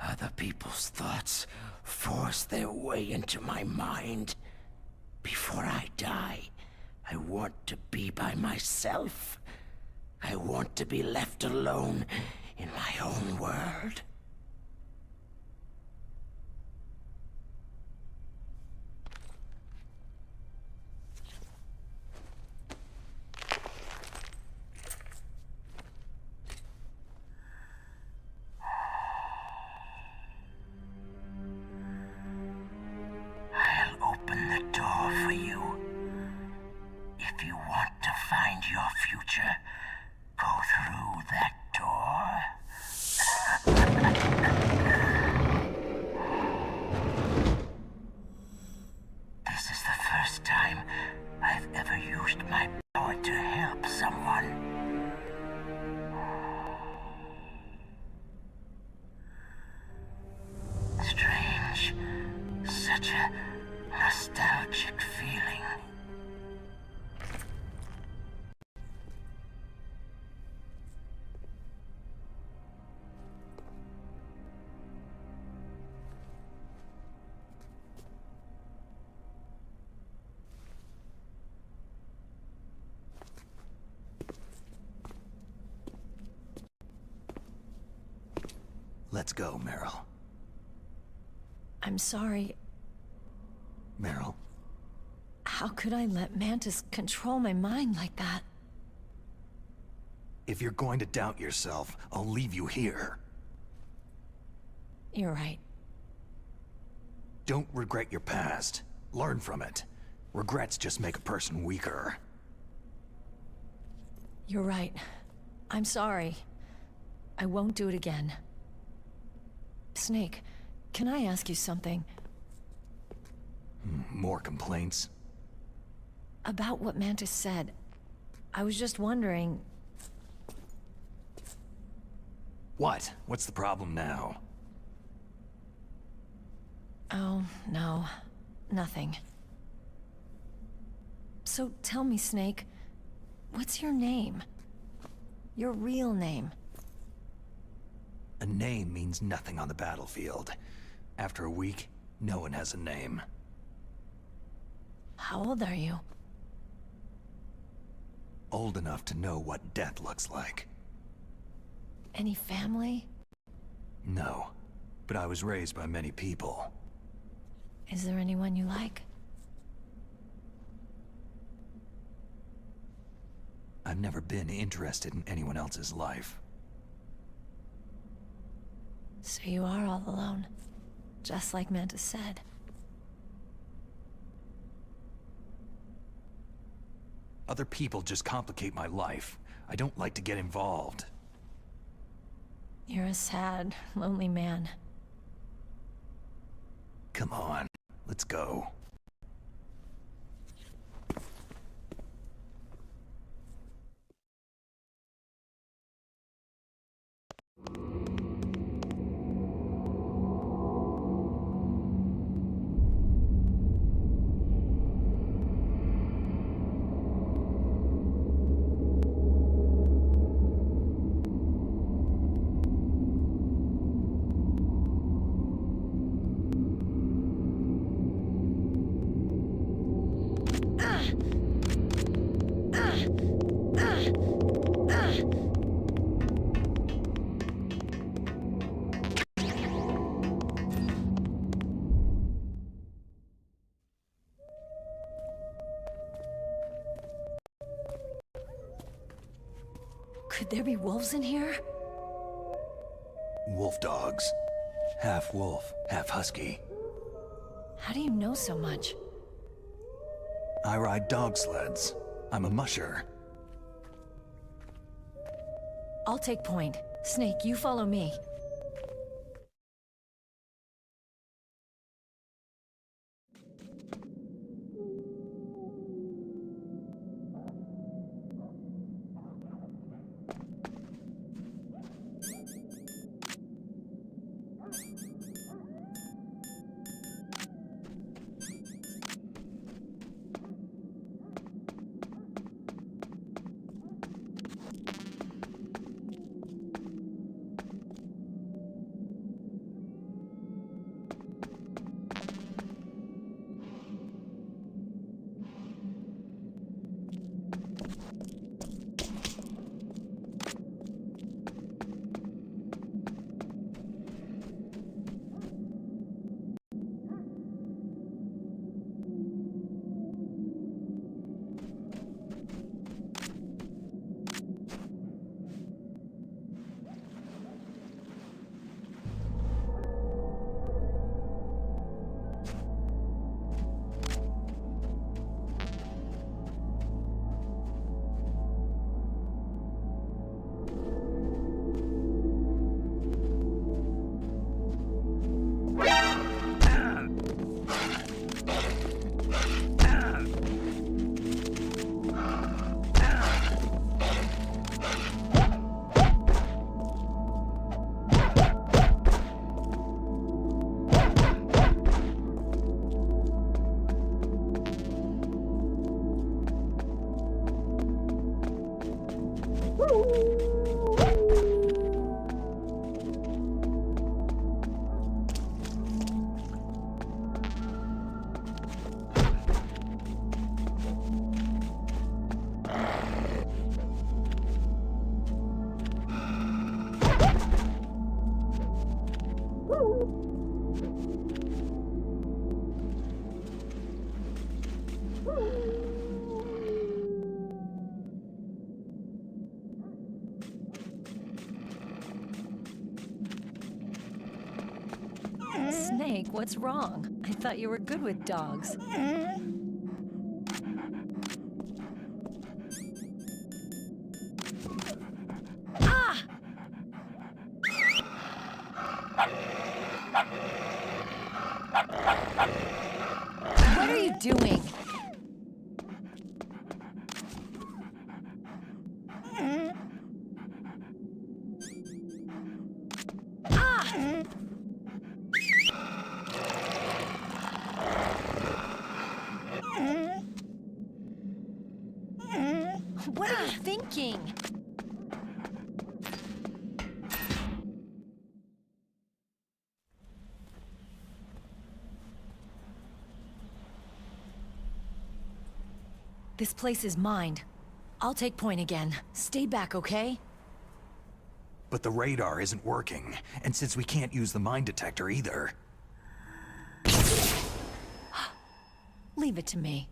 Other people's thoughts force their way into my mind. Before I die, I want to be by myself. I want to be left alone in my own world. I'll open the door for you. If you want to find your future, go through that door. This is the first time I've ever used my power to help someone. Strange. Such a nostalgic feeling. Let's go, Meryl. I'm sorry. Meryl? How could I let Mantis control my mind like that? If you're going to doubt yourself, I'll leave you here. You're right. Don't regret your past. Learn from it. Regrets just make a person weaker. You're right. I'm sorry. I won't do it again. Snake, can I ask you something? More complaints? About what Mantis said. I was just wondering... What? What's the problem now? Oh, no. Nothing. So tell me, Snake, what's your name? Your real name? A name means nothing on the battlefield. After a week, no one has a name. How old are you? Old enough to know what death looks like. Any family? No, but I was raised by many people. Is there anyone you like? I've never been interested in anyone else's life. So you are all alone, just like Mantis said. Other people just complicate my life. I don't like to get involved. You're a sad, lonely man. Come on, let's go. Could there be wolves in here? Wolf dogs. Half wolf, half husky. How do you know so much? I ride dog sleds. I'm a musher. I'll take point. Snake, you follow me. Snake, what's wrong? I thought you were good with dogs. Ah! What are you doing? What are you thinking? This place is mine. I'll take point again. Stay back, okay? But the radar isn't working, and since we can't use the mine detector either... Leave it to me.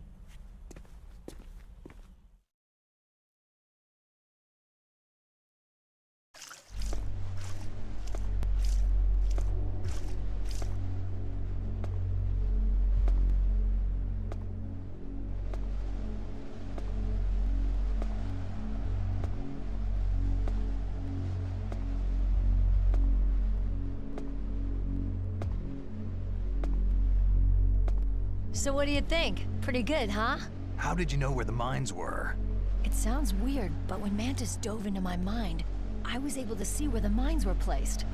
So what do you think? Pretty good, huh? How did you know where the mines were? It sounds weird, but when Mantis dove into my mind, I was able to see where the mines were placed.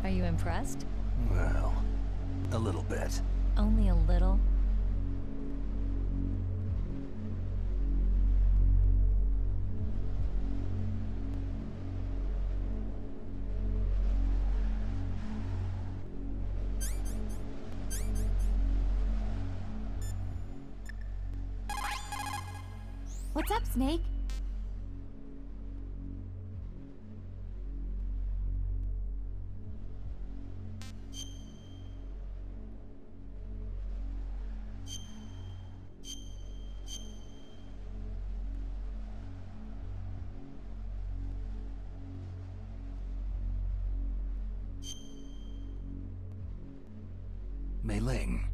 Are you impressed? Well, a little bit. Only a little? What's up, Snake? Mei Ling,